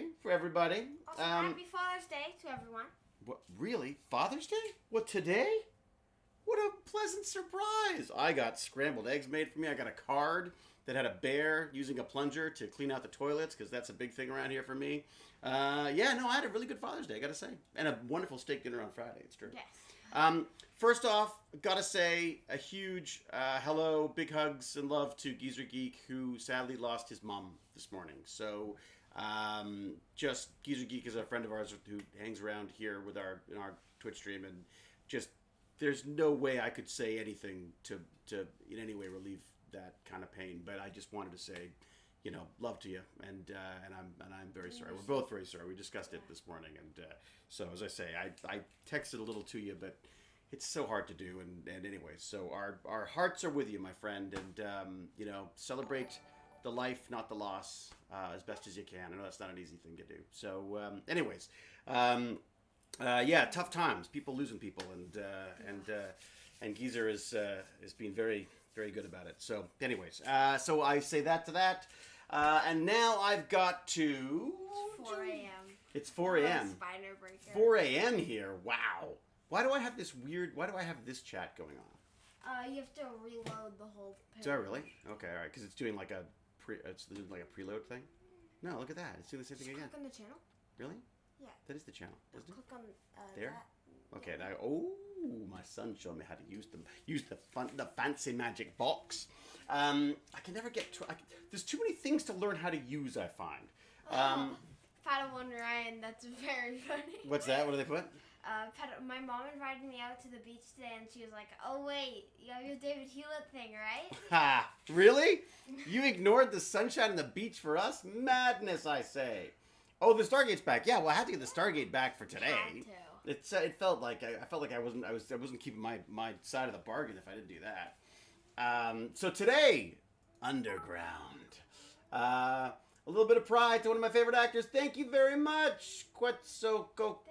Day for everybody. Also, happy Father's Day to everyone. What, really? Father's Day? What, today? What a pleasant surprise. I got scrambled eggs made for me. I got a card that had a bear using a plunger to clean out the toilets, because that's a big thing around here for me. I had a really good Father's Day, I gotta say. And a wonderful steak dinner on Friday, it's true. Yes. First off, gotta say a huge hello, big hugs and love to Geezer Geek, who sadly lost his mom this morning. So, Geezer Geek is a friend of ours who hangs around here with in our Twitch stream, and just there's no way I could say anything to in any way relieve that kind of pain. But I just wanted to say, love to you, and I'm very sorry. We're both very sorry. We discussed it this morning, and so as I say, I texted a little to you, but it's so hard to do, and anyway, so our hearts are with you, my friend, and celebrate the life, not the loss, as best as you can. I know that's not an easy thing to do. So, tough times, people losing people, and Geezer is being very, very good about it. So, anyways, so I say that to that, and now I've got to. It's 4 a.m. It's 4 a.m. Spider breaker. 4 a.m. here. Wow. Why do I have this chat going on? You have to reload the whole page. Do I really? Okay, all right, because it's doing like a preload thing. No, look at that. It's doing the same thing again. Click on the channel. Really? Yeah. That is the channel, isn't it? Click on there. That. Okay. Now, my son showed me how to use them. Use the fancy magic box. I can never get to. There's too many things to learn how to use, I find. Padawan Ryan. That's very funny. What's that? What do they put? My mom invited me out to the beach today, and she was like, "Oh wait, you have your David Hewlett thing, right?" Ha! Really? You ignored the sunshine and the beach for us? Madness, I say. Oh, the Stargate's back. Yeah, well, I had to get the Stargate back for today. It felt like I wasn't keeping my side of the bargain if I didn't do that. So today, Underground. A little bit of pride to one of my favorite actors. Thank you very much, Quetzalcoatl.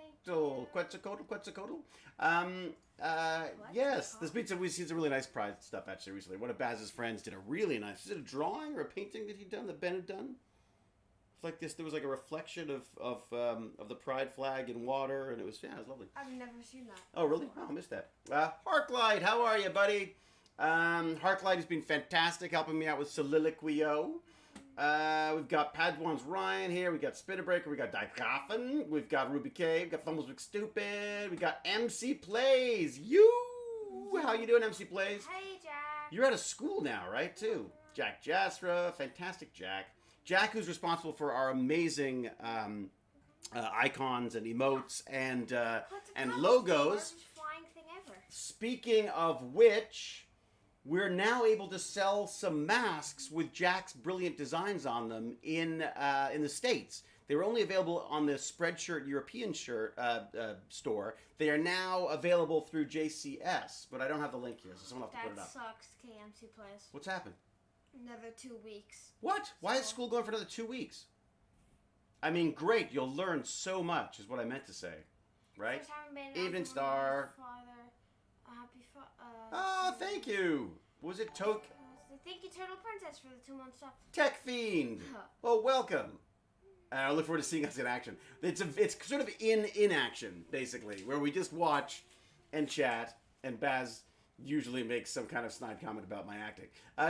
Yes, this pizza we've seen some really nice pride stuff actually recently. One of Baz's friends did a really nice. Is it a drawing or a painting that Ben had done? It's like this. There was like a reflection of the pride flag in water, and it was lovely. I've never seen that. Oh really? Oh, I missed that. Harklight, how are you, buddy? Harklight has been fantastic, helping me out with Soliloquio. We've got Padwan's Ryan here. We got Spinnerbreaker. We got Dicoffin. We've got Ruby K. We've got Fumbles Stupid. We got MC Plays. How you doing, MC Plays? Hey, Jack. You're out of school now, right? Too. Jack Jasra, fantastic Jack. Jack, who's responsible for our amazing icons and emotes and logos. Flying thing ever. Speaking of which, we're now able to sell some masks with Jack's brilliant designs on them in the States. They were only available on the Spreadshirt European store. They are now available through JCS, but I don't have the link here, so someone will have to put it up. That sucks, KMC Plays. What's happened? Another 2 weeks. What? Why is school going for another 2 weeks? I mean, great. You'll learn so much, is what I meant to say. Right? Evening Star. Oh, thank you. Was it Thank you, Turtle Princess, for the 2-month stuff. Tech Fiend. Well, welcome. I look forward to seeing us in action. It's sort of in action, basically, where we just watch and chat, and Baz usually makes some kind of snide comment about my acting.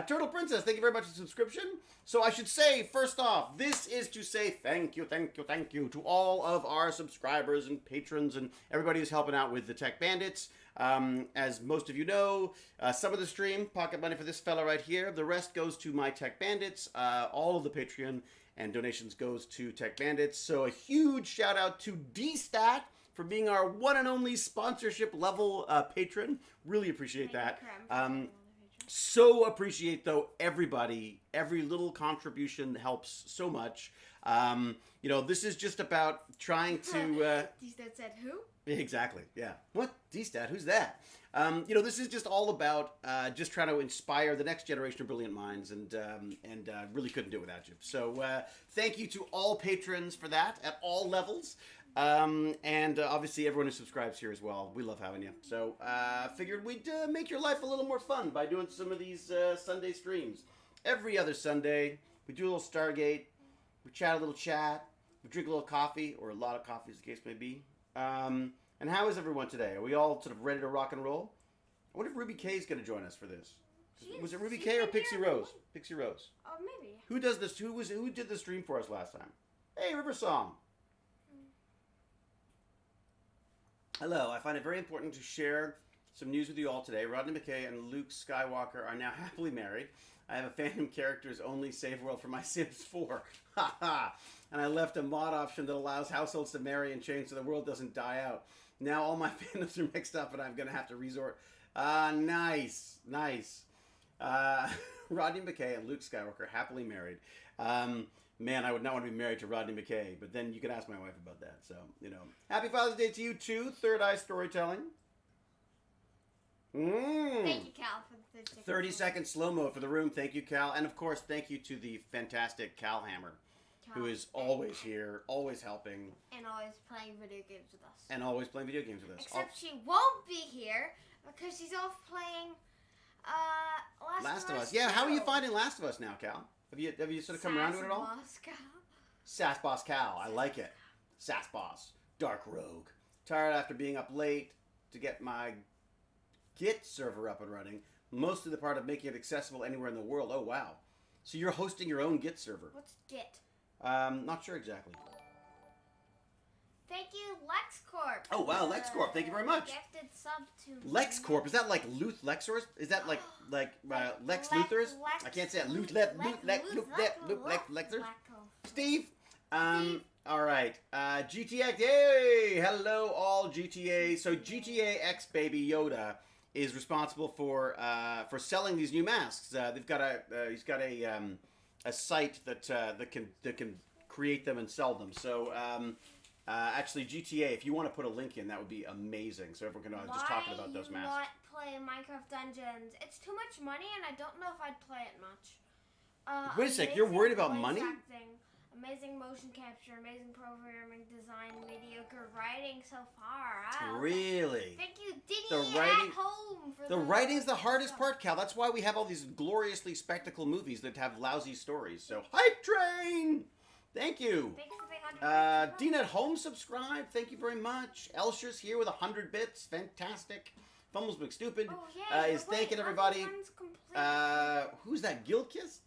Turtle Princess, thank you very much for the subscription. So I should say, first off, this is to say thank you to all of our subscribers and patrons and everybody who's helping out with the Tech Bandits. As most of you know, some of the stream, pocket money for this fella right here. The rest goes to my Tech Bandits. All of the Patreon and donations goes to Tech Bandits. So a huge shout out to D-Stat for being our one and only sponsorship level patron. Really appreciate that. So appreciate, though, everybody. Every little contribution helps so much. This is just about trying to... D-Stat said who? Exactly, yeah. What? D-Stat? Who's that? This is just all about just trying to inspire the next generation of brilliant minds, and really couldn't do it without you. So thank you to all patrons for that at all levels. And obviously everyone who subscribes here as well. We love having you. So figured we'd make your life a little more fun by doing some of these Sunday streams. Every other Sunday, we do a little Stargate, we chat a little chat, drink a little coffee, or a lot of coffee, as the case may be. And how is everyone today? Are we all sort of ready to rock and roll? I wonder if Ruby K is going to join us for this. Was it Ruby K or Pixie Rose? Pixie Rose. Oh, maybe. Who does this? Who did the stream for us last time? Hey, River Song. Hello. I find it very important to share some news with you all today. Rodney McKay and Luke Skywalker are now happily married. I have a fandom characters only save world for my Sims 4. Ha ha. And I left a mod option that allows households to marry and change so the world doesn't die out. Now all my fandoms are mixed up and I'm going to have to resort. Nice. Rodney McKay and Luke Skywalker happily married. Man, I would not want to be married to Rodney McKay, but then you can ask my wife about that. So, Happy Father's Day to you too, Third Eye Storytelling. Thank you, Cal, for the 30-second slow-mo for the room. Thank you, Cal. And, of course, thank you to the fantastic Cal Hammer, who is always here, always helping. And always playing video games with us. Except she won't be here because she's off playing Last of Us. Yeah, how are you finding Last of Us now, Cal? Have you sort of come around to it at all? Sass Boss Cal. I like it. Sass Boss. Dark Rogue. Tired after being up late to get my Git server up and running. Mostly the part of making it accessible anywhere in the world. Oh, wow. So you're hosting your own Git server. What's Git? Not sure exactly. Thank you, LexCorp. Oh, wow, LexCorp. Thank you very much. Gifted sub to LexCorp. Is that like Luth Lexors? Is that like Lex Luthor's? I can't say it. Lexors. Steve. All right. GTA. Hey, hello all GTA. So GTA X Baby Yoda is responsible for selling these new masks. They've got he's got a site that can create them and sell them. So actually GTA, if you want to put a link in, that would be amazing. So everyone can just talking about those masks. Why not play Minecraft Dungeons? It's too much money, and I don't know if I'd play it much. Wait a sec, you're worried about money? Amazing motion capture, amazing programming design, mediocre writing so far. Really? Thank you, Diddy at home. The writing's the hardest part, Cal. That's why we have all these gloriously spectacle movies that have lousy stories. So, Hype Train! Thank you. Thanks for the 100 Dean at home subscribed. Thank you very much. Elsher's here with 100 bits. Fantastic. Fumbles McStupid is thanking everybody. Who's that? Gillists?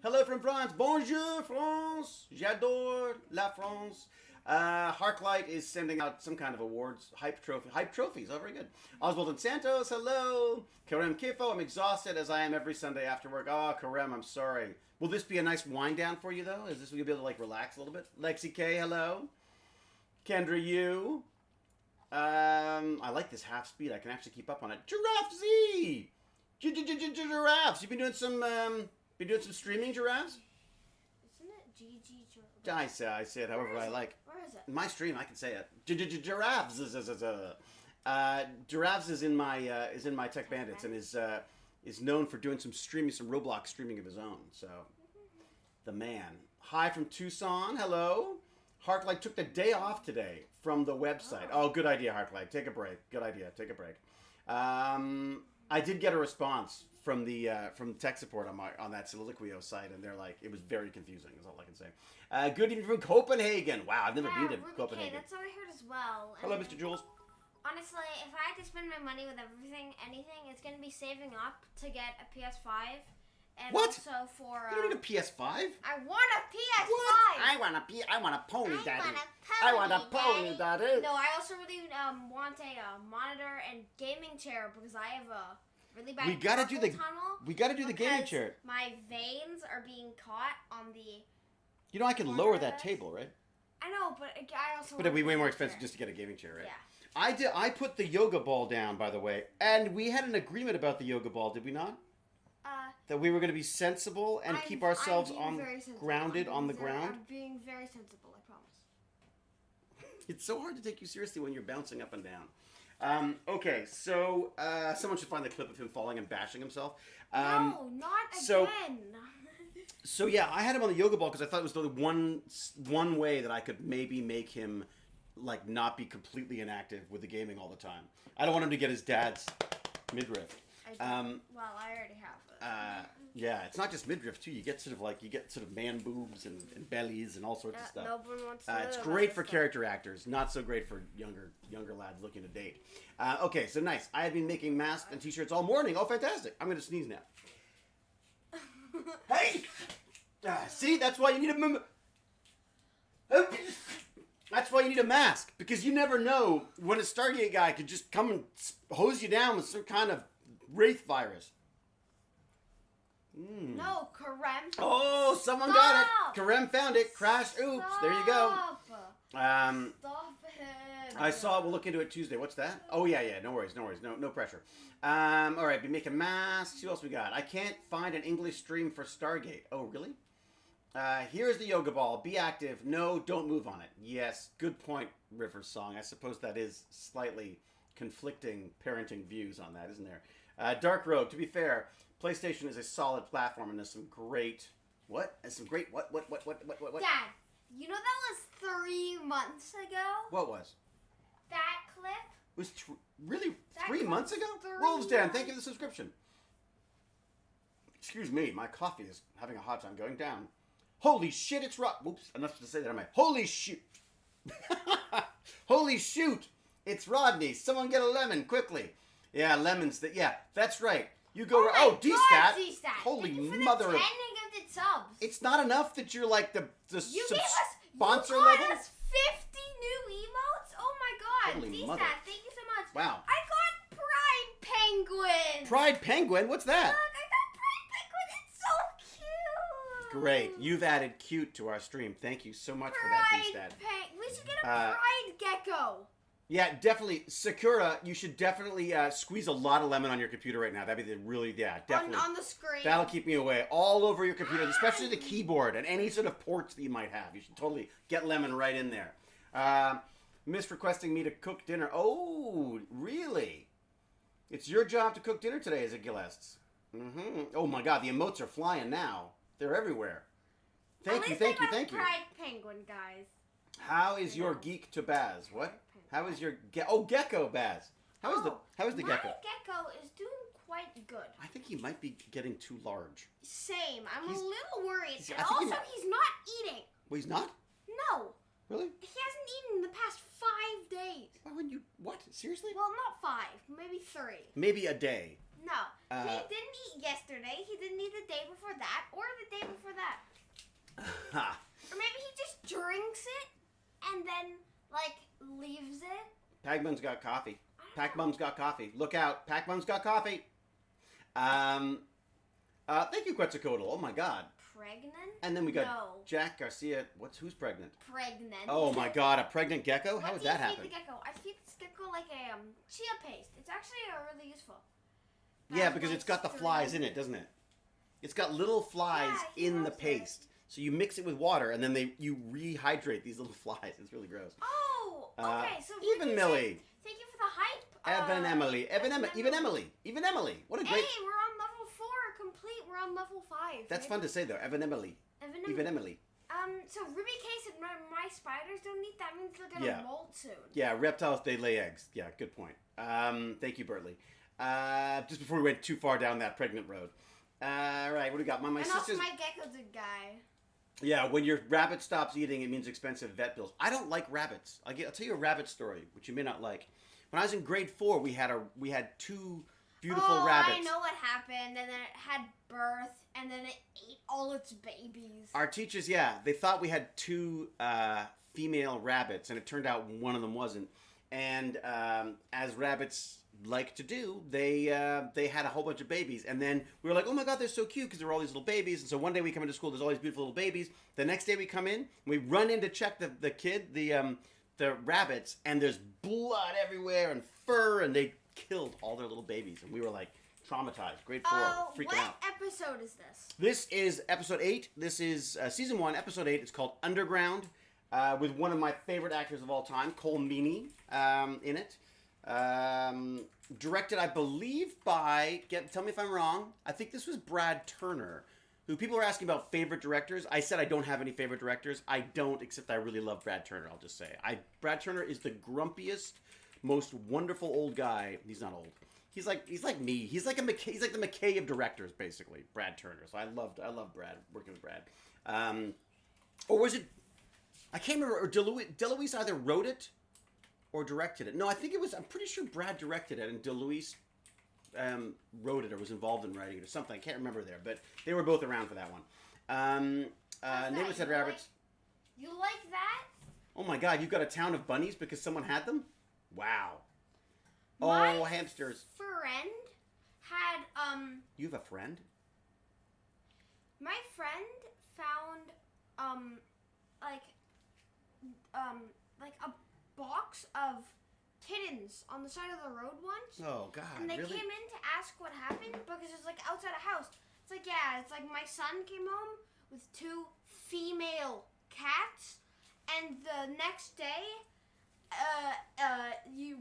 Hello from France. Bonjour, France. J'adore la France. Harklight is sending out some kind of awards. Hype trophies. Oh, very good. Oswald and Santos, hello. Karem Kifo, I'm exhausted as I am every Sunday after work. Oh, Karem, I'm sorry. Will this be a nice wind down for you, though? Is this will you be able to, relax a little bit? Lexi K, hello. Kendra U. I like this half speed. I can actually keep up on it. Giraffe Z! Giraffes. You've been doing some streaming, Giraffes? Isn't it GG I say it however I like. Where is it? In my stream, I can say it. Giraffes. Giraffes is in my TechBandits and is known for doing some Roblox streaming of his own. So, the man. Hi from Tucson. Hello. Harklight took the day off today from the website. Oh, good idea, Harklight. Take a break. Good idea. Take a break. I did get a response from the tech support on that Soliloquio site, and they're like, it was very confusing. Is all I can say. Good evening from Copenhagen. Wow, I've never been to Copenhagen. That's what I heard as well. Hello, Mr. Jules. Honestly, if I had to spend my money with anything, it's going to be saving up to get a PS5. And what? Also for... You don't need a PS5? I want a PS5! What? I want a pony, Daddy. I want a pony, Daddy. No, I also really want a monitor and gaming chair because I have a really bad tunnel. We gotta do the gaming chair. My veins are being caught on the... You know, I can lower that table, right? I know, but I also... But it'd be way more expensive just to get a gaming chair, right? Yeah. I put the yoga ball down, by the way, and we had an agreement about the yoga ball, did we not? That we were going to be sensible and keep ourselves grounded on the ground. I'm being very sensible, I promise. It's so hard to take you seriously when you're bouncing up and down. Okay, so someone should find the clip of him falling and bashing himself. No, not again. So yeah, I had him on the yoga ball because I thought it was the one way that I could maybe make him not be completely inactive with the gaming all the time. I don't want him to get his dad's midriff. Well, I already have it. Yeah, it's not just midriff too. You get sort of man boobs and bellies and all sorts of stuff. No one wants to It's great for character actors, not so great for younger lads looking to date. Okay, so nice. I have been making masks and t-shirts all morning. Oh, fantastic! I'm going to sneeze now. Hey, see, that's why you need That's why you need a mask, because you never know when a Stargate guy could just come and hose you down with some kind of wraith virus. No, Karem. Oh, someone got it. Karem found it. Crash. Oops. Stop. There you go. Stop it. I saw. We'll look into it Tuesday. What's that? Oh yeah. No worries. No pressure. All right. Be making masks. Who else we got? I can't find an English stream for Stargate. Oh really? Here's the yoga ball. Be active. No, don't move on it. Yes. Good point. River Song. I suppose that is slightly conflicting parenting views on that, isn't there? Dark Road. To be fair, PlayStation is a solid platform, and there's some great... What? There's some great... What? Dad, you know that was 3 months ago? What was? That clip? It was really That 3 months ago? 3 Wolves Dan, months. thank you for the subscription. Excuse me, my coffee is having a hard time going down. Holy shit, it's Rod... Oops, enough to say that on my... Holy shoot! Holy shoot! It's Rodney. Someone get a lemon, quickly. Yeah, lemons. Yeah, that's right. You go... Oh, D-Stat. D-Stat. Holy Thank you for mother the of... 10 gifted subs. It's not enough that you're like the You gave us... sponsor you got level? us 50 new emotes? Oh my god. Holy D-Stat, mother. thank you so much. Wow. I got Pride Penguin. Pride Penguin? What's that? Look, I got Pride Penguin. It's so cute. Great. You've added cute to our stream. Thank you so much for that, D-Stat. We should get a Pride Gecko. Yeah, definitely. Sakura, you should definitely squeeze a lot of lemon on your computer right now. That'd be definitely. On the screen. That'll keep me away. All over your computer, especially the keyboard and any sort of ports that you might have. You should totally get lemon right in there. Miss requesting me to cook dinner. Oh, really? It's your job to cook dinner today, is it, Gillests? Oh my god, the emotes are flying now. They're everywhere. Thank you. Pride Penguin, guys. How is your geek to Baz? What? How is your Gecko Baz? How is the Gecko? My Gecko is doing quite good. I think he might be getting too large. Same. I'm a little worried. He's And also, he's not eating. Well, he's not? No. Really? He hasn't eaten in the past 5 days. Why wouldn't you? What? Seriously? Well, not 5. Maybe 3. Maybe a day. No. He didn't eat yesterday. He didn't eat the day before that or the day before that. Or maybe he just drinks it and then, leaves it. Pac-Bum's got coffee. Pac-Bum's got coffee. Look out. Pac-Bum's got coffee. Thank you, Quetzalcoatl. Oh, my God. Pregnant? And then we got Jack Garcia. Who's pregnant? Pregnant. Oh, my God. A pregnant gecko? How would that happen? What do you feed the gecko? I feed this gecko like a chia paste. It's actually really useful. Yeah, because it's got the flies in it, doesn't it? It's got little flies in the paste. So you mix it with water, and then you rehydrate these little flies. It's really gross. Oh, okay. So even Millie. Thank you for the hype. Even Emily. What a great... Hey, we're on level 4 complete. We're on level 5. That's fun to say, though. Even Emily. So Ruby Case and my spiders don't eat. That means they're gonna molt soon. Yeah, reptiles, they lay eggs. Yeah, good point. Thank you, Bertley. Just before we went too far down that pregnant road. All right, what do we got? My sister's... also my gecko's a guy. Yeah, when your rabbit stops eating, it means expensive vet bills. I don't like rabbits. I'll tell you a rabbit story, which you may not like. When I was in grade 4, we had 2 beautiful rabbits. I know what happened, and then it had birth, and then it ate all its babies. Our teachers, they thought we had 2 female rabbits, and it turned out one of them wasn't. And as rabbits like to do, they had a whole bunch of babies, and then we were like, oh my god, they're so cute because there were all these little babies. And so one day we come into school, there's all these beautiful little babies. The next day we come in, we run in to check the rabbits, and there's blood everywhere and fur, and they killed all their little babies, and we were like traumatized. Grade 4, freaking out. What episode is this? This is episode 8. This is season 1, episode 8. It's called Underground, with one of my favorite actors of all time, Cole Meany, in it. Directed, I believe, by, tell me if I'm wrong, I think this was Brad Turner, who people are asking about favorite directors. I said I don't have any favorite directors. I don't, except I really love Brad Turner, I'll just say. Brad Turner is the grumpiest, most wonderful old guy. He's not old. He's like me. He's like the McKay of directors, basically. Brad Turner. So I love Brad, working with Brad. Or was it? I can't remember. Or DeLuise either wrote it or directed it. No, I think it was. I'm pretty sure Brad directed it and DeLuise wrote it or was involved in writing it or something. I can't remember there, but they were both around for that one. Neighbors Had Rabbits. You like that? Oh my God! You've got a town of bunnies because someone had them. Wow. My Hamsters. Friend had You have a friend? My friend found like a box of kittens on the side of the road once. Oh God! And they really? came in to ask what happened because it's like outside a house. It's like it's like my son came home with 2 female cats, and the next day.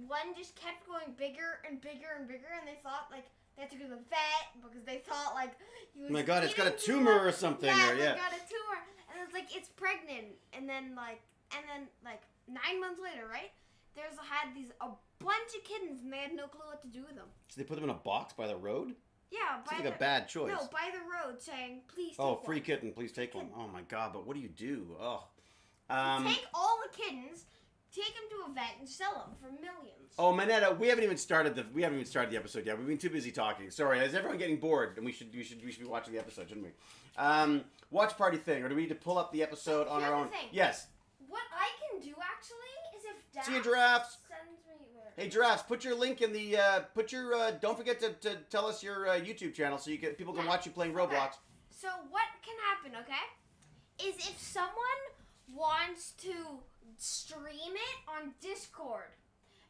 One just kept going bigger and bigger and bigger, and they thought like they had to go to the vet because they thought like he was. Oh my God! It's got a tumor or something. Yeah, yeah. It got a tumor, and it's like it's pregnant, and then 9 months later, right? Had a bunch of kittens, and they had no clue what to do with them. So they put them in a box by the road? Yeah, It's like a bad choice. No, by the road, saying please. Oh, take free one. kitten! Please take one. Oh my God! But what do you do? Oh. Take all the kittens. Take them to a vet and sell them for millions. Oh, Manetta, we haven't even started the episode yet. We've been too busy talking. Sorry, is everyone getting bored? And we should be watching the episode, shouldn't we? Watch party thing, or do we need to pull up the episode on our own? Thing. Yes. What I can do actually is if Dad See you, Giraffes. sends me where. Hey, Giraffes, put your link in the don't forget to tell us your YouTube channel so people can watch you playing Roblox. Okay. So what can happen? Okay, is if someone wants to stream it on Discord.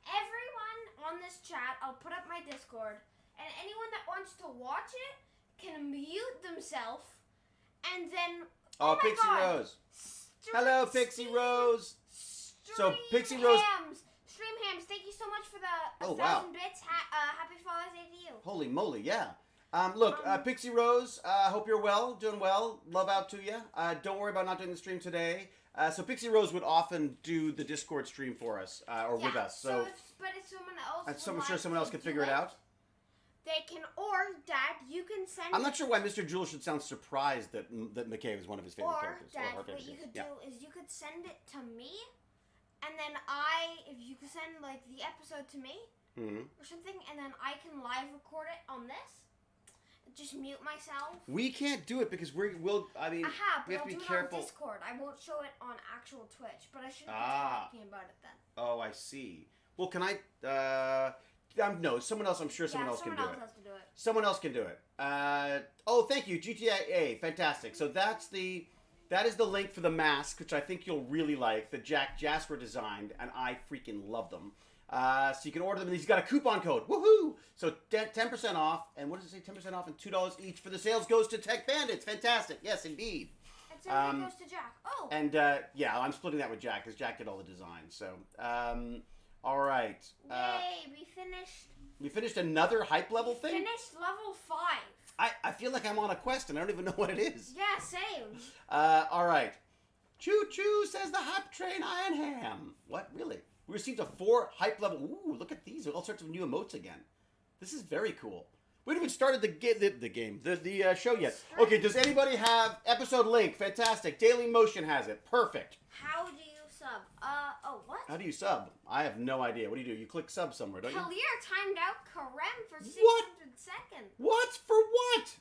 Everyone on this chat, I'll put up my Discord, and anyone that wants to watch it can mute themselves, and then Pixie Rose. Hello, Pixie Rose. So Pixie Rose. Stream hams. Thank you so much for the 1,000 bits. Happy Father's Day to you. Holy moly, yeah. Look, Pixie Rose, hope you're well, doing well. Love out to you. Don't worry about not doing the stream today. So Pixie Rose would often do the Discord stream for us, or with us. So, but if someone else, I'm sure someone else can figure it out. They can, or Dad, you can send. I'm not sure why Mr. Jules should sound surprised that McKay was one of his favorite characters. Dad, what you could do is you could send it to me, and then if you could send like the episode to me or something, and then I can live record it on this. Just mute myself. We can't do it because we have to be careful. On Discord. I won't show it on actual Twitch, but I shouldn't be talking about it then. Oh, I see. Well, can I? No, someone else. I'm sure someone else can do it. Someone else has to do it. Someone else can do it. Thank you, GTA. Fantastic. So that is the link for the mask, which I think you'll really like. That Jack Jasper designed, and I freaking love them. So you can order them, and he's got a coupon code. Woohoo! So 10% off, and what does it say? 10% off and $2 each for the sales goes to Tech Bandits. Fantastic. Yes, indeed. And so it goes to Jack. Oh. And I'm splitting that with Jack because Jack did all the design. So, all right. Yay! We finished. We finished another hype level thing. Finished level 5. I feel like I'm on a quest and I don't even know what it is. Yeah, same. All right. Choo choo says the hype train Iron Ham. What really? We received a 4 hype level. Ooh, look at these. All sorts of new emotes again. This is very cool. We haven't even started the show yet. Okay, does anybody have episode link? Fantastic. Daily Motion has it. Perfect. How do you sub? What? How do you sub? I have no idea. What do? You click sub somewhere, don't you? Kalir timed out Karem for 600 seconds. What? For what?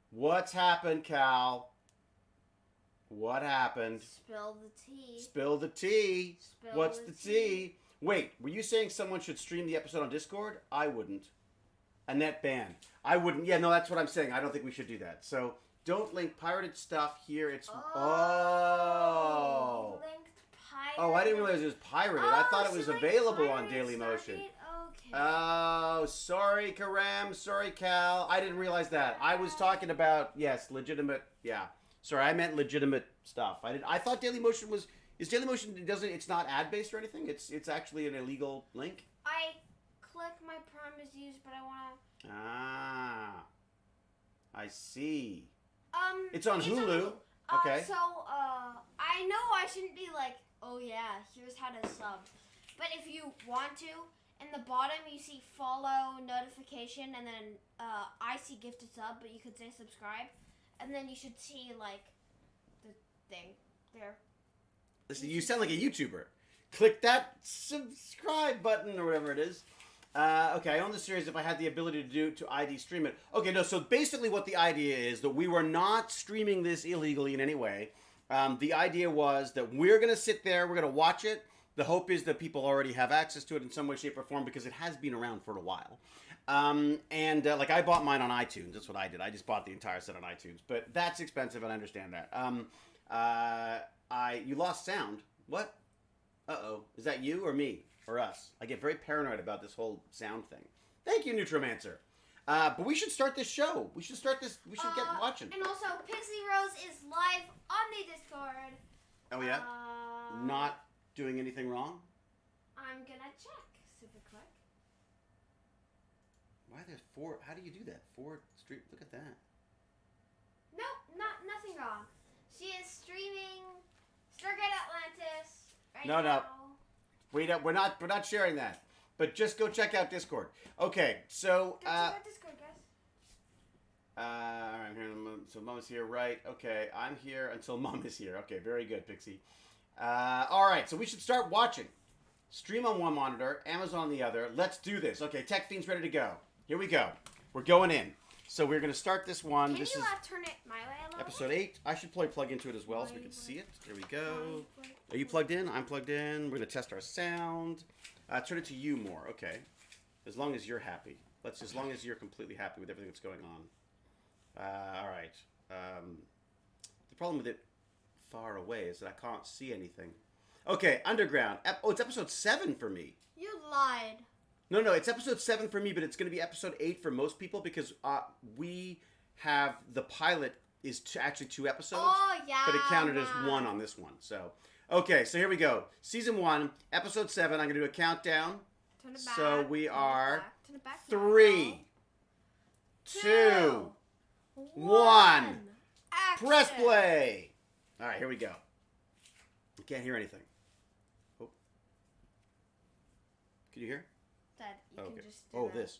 What's happened, Cal? What happened? Spill the tea. Spill the tea. What's the tea? Wait, were you saying someone should stream the episode on Discord? I wouldn't. Annette Ban. I wouldn't. Yeah, no, that's what I'm saying. I don't think we should do that. So, don't link pirated stuff here. It's... Linked pirated. Oh, I didn't realize it was pirated. I thought it was available on Dailymotion. Okay. Oh, sorry, Karam. Sorry, Cal. I didn't realize that. I was talking about, yes, legitimate... Yeah. Sorry, I meant legitimate stuff. I thought Dailymotion was... Is Dailymotion... It's not ad-based or anything? It's actually an illegal link? I click my Prime is used, but I want to... Ah. I see. It's on Hulu. Okay. So, I know I shouldn't be like, oh yeah, here's how to sub. But if you want to, in the bottom you see follow, notification, and then I see gifted sub, but you could say subscribe, and then you should see like the thing there. Listen, you sound like a YouTuber. Click that subscribe button or whatever it is. Okay, I own the series if I had the ability to ID stream it. Okay, no, so basically what the idea is that we were not streaming this illegally in any way. The idea was that we're going to sit there, we're going to watch it. The hope is that people already have access to it in some way, shape, or form because it has been around for a while. Like I bought mine on iTunes. That's what I did. I just bought the entire set on iTunes. But that's expensive, and I understand that. You lost sound. What? Uh-oh. Is that you or me? Or us? I get very paranoid about this whole sound thing. Thank you, Neutromancer. But we should start this show. We should start this. We should get watching. And also, Pixie Rose is live on the Discord. Oh, yeah? Not doing anything wrong? I'm gonna check super quick. Why there's 4? How do you do that? 4 stream. Look at that. Nope, nothing wrong. She is streaming Stargate Atlantis right No. now. We're not sharing that. But just go check out Discord. Okay, so Go check out Discord, guys. Alright, so Mom is here, right? Okay, I'm here until Mom is here. Okay, very good, Pixie. Alright, so we should start watching. Stream on one monitor, Amazon on the other. Let's do this. Okay, Tech Fiend's ready to go. Here we go. We're going in. So we're going to start this one. Can you turn it my way a little? Episode 8. I should probably plug into it as well so we can see it. There we go. Are you plugged in? I'm plugged in. We're going to test our sound. Turn it to you more. Okay. As long as you're happy. As long as you're completely happy with everything that's going on. All right. The problem with it far away is that I can't see anything. Okay, Underground. It's episode 7 for me. You lied. No, it's episode 7 for me, but it's going to be episode 8 for most people because we have the pilot is actually 2 episodes. Oh, yeah. But it counted as 1 on this one. So, okay, so here we go. Season 1, episode 7. I'm going to do a countdown. Turn it back. So we are Turn it back 3, 2, 1. Action. Press play. All right, here we go. You can't hear anything. Oh. Can you hear? Dad, you Okay. can just do that. This.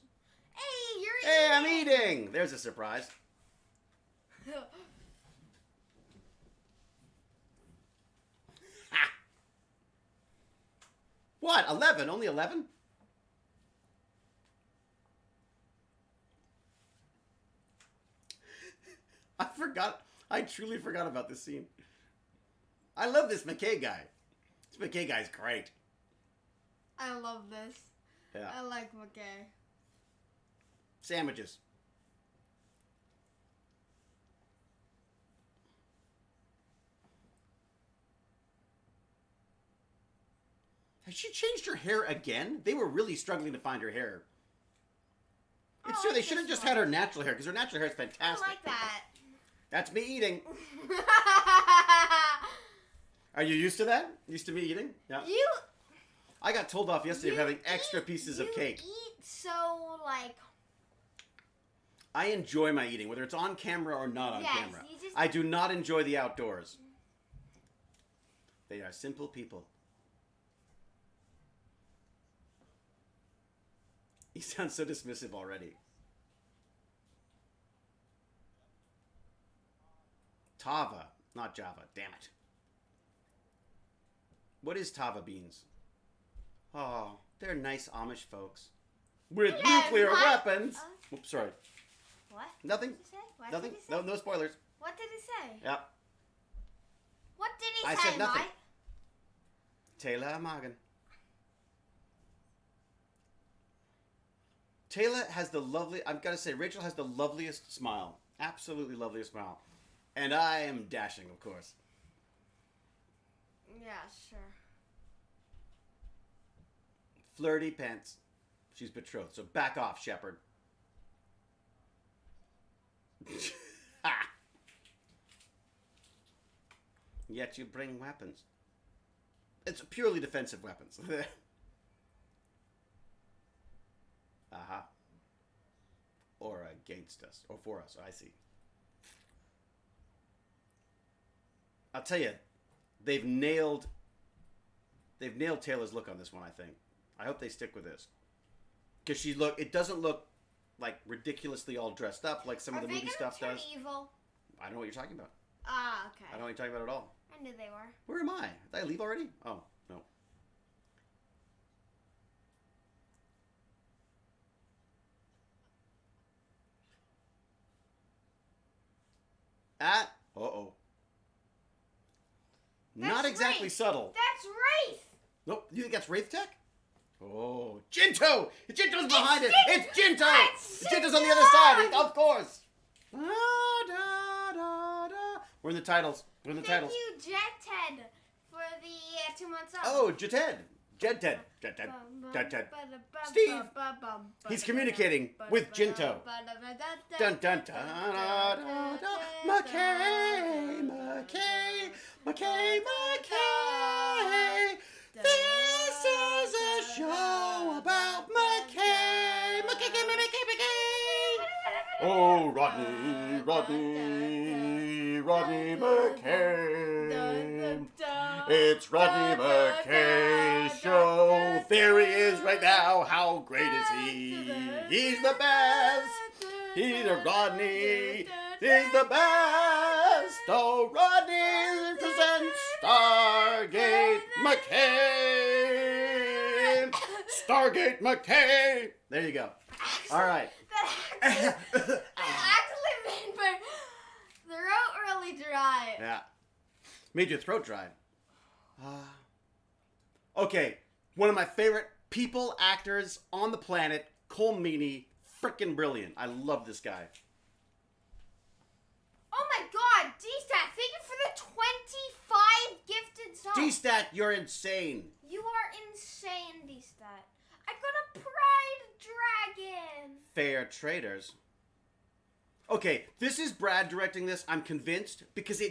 Hey, you're Hey, eating. I'm eating. There's a surprise. What? 11? Only 11? I forgot. I truly forgot about this scene. I love this McKay guy. This McKay guy's great. I love this. Yeah. I like McKay. Sandwiches. Has she changed her hair again? They were really struggling to find her hair. It's Oh, true. They it's should have just just had her natural hair because her natural hair is fantastic. I like that. That's me eating. Are you used to that? Used to me eating? Yeah. I got told off yesterday for having extra pieces of cake. You eat so, like... I enjoy my eating, whether it's on camera or not on Yes, camera. you just- I do not enjoy the outdoors. They are simple people. He sounds so dismissive already. Tava, not Java. Damn it. What is Tava beans? Oh, they're nice Amish folks. With nuclear weapons. Oops, sorry. What? Nothing. What did he say? What Nothing. Did he say? No spoilers. What did he say? Yep. What did he I say, said nothing. Mike? Taylor Morgan. Taylor has the lovely, I've got to say, Rachel has the loveliest smile. Absolutely loveliest smile. And I am dashing, of course. Yeah, sure. Flirty pants. She's betrothed, so back off, Shepard. Ha! Yet you bring weapons. It's purely defensive weapons. Aha. Or against us. Or for us, I see. I'll tell you, they've nailed Taylor's look on this one, I think. I hope they stick with this. Because it doesn't look like ridiculously all dressed up like some of the movie stuff does. Are they gonna turn evil? I don't know what you're talking about. Ah, okay. I don't know what you're talking about at all. I knew they were. Where am I? Did I leave already? Oh, no. Uh-oh. Not exactly Wraith. subtle. That's Wraith! Nope. You think that's Wraith Tech? Oh, Jinto! Jinto's behind it! It's Jinto! Jinto's on the other side, of course! We're in the titles. Thank you, Jethead, for the 2 months up. Oh, Jethead. Jethead. Steve. He's communicating with Jinto. Dun dun dun dun dun. McKay, McKay, McKay, McKay. This is a show about McKay. McKay, McKay, McKay. Oh, Rodney, Rodney, Rodney McKay. It's Rodney McKay's show. There he is right now. How great is he? He's the best. He's a Rodney. He's the best. Oh, Rodney presents Stargate McKay. Stargate McKay. There you go. All right. That actually made my throat really dry. Yeah. Made your throat dry. Okay. One of my favorite people, actors on the planet, Cole Meany. Frickin' brilliant. I love this guy. Oh my god, D-Stat, thank you for the 25 gifted subs. D-Stat, you're insane. You are insane, D-Stat. I got a pride dragon. Fair traders. Okay, this is Brad directing this, I'm convinced, because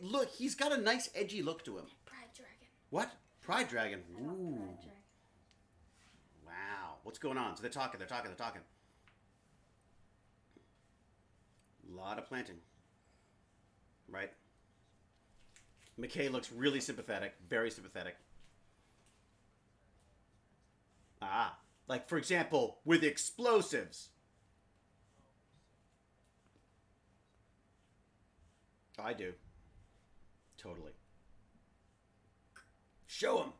look, he's got a nice edgy look to him. Pride dragon. What? Pride dragon. Ooh. Pride dragon. Wow. What's going on? So they're talking. A lot of planting. Right? McKay looks really sympathetic. Very sympathetic. Like, for example, with explosives. I do. Totally. Show him.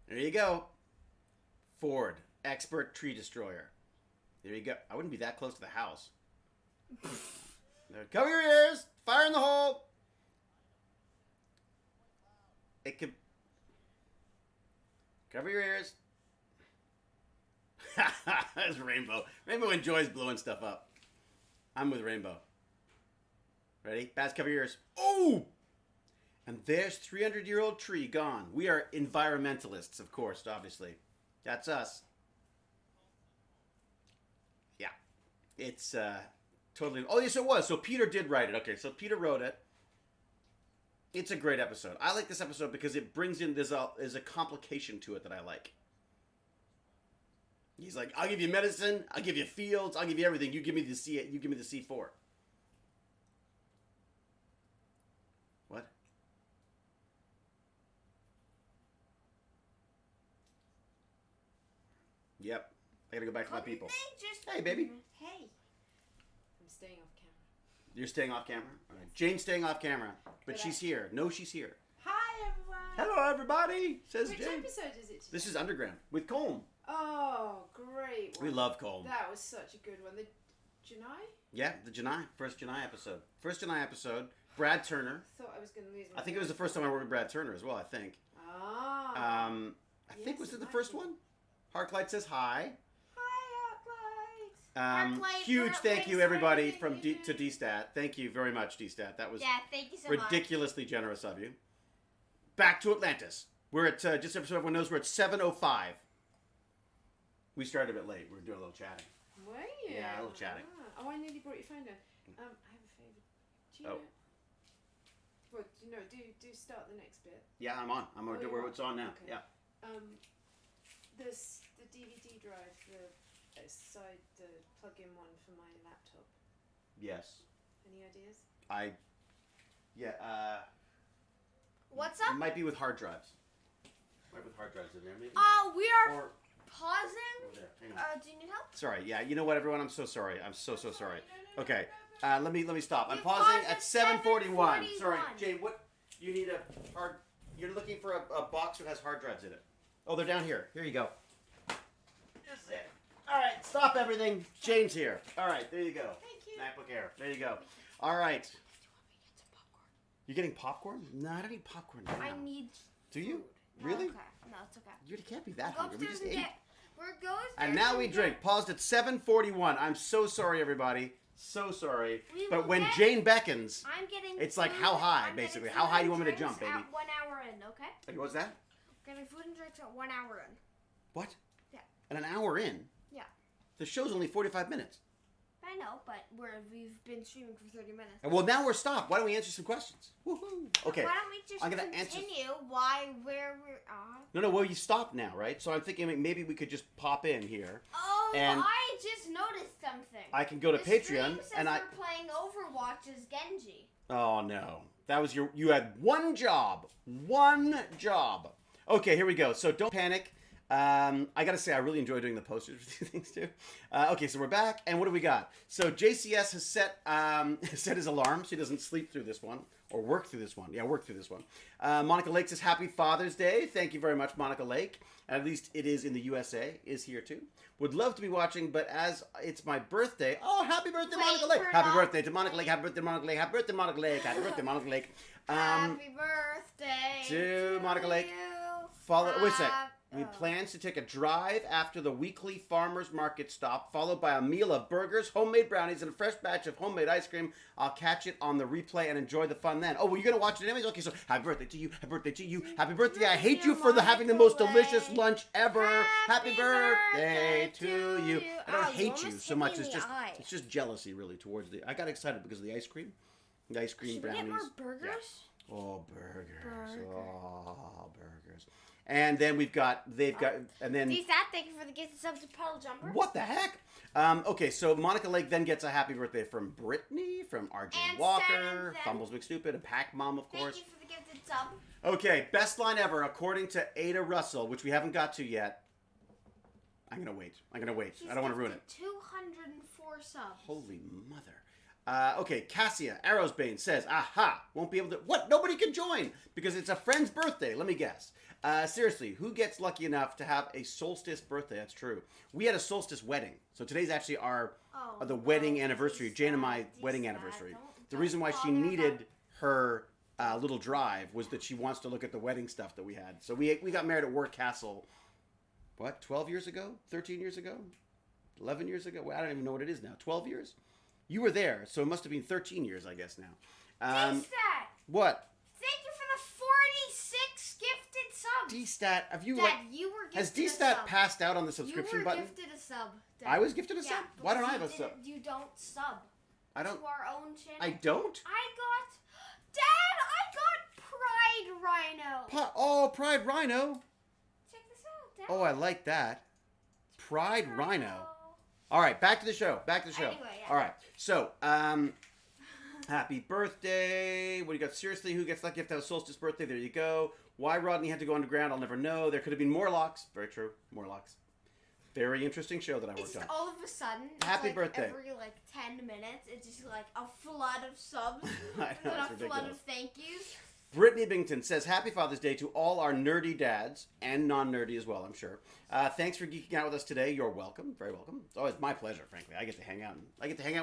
There you go. Ford, expert tree destroyer. There you go. I wouldn't be that close to the house. Cover your ears. Fire in the hole. It could. Cover your ears. That's Rainbow. Rainbow enjoys blowing stuff up. I'm with Rainbow. Ready? Baz, cover your ears. Oh! And there's 300-year-old tree gone. We are environmentalists, of course, obviously. That's us. Yeah. It's totally... Oh, yes, it was. So Peter did write it. Okay, so Peter wrote it. It's a great episode. I like this episode because it brings in... There's a complication to it that I like. He's like, I'll give you medicine, I'll give you fields, I'll give you everything. You give me the C4. What? Yep. I gotta go back to my people. Hey, baby. Hey. I'm staying off camera. You're staying off camera? All right. Jane's staying off camera, but she's here. No, she's here. Hi, everyone. Hello, everybody, says Which Jane. episode is it today? This is Underground with Colm. Oh, great one. We love Colm. That was such a good one. The Janai? Yeah, the Janai. First Janai episode. Brad Turner. I thought I was going to lose my I think it was the first time I worked with Brad Turner as well, I think. Ah. I think, was it the first one? Harklight says hi. Hi, Arclight. Huge thank you, everybody, from to D-Stat. Thank you very much, D-Stat. That was thank you so much. ridiculously generous of you. Back to Atlantis. We're at, just so everyone knows, we're at 7:05. We started a bit late. We were doing a little chatting. Were you? Yeah, a little chatting. Oh, I nearly brought your phone down. I have a favour. Do you know... Well, do start the next bit. Yeah, I'm on. I'm over where it's on now. Okay. Yeah. The DVD drive, the plug-in one for my laptop. Yes. Any ideas? What's up? It might be with hard drives. Might be with hard drives in there, maybe. Oh, we are pausing. Hang on. Do you need help? Sorry. Yeah. You know what, everyone? I'm so sorry. I'm so sorry. No, Okay. Let me stop. I'm You pausing paused at at 7:41. 7:41. Sorry, Jane. What? You need a hard. You're looking for a box that has hard drives in it. Oh, they're down here. Here you go. This is it. All right. Stop everything. Jane's here. All right. There you go. Thank you. MacBook Air. There you go. All right. You're getting popcorn? No, I don't need popcorn now. I need. Do you? food. Really? Okay. No, it's okay. You can't be that Go hungry. We upstairs just and ate. get. We're going. And now we drink. Paused at 7:41. I'm so sorry, everybody. So sorry. We But will when get- Jane beckons, I'm getting. it's like food. how high, I'm basically. getting How food high do you and want me to drinks jump, baby? At 1 hour in, okay? Hey, what's that? Getting food and drinks at 1 hour in. What? Yeah. And an hour in? Yeah. The show's only 45 minutes. I know, but we've been streaming for 30 minutes. Well, now we're stopped. Why don't we answer some questions? Woohoo! Okay. Why don't we just I'm gonna answer- continue where we're at? No, well, you stopped now, right? So I'm thinking maybe we could just pop in here. Oh, And I just noticed something. I can go to The Patreon stream says and we're playing Overwatch as Genji. Oh no. That was you had one job. One job. Okay, here we go. So don't panic. I gotta say, I really enjoy doing the posters with these things too. Okay, so we're back, and what do we got? So JCS has set set his alarm so he doesn't sleep through this one, or work through this one. Yeah, work through this one. Monica Lake says, Happy Father's Day. Thank you very much, Monica Lake. At least it is in the USA, is here too. Would love to be watching, but as it's my birthday, oh, happy birthday, Monica Lake. Happy birthday to Monica Lake. Happy birthday, Monica Lake. Happy birthday, Monica Lake. Happy birthday, Monica Lake. Happy birthday to Monica Lake. you. Wait a sec. We plans to take a drive after the weekly farmers market stop, followed by a meal of burgers, homemade brownies, and a fresh batch of homemade ice cream. I'll catch it on the replay and enjoy the fun then. Oh, well, you're going to watch it anyways? Okay, so happy birthday to you. Happy birthday to you. Happy birthday. I hate you for having the most delicious lunch ever. Happy birthday to you. I don't hate you so much. It's just jealousy, really, towards the... I got excited because of the ice cream. The ice cream brownies. Should we get more burgers? Yeah. Oh, burgers. Oh, burgers. And then they've got, and then... DSAT, thank you for the gift of subs to Puddle Jumper. What the heck? Okay, so Monica Lake then gets a happy birthday from Brittany, from RJ And Walker, Sam, Fumbles McStupid, and Pac Mom, of course. Thank you for the gifted sub. Okay, best line ever, according to Ada Russell, which we haven't got to yet. I'm going to wait. She's I don't want to ruin it. 204 subs. Holy mother. Okay, Cassia Arrowsbane says, aha, won't be able to... What? Nobody can join because it's a friend's birthday. Let me guess. Seriously, who gets lucky enough to have a solstice birthday? That's true. We had a solstice wedding. So today's actually the wedding anniversary, Jane and my wedding anniversary. The reason why she needed her little drive was that she wants to look at the wedding stuff that we had. So we got married at Work Castle, 12 years ago? 13 years ago? 11 years ago? Well, I don't even know what it is now. 12 years? You were there, so it must have been 13 years, I guess, now. DSAT! What? Thank you for the 46 gifted subs. D-Stat, have you, Dad, you were has gifted a D-Stat sub. passed out on the subscription You were button? gifted a sub. Dad. I was gifted a Yeah, sub? Why don't I have a because sub? You don't sub. I don't. To our own channel. I don't? Dad, I got Pride Rhino. Pride Rhino. Check this out, Dad. Oh, I like that. Pride Rhino. All right, back to the show. Anyway, yeah. All right. So, happy birthday. What do you got? Seriously, who gets lucky if that was Solstice birthday? There you go. Why Rodney had to go underground, I'll never know. There could have been Morlocks. Very true. Morlocks. Very interesting show that I It's worked just on. all of a sudden, Happy it's birthday. Every 10 minutes, it's just like a flood of subs I know, and it's a flood ridiculous. of thank yous. Brittany Bington says, Happy Father's Day to all our nerdy dads, and non-nerdy as well, I'm sure. Thanks for geeking out with us today. You're welcome. Very welcome. It's always my pleasure, frankly. I get to hang out.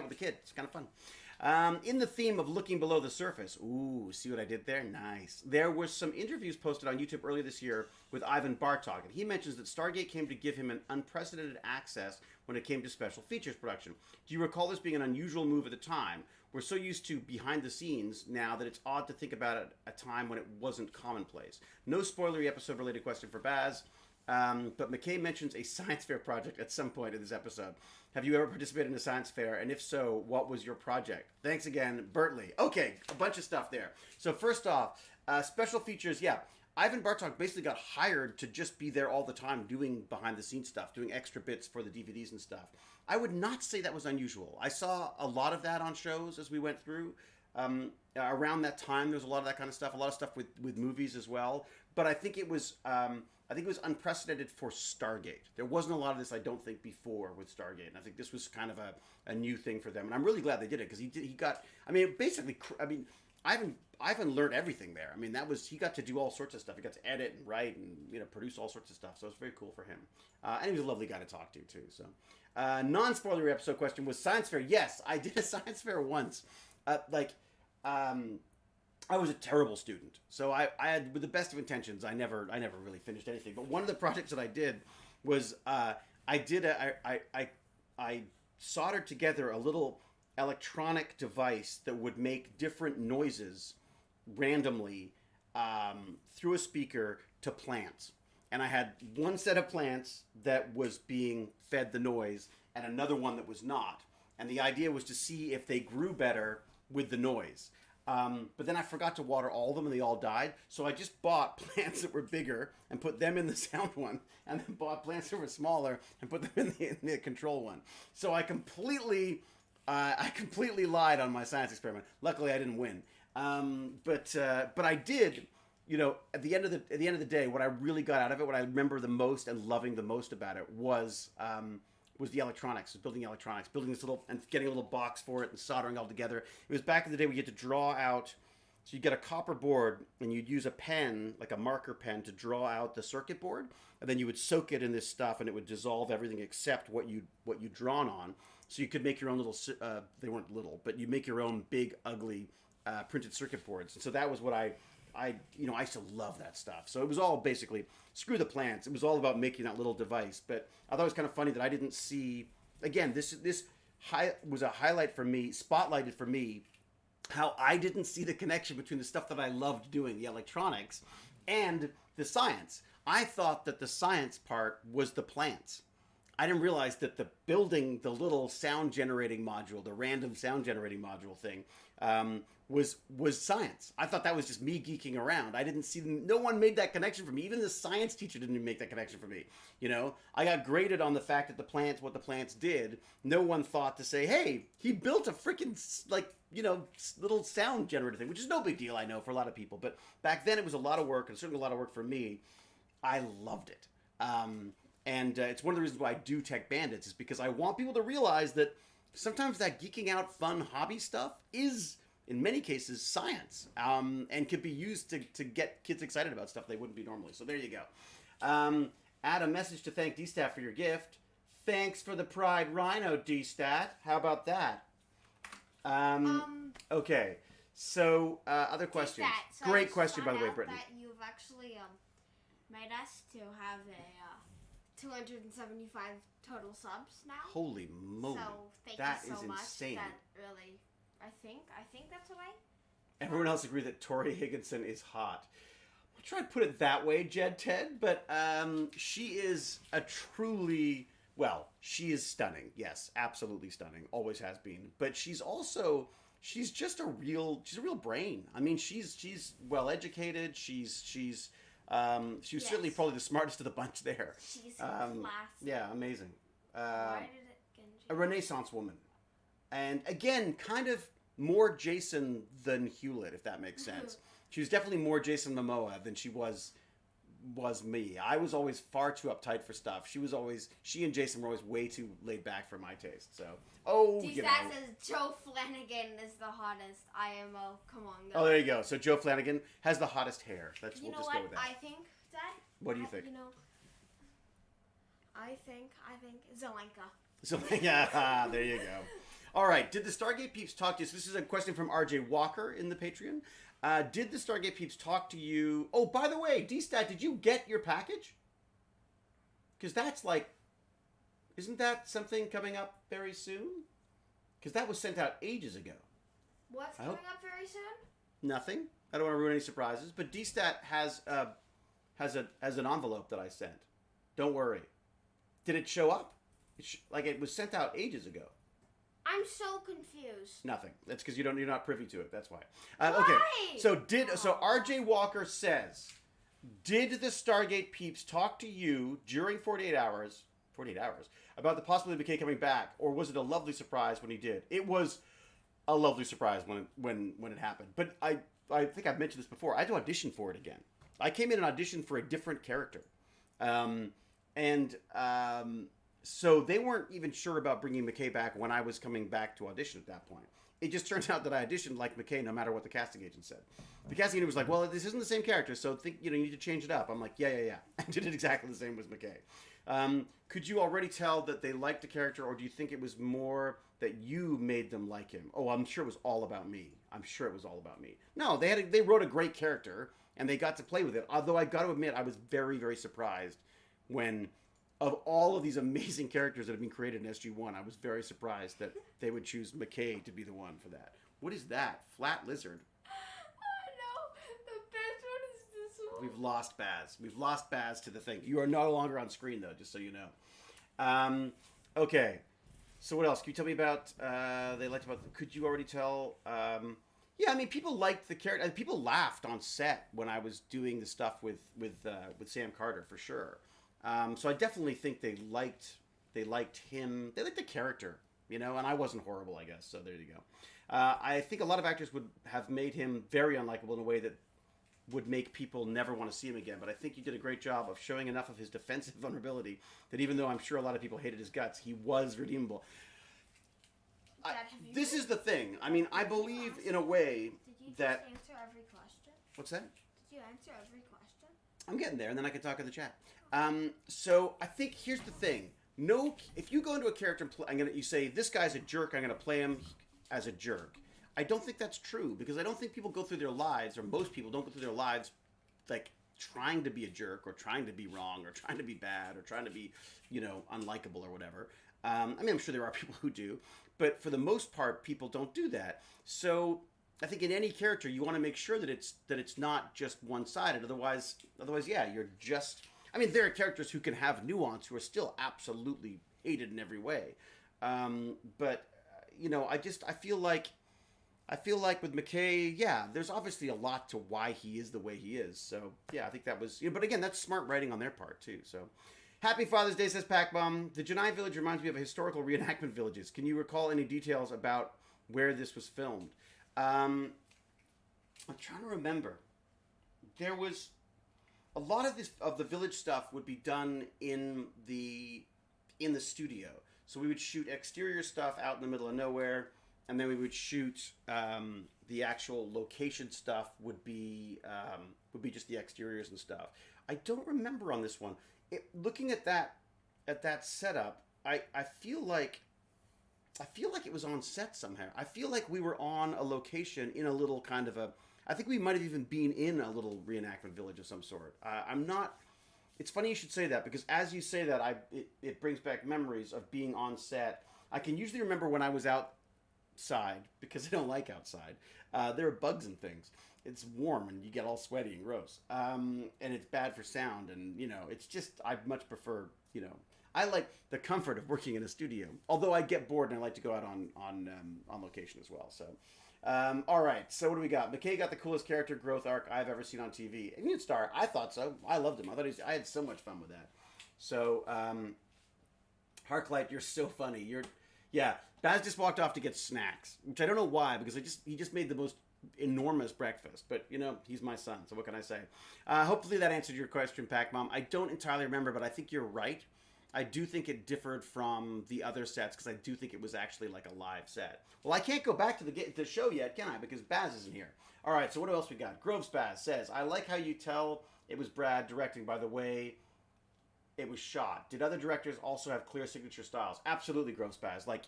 With the kid. It's kind of fun. In the theme of looking below the surface. Ooh, see what I did there? Nice. There were some interviews posted on YouTube earlier this year with Ivan Bartok, and he mentions that Stargate came to give him an unprecedented access when it came to special features production. Do you recall this being an unusual move at the time? We're so used to behind the scenes now that it's odd to think about it at a time when it wasn't commonplace. No spoilery episode related question for Baz, but McKay mentions a science fair project at some point in this episode. Have you ever participated in a science fair? And if so, what was your project? Thanks again, Bertley. Okay, a bunch of stuff there. So first off, special features, yeah. Ivan Bartok basically got hired to just be there all the time doing behind the scenes stuff, doing extra bits for the DVDs and stuff. I would not say that was unusual. I saw a lot of that on shows as we went through. around that time, there was a lot of that kind of stuff. A lot of stuff with movies as well. But I think it was unprecedented for Stargate. There wasn't a lot of this, I don't think, before with Stargate. And I think this was kind of a new thing for them. And I'm really glad they did it because he got. I mean, basically, I haven't learned everything there. I mean, he got to do all sorts of stuff. He got to edit and write and produce all sorts of stuff. So it's very cool for him. And he was a lovely guy to talk to too. So, non-spoilery episode question was science fair. Yes, I did a science fair once. I was a terrible student. So I had, with the best of intentions, I never really finished anything. But one of the projects that I did was I soldered together a little electronic device that would make different noises randomly through a speaker to plants. And I had one set of plants that was being fed the noise and another one that was not. And the idea was to see if they grew better with the noise. But then I forgot to water all of them and they all died. So I just bought plants that were bigger and put them in the sound one, and then bought plants that were smaller and put them in the control one. So I completely lied on my science experiment. Luckily, I didn't win. But I did. At the end of the day, what I really got out of it, what I remember the most and loving the most about it was the electronics, building electronics, building this little, and getting a little box for it and soldering all together. It was back in the day we had to draw out, so you get a copper board and you'd use a pen, like a marker pen, to draw out the circuit board, and then you would soak it in this stuff and it would dissolve everything except what you'd drawn on. So you could make your own little, they weren't little, but you make your own big, ugly printed circuit boards. And so that was what I used to love that stuff. So it was all basically, screw the plants. It was all about making that little device. But I thought it was kind of funny that I didn't see, again, this was a highlight for me, spotlighted for me, how I didn't see the connection between the stuff that I loved doing, the electronics, and the science. I thought that the science part was the plants. I didn't realize that the building the little sound generating module, the random sound generating module thing, was science. I thought that was just me geeking around. I didn't see them. No one made that connection for me. Even the science teacher didn't even make that connection for me. I got graded on the fact that what the plants did. No one thought to say, hey, he built a freaking little sound generator thing, which is no big deal, I know, for a lot of people. But back then it was a lot of work, and certainly a lot of work for me. I loved it. And it's one of the reasons why I do Tech Bandits, is because I want people to realize that sometimes that geeking out, fun hobby stuff is, in many cases, science, and could be used to get kids excited about stuff they wouldn't be normally. So there you go. Add a message to thank DStat for your gift. Thanks for the Pride Rhino, DStat. How about that? Okay. So, other questions. So Great question, by the way, Brittany. That you've actually made us to have a 275 total subs now. Holy moly. So thank that you so is much. insane. That really, I think that's the way. Everyone else agreed that Tori Higginson is hot. I'll try to put it that way, Jed Ted, but she is a truly, she is stunning. Yes, absolutely stunning. Always has been. But she's just a real brain. I mean, she's well educated. She's certainly probably the smartest of the bunch there. She's classy. Yeah, amazing. Why did it Genji? A Renaissance woman. And again, kind of more Jason than Hewlett, if that makes sense. She was definitely more Jason Momoa than she was me. I was always far too uptight for stuff. She and Jason were always way too laid back for my taste. So, says Joe Flanagan is the hottest IMO. Come on, guys. Oh, there you go. So Joe Flanagan has the hottest hair. We'll just go with that. I think, Dad? What do you think? I think Zelenka. Yeah, there you go. All right. Did the Stargate peeps talk to you? So this is a question from RJ Walker in the Patreon. Did the Stargate peeps talk to you? Oh, by the way, DStat, did you get your package? Because that's isn't that something coming up very soon? Because that was sent out ages ago. What's coming up very soon? Nothing. I don't want to ruin any surprises. But DStat has an envelope that I sent. Don't worry. Did it show up? It was sent out ages ago. I'm so confused. Nothing. That's because you're not privy to it. That's why. Okay. So RJ Walker says, did the Stargate peeps talk to you during 48 hours about the possibility of McKay coming back, or was it a lovely surprise when he did? It was a lovely surprise when it happened. But I think I've mentioned this before. I had to audition for it again. I came in and auditioned for a different character, so they weren't even sure about bringing McKay back when I was coming back to audition at that point. It just turns out that I auditioned like McKay no matter what the casting agent said. The casting agent was like, well, this isn't the same character, so you need to change it up. I'm like, yeah. I did it exactly the same as McKay. Could you already tell that they liked the character, or do you think it was more that you made them like him? Oh, I'm sure it was all about me. No, they wrote a great character, and they got to play with it. Although I got to admit, I was very, very surprised when, of all of these amazing characters that have been created in SG-1, I was very surprised that they would choose McKay to be the one for that. What is that? Flat lizard. The best one is this one. We've lost Baz. We've lost Baz to the thing. You are no longer on screen, though, just so you know. Okay. So what else? Can you tell me about, could you already tell, yeah, I mean, people liked the character. People laughed on set when I was doing the stuff with Sam Carter, for sure. So I definitely think they liked him. They liked the character, and I wasn't horrible, I guess. So there you go. I think a lot of actors would have made him very unlikable in a way that would make people never want to see him again. But I think you did a great job of showing enough of his defensive vulnerability that even though I'm sure a lot of people hated his guts, he was redeemable. This is the thing. I mean, I believe in a way that... Did you answer every question? What's that? Did you answer every question? I'm getting there, and then I can talk in the chat. So I think here's the thing. No, if you go into a character and you say, this guy's a jerk, I'm going to play him as a jerk. I don't think that's true, because I don't think people go through their lives, or most people don't go through their lives, like, trying to be a jerk, or trying to be wrong, or trying to be bad, or trying to be, unlikable, or whatever. I mean, I'm sure there are people who do, but for the most part, people don't do that. So I think in any character, you want to make sure that it's not just one-sided. Otherwise, yeah, you're just... I mean, there are characters who can have nuance who are still absolutely hated in every way. But I feel like with McKay, yeah, there's obviously a lot to why he is the way he is. So yeah, I think that was. But again, that's smart writing on their part too. So happy Father's Day, says Pac-Bomb. The Janai village reminds me of historical reenactment villages. Can you recall any details about where this was filmed? I'm trying to remember. There was a lot of the village stuff would be done in the studio. So we would shoot exterior stuff out in the middle of nowhere, and then we would shoot the actual location stuff would be just the exteriors and stuff. I don't remember on this one. Looking at that setup, I feel like it was on set somehow. I feel like we were on a location in a little kind of a... I think we might have even been in a little reenactment village of some sort. I'm not... It's funny you should say that, because as you say that, it brings back memories of being on set. I can usually remember when I was outside, because I don't like outside. There are bugs and things. It's warm and you get all sweaty and gross. And it's bad for sound, and, it's just... I much prefer, I like the comfort of working in a studio. Although I get bored and I like to go out on location as well, so... all right, so what do we got? McKay got the coolest character growth arc I've ever seen on TV. Immune Star, I thought so. I loved him. I had so much fun with that. So, Harklight, you're so funny. Yeah, Baz just walked off to get snacks, which I don't know why, because he just made the most enormous breakfast. But, he's my son, so what can I say? Hopefully that answered your question, Pac-Mom. I don't entirely remember, but I think you're right. I do think it differed from the other sets, because I do think it was actually like a live set. Well, I can't go back to the show yet, can I? Because Baz isn't here. All right, so what else we got? Groves Baz says, I like how you tell it was Brad directing by the way it was shot. Did other directors also have clear signature styles? Absolutely, Groves Baz. Like,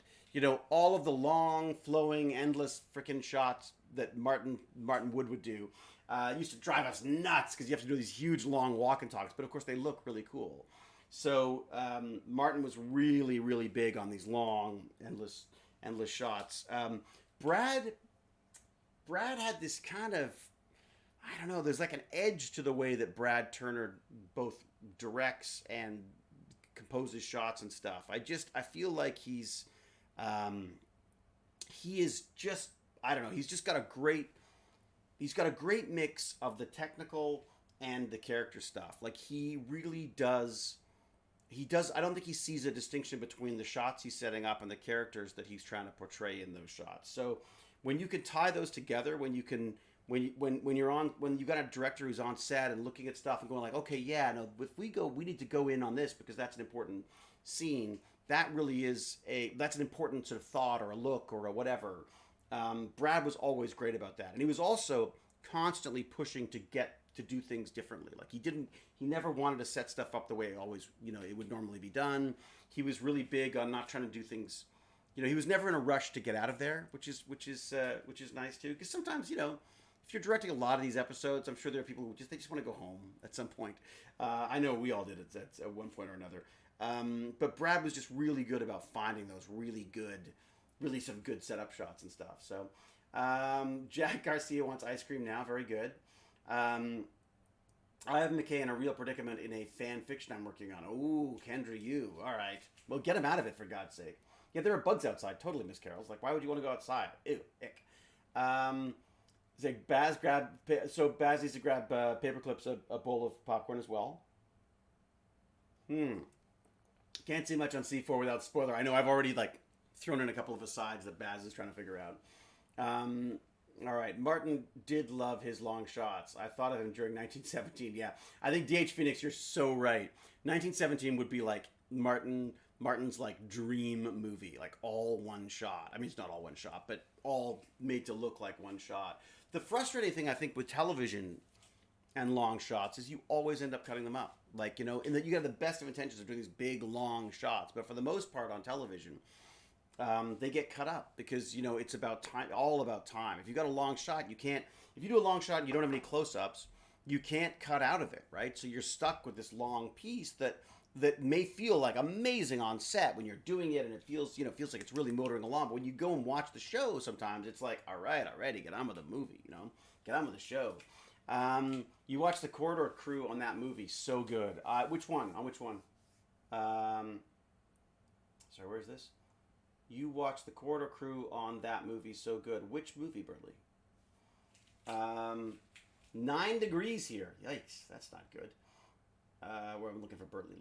all of the long, flowing, endless freaking shots that Martin Wood would do used to drive us nuts, because you have to do these huge, long walk and talks. But, of course, they look really cool. So Martin was really, really big on these long, endless shots. Brad had this kind of, I don't know, there's like an edge to the way that Brad Turner both directs and composes shots and stuff. I feel like he is just, I don't know, he's got a great mix of the technical and the character stuff. Like, he really does... I don't think he sees a distinction between the shots he's setting up and the characters that he's trying to portray in those shots. So when you can tie those together, when you can when you got a director who's on set and looking at stuff and going like, okay, yeah, no, if we need to go in on this because that's an important scene. That really is that's an important sort of thought or a look or a whatever. Brad was always great about that, and he was also constantly pushing to get to do things differently. Like he never wanted to set stuff up the way it always, it would normally be done. He was really big on not trying to do things. He was never in a rush to get out of there, which is nice too. Because sometimes, if you're directing a lot of these episodes, I'm sure there are people who just want to go home at some point. I know we all did it at one point or another. But Brad was just really good about finding those really some good setup shots and stuff. So Jack Garcia wants ice cream now. Very good. I have McKay in a real predicament in a fan fiction I'm working on. Ooh, Kendra, you. All right. Well, get him out of it, for God's sake. Yeah, there are bugs outside. Totally, Miss Carol's. Like, why would you want to go outside? Ew, ick. It's like Baz needs to grab paper clips, a bowl of popcorn as well. Can't see much on C4 without spoiler. I know I've already, thrown in a couple of asides that Baz is trying to figure out. All right. Martin did love his long shots. I thought of him during 1917. Yeah. I think D.H. Phoenix, you're so right. 1917 would be like Martin's dream movie, like all one shot. I mean, it's not all one shot, but all made to look like one shot. The frustrating thing, I think, with television and long shots is you always end up cutting them up. In that you have the best of intentions of doing these big, long shots. But for the most part on television, they get cut up because, it's about time, all about time. If you got a long shot, if you do a long shot and you don't have any close-ups, you can't cut out of it, right? So you're stuck with this long piece that may feel like amazing on set when you're doing it and it feels like it's really motoring along. But when you go and watch the show, sometimes it's like, all right, already, get on with the movie, get on with the show. You watch The Corridor Crew on that movie, so good. Which one? On which one? Sorry, where's this? You watch The Corridor Crew on that movie, so good. Which movie, Burley? 9 degrees here. Yikes, that's not good. Where I'm looking for Burley.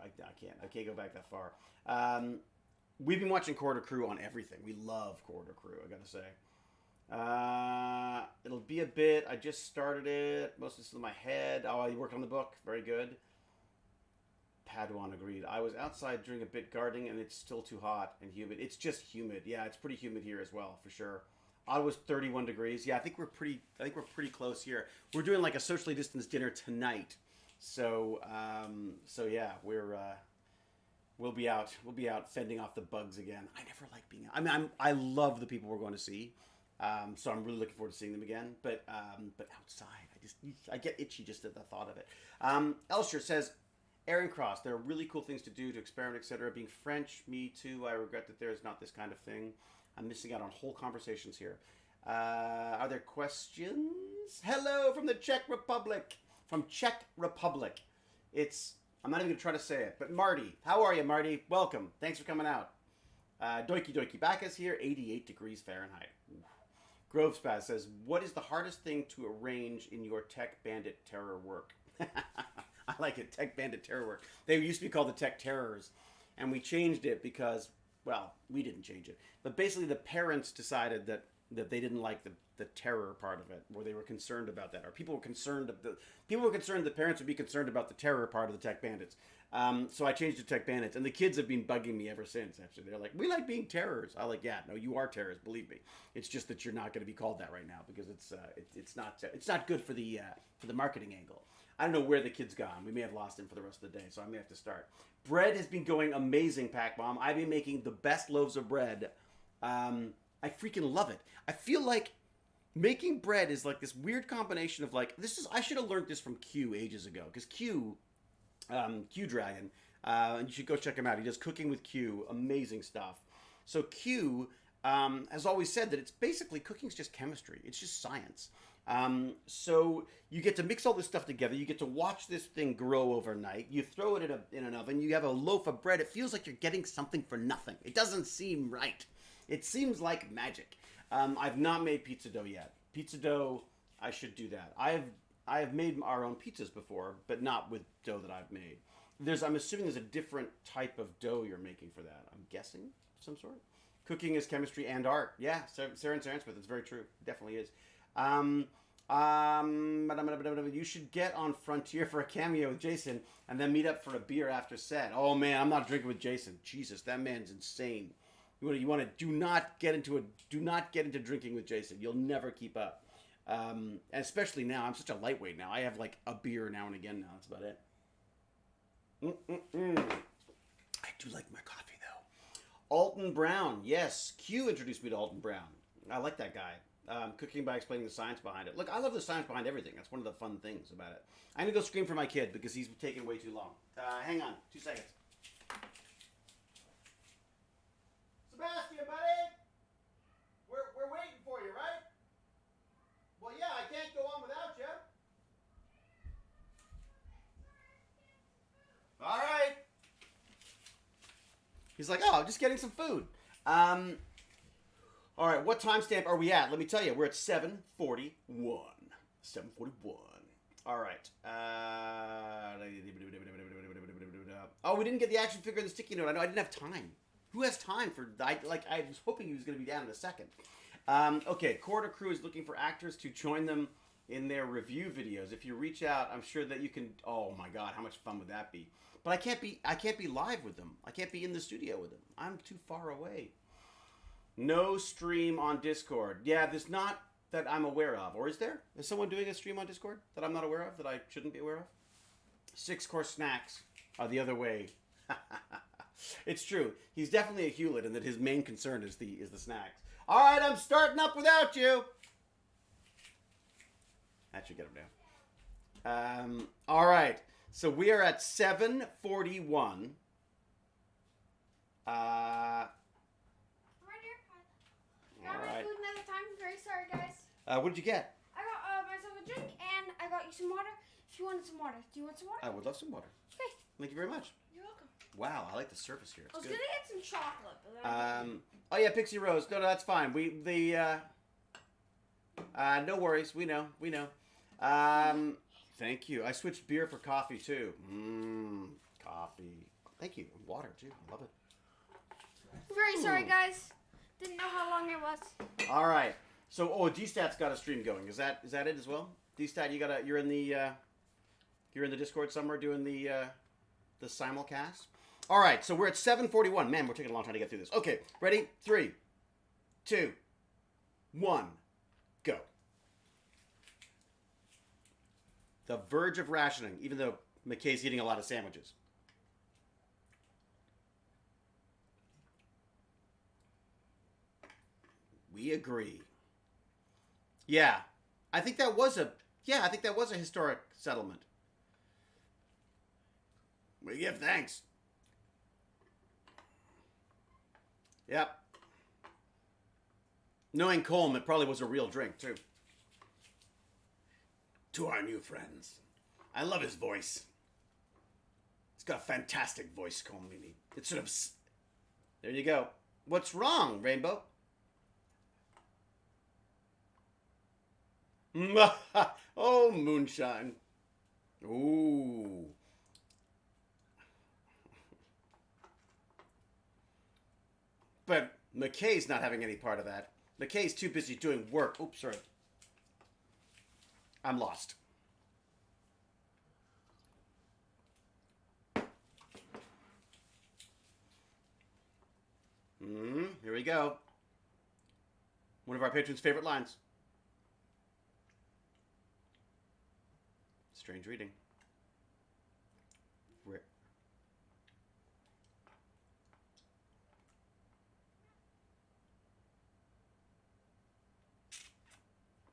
I can't go back that far. We've been watching Corridor Crew on everything. We love Corridor Crew, I gotta say. It'll be a bit. I just started it. Most of this is in my head. Oh, you worked on the book. Very good. Padawan agreed. I was outside doing a bit gardening and it's still too hot and humid. It's just humid. Yeah, it's pretty humid here as well, for sure. Ottawa's 31 degrees. Yeah, I think we're pretty close here. We're doing like a socially distanced dinner tonight. So yeah, we'll be out fending off the bugs again. I never like being out. I mean, I love the people we're going to see. So I'm really looking forward to seeing them again. But outside, I get itchy just at the thought of it. Elsher says, Aaron Cross, there are really cool things to do, to experiment, etc. Being French, me too. I regret that there is not this kind of thing. I'm missing out on whole conversations here. Are there questions? Hello from the Czech Republic. From Czech Republic. I'm not even going to try to say it, but Marty. How are you, Marty? Welcome. Thanks for coming out. Doiki Doiki Bacchus here, 88 degrees Fahrenheit. Oof. Grove Spaz says, what is the hardest thing to arrange in your Tech Bandit terror work? I like it, Tech Bandit terror work. They used to be called the Tech Terrors, and we changed it because, well, we didn't change it. But basically the parents decided that they didn't like the terror part of it, or they were concerned about that, or people were concerned the parents would be concerned about the terror part of the Tech Bandits. So I changed to Tech Bandits, and the kids have been bugging me ever since. Actually, they're like, "We like being terrors." I'm like, "Yeah, no, you are terrors. Believe me. It's just that you're not going to be called that right now because it's not good for the marketing angle." I don't know where the kid's gone. We may have lost him for the rest of the day, so I may have to start. Bread has been going amazing, Pac Bomb. I've been making the best loaves of bread. I freaking love it. I feel like making bread is like this weird combination of like, I should have learned this from Q ages ago, because Q Dragon, and you should go check him out. He does Cooking with Q, amazing stuff. So Q has always said that it's basically, cooking's just chemistry. It's just science. So you get to mix all this stuff together. You get to watch this thing grow overnight. You throw it in an oven. You have a loaf of bread. It feels like you're getting something for nothing. It doesn't seem right. It seems like magic. I've not made pizza dough yet. Pizza dough, I should do that. I have made our own pizzas before, but not with dough that I've made. I'm assuming there's a different type of dough you're making for that. I'm guessing, some sort. Cooking is chemistry and art. Yeah, Sarah and Sarah Smith. It's very true. Definitely is. You should get on Frontier for a cameo with Jason and then meet up for a beer after set. Oh man, I'm not drinking with Jason. Jesus, that man's insane. You want to do not get into drinking with Jason. You'll never keep up. And especially now, I'm such a lightweight now. I have like a beer now and again now. That's about it. I do like my coffee though. Alton Brown, yes. Q introduced me to Alton Brown. I like that guy. Cooking by explaining the science behind it. Look, I love the science behind everything. That's one of the fun things about it. I'm gonna go scream for my kid because he's taking way too long. Hang on, 2 seconds. Sebastian, buddy, we're waiting for you, right? Well, yeah, I can't go on without you. All right. He's like, oh, just getting some food. All right, what timestamp are we at? Let me tell you, we're at 7:41. 7:41. All right. Oh, we didn't get the action figure and the sticky note. I know I didn't have time. Who has time for? I was hoping he was going to be down in a second. Okay, Corridor Crew is looking for actors to join them in their review videos. If you reach out, I'm sure that you can. Oh my God, how much fun would that be? But I can't be live with them. I can't be in the studio with them. I'm too far away. No stream on Discord. Yeah, there's not that I'm aware of. Or is there? Is someone doing a stream on Discord that I'm not aware of, that I shouldn't be aware of? 6-course snacks are the other way. It's true. He's definitely a Hewlett in that his main concern is the snacks. All right, I'm starting up without you. That should get him down. All right. So we are at 7:41. Got my food another time. I'm very sorry, guys. What did you get? I got myself a drink and I got you some water. If you wanted some water, do you want some water? I would love some water. Okay. Thank you very much. You're welcome. Wow, I like the surface here. It's I was good. gonna get some chocolate. But Oh yeah, Pixie Rose. No, that's fine. No worries. We know. Thank you. I switched beer for coffee too. Coffee. Thank you. Water too. I love it. Very sorry, guys. Didn't know how long it was. All right. So, D-Stat's got a stream going. Is that it as well? D-Stat, you're in the Discord somewhere doing the simulcast. All right. So we're at 7:41. Man, we're taking a long time to get through this. Okay. Ready? 3, 2, 1, go. The verge of rationing, even though McKay's eating a lot of sandwiches. We agree. Yeah. I think that was a historic settlement. We give thanks. Yep. Knowing Colm, it probably was a real drink, too. To our new friends. I love his voice. He's got a fantastic voice, Colm. It's sort of... There you go. What's wrong, Rainbow? Oh, moonshine. Ooh. But McKay's not having any part of that. McKay's too busy doing work. Oops, sorry. I'm lost. Here we go. One of our patrons' favorite lines. Strange reading.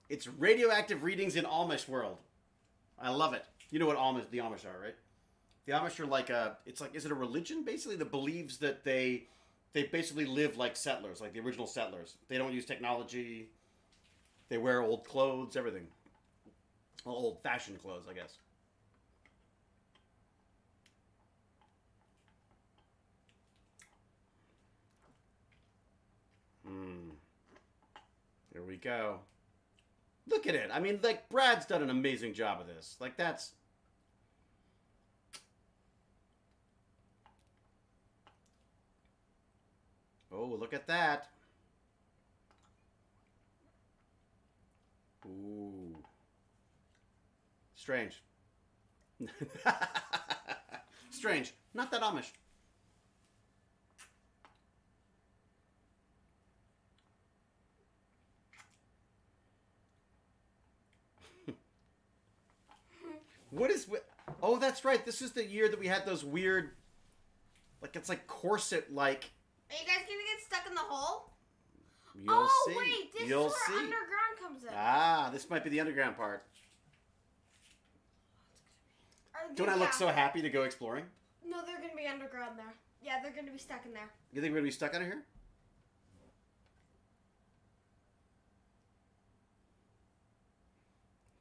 It's radioactive readings in Amish world. I love it. You know what the Amish are, right? The Amish are like is it a religion basically that believes that they basically live like settlers, like the original settlers. They don't use technology. They wear old clothes, everything. Well, old-fashioned clothes, I guess. Here we go. Look at it. I mean, like, Brad's done an amazing job of this. Like, that's... Oh, look at that. Ooh. Strange. Strange. Not that Amish. What is... Oh, that's right. This is the year that we had those weird... Like, it's like corset-like... Are you guys gonna get stuck in the hole? You'll see. Wait, this You'll is where see. underground comes in. Ah, this might be the underground part. Don't I look so happy to go exploring? No, they're gonna be underground there. Yeah, they're gonna be stuck in there. You think we're gonna be stuck under here?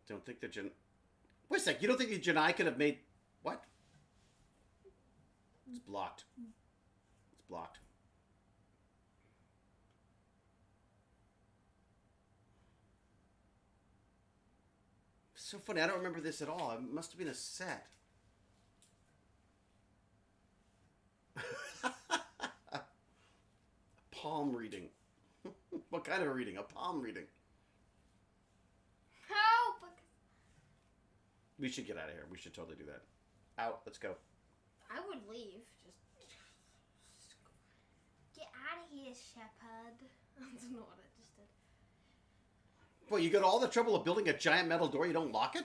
Don't think that Wait a sec. You don't think that Janai could have made... What? It's blocked. It's blocked. So funny. I don't remember this at all. It must have been a set. Palm reading. What kind of a reading? A palm reading. Help! We should get out of here. We should totally do that. Out. Let's go. I would leave. Just get out of here, Shepherd. I don't know what I just did. Well, you got all the trouble of building a giant metal door. You don't lock it?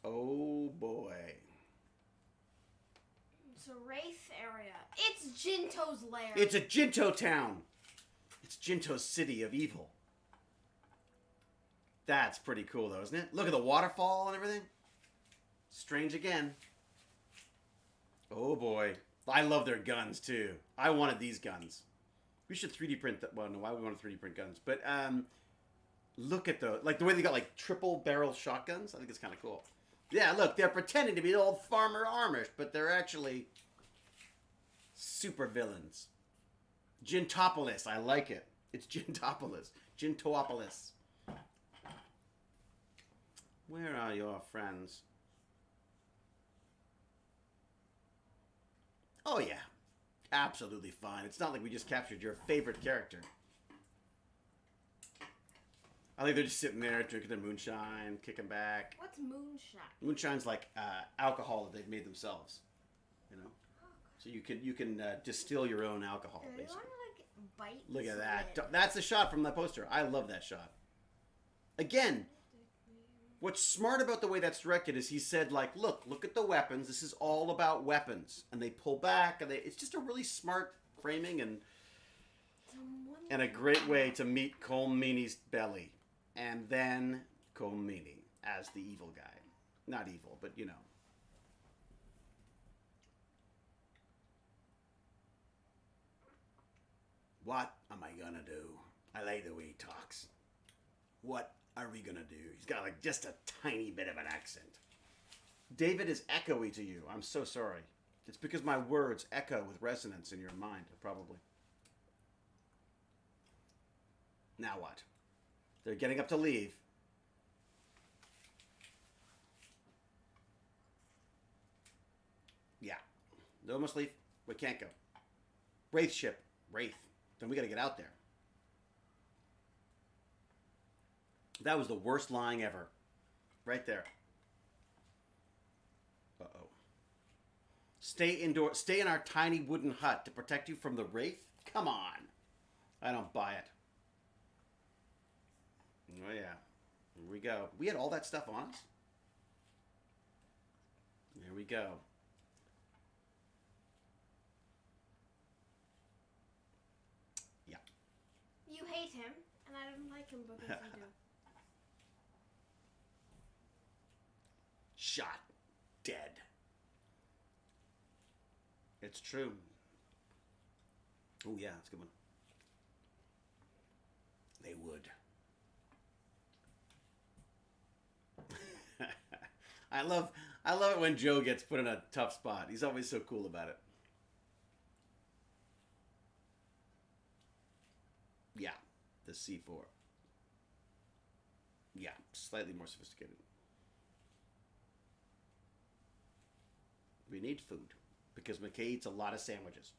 Oh, boy. It's a Wraith area. It's Jinto's lair. It's a Jinto town. It's Jinto's city of evil. That's pretty cool, though, isn't it? Look at the waterfall and everything. Strange again. Oh, boy. I love their guns, too. I wanted these guns. We should 3D print that. Well, no, why would we want to 3D print guns? But look at the way they got like triple barrel shotguns. I think it's kind of cool. Yeah, look, they're pretending to be old farmer Amish, but they're actually super villains. Gintopolis, I like it. It's Gintopolis. Gintopolis. Where are your friends? Oh yeah. Absolutely fine. It's not like we just captured your favorite character. I think they're just sitting there drinking their moonshine, kicking back. What's moonshine? Moonshine's like alcohol that they've made themselves. You know, so you can distill your own alcohol. Do you want to like bite? Look at that. That's the shot from the poster. I love that shot. Again, what's smart about the way that's directed is he said, like, look at the weapons. This is all about weapons. And they pull back, and it's just a really smart framing and a great way to meet Colm Meaney's belly. And then Colm Meaney as the evil guy. Not evil, but you know. What am I gonna do? I like the way he talks. What are we gonna do? He's got like just a tiny bit of an accent. David is echoey to you. I'm so sorry. It's because my words echo with resonance in your mind, probably. Now what? They're getting up to leave. Yeah. They almost leave. We can't go. Wraith ship. Wraith. Then we gotta get out there. That was the worst lying ever. Right there. Uh-oh. Stay indoor. Stay in our tiny wooden hut to protect you from the Wraith? Come on. I don't buy it. Oh, yeah. Here we go. We had all that stuff on us? There we go. Yeah. You hate him, and I don't like him because you do. Shot. Dead. It's true. Oh, yeah. That's a good one. They would. I love it when Joe gets put in a tough spot. He's always so cool about it. Yeah, the C4. Yeah, slightly more sophisticated. We need food because McKay eats a lot of sandwiches.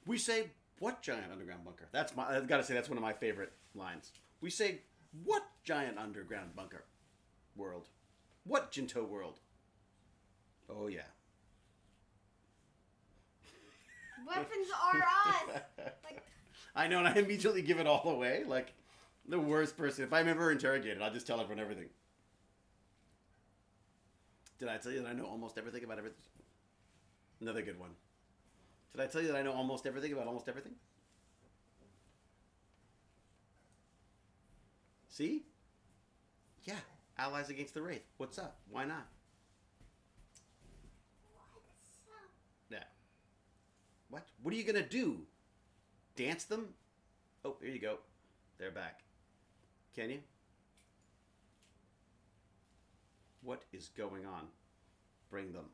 We say, what giant underground bunker? I've got to say, that's one of my favorite lines. We say, what giant underground bunker? World. What Jinto world? Oh, yeah. Weapons are us. Like, I know, and I immediately give it all away. Like, the worst person. If I'm ever interrogated, I'll just tell everyone everything. Did I tell you that I know almost everything about everything? Another good one. Did I tell you that I know almost everything about almost everything? See? Yeah. Allies against the Wraith. What's up? Why not? what's up? Yeah. What? What are you gonna do? Dance them? Oh, here you go. They're back. Can you? What is going on? Bring them.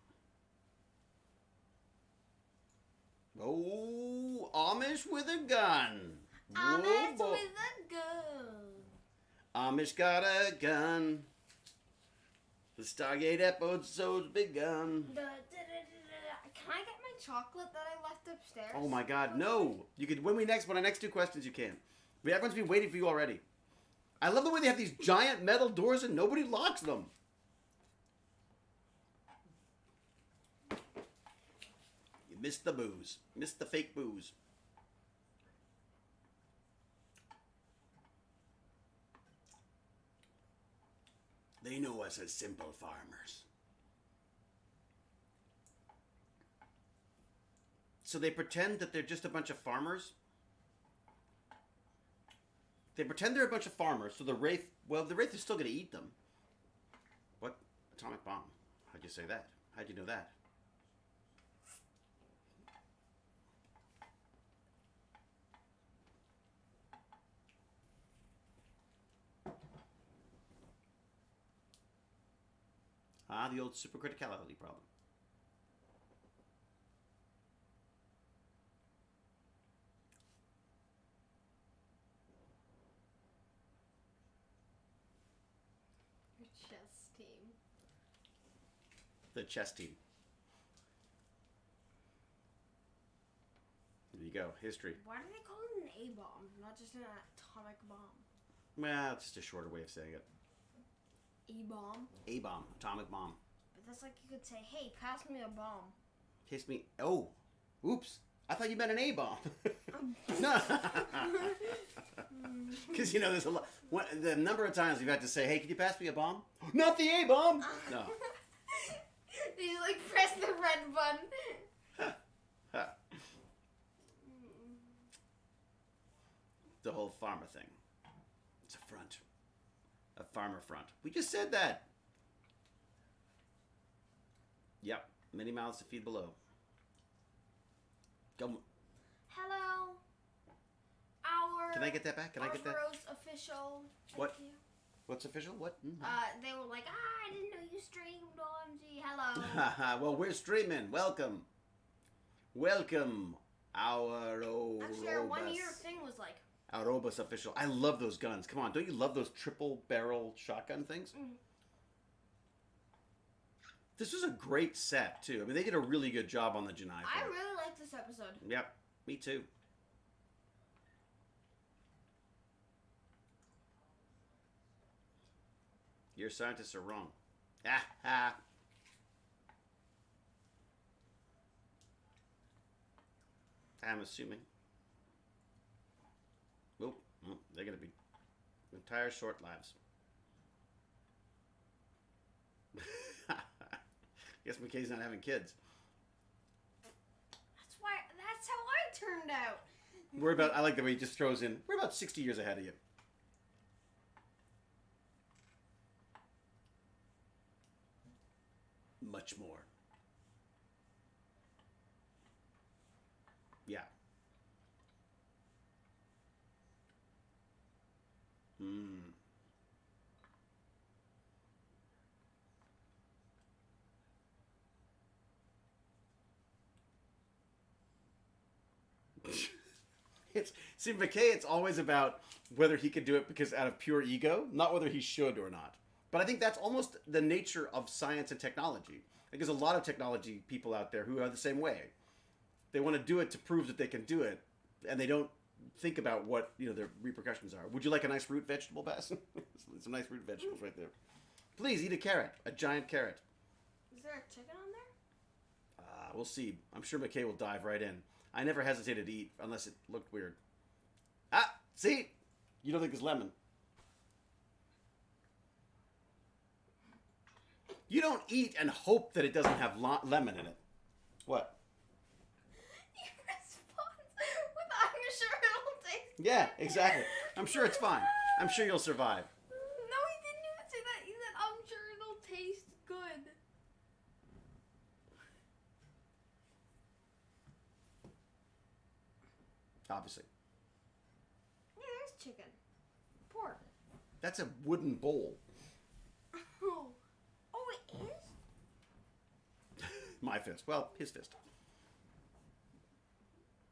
Oh, Amish with a gun. Amish Whoa, with a gun. Amish got a gun. The Stargate episode's begun. Can I get my chocolate that I left upstairs? Oh my God, no! You could when I next do questions, you can. But everyone's been waiting for you already. I love the way they have these giant metal doors and nobody locks them. You missed the booze. Missed the fake booze. They know us as simple farmers. So they pretend that they're just a bunch of farmers? They pretend they're a bunch of farmers, so the Wraith is still going to eat them. What? Atomic bomb. How'd you say that? How'd you know that? Ah, the old supercriticality problem. Your chess team. The chess team. There you go. History. Why do they call it an A-bomb, not just an atomic bomb? Well, it's just a shorter way of saying it. E-bomb? A-bomb. Atomic bomb. But that's like you could say, hey, pass me a bomb. Kiss me. Oh. Oops. I thought you meant an A-bomb. No. Because, there's a lot. The number of times you've had to say, hey, can you pass me a bomb? Not the A-bomb. No. You like press the red button. The whole farmer thing. It's a front. A farmer front. We just said that. Yep. Many mouths to feed below. Come. Hello. Our. Can I get that back? Can I get that? Rose official. Thank What? You. What's official? What? They were like, I didn't know you streamed OMG. Hello. Well, we're streaming. Welcome. Welcome. Our Actually, our 1 year thing was like. Our Robus official. I love those guns. Come on, don't you love those triple barrel shotgun things? Mm. This was a great set too. I mean, they did a really good job on the Janai. I really like this episode. Yep, me too. Your scientists are wrong. Ah ha. I'm assuming. Oh, they're going to be entire short lives. Guess McKay's not having kids. That's how I turned out. I like the way he just throws in, we're about 60 years ahead of you. Much more. Yeah. See, McKay, it's always about whether he could do it because out of pure ego, not whether he should or not. But I think that's almost the nature of science and technology. Like, there's a lot of technology people out there who are the same way. They want to do it to prove that they can do it, and they don't think about what their repercussions are. Would you like a nice root vegetable, Bass? Some nice root vegetables right there. Please eat a carrot, a giant carrot. Is there a chicken on there? We'll see. I'm sure McKay will dive right in. I never hesitated to eat unless it looked weird. See? You don't think it's lemon. You don't eat and hope that it doesn't have lemon in it. What? You respond with, I'm sure it'll taste good. Yeah, exactly. I'm sure it's fine. I'm sure you'll survive. No, he didn't even say that. He said, I'm sure it'll taste good. Obviously. Yeah, there's chicken. Pork. That's a wooden bowl. Oh, it is? My fist. Well, his fist.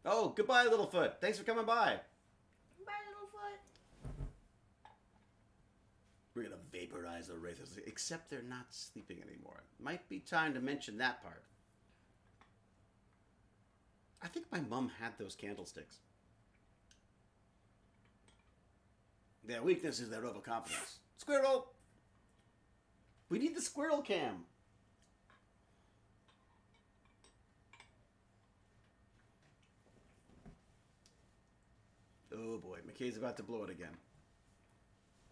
Oh, goodbye, Littlefoot. Thanks for coming by. Bye, Littlefoot. We're going to vaporize the Wraiths, except they're not sleeping anymore. Might be time to mention that part. I think my mom had those candlesticks. Their weakness is their overconfidence. Squirrel! We need the squirrel cam. Oh boy, McKay's about to blow it again.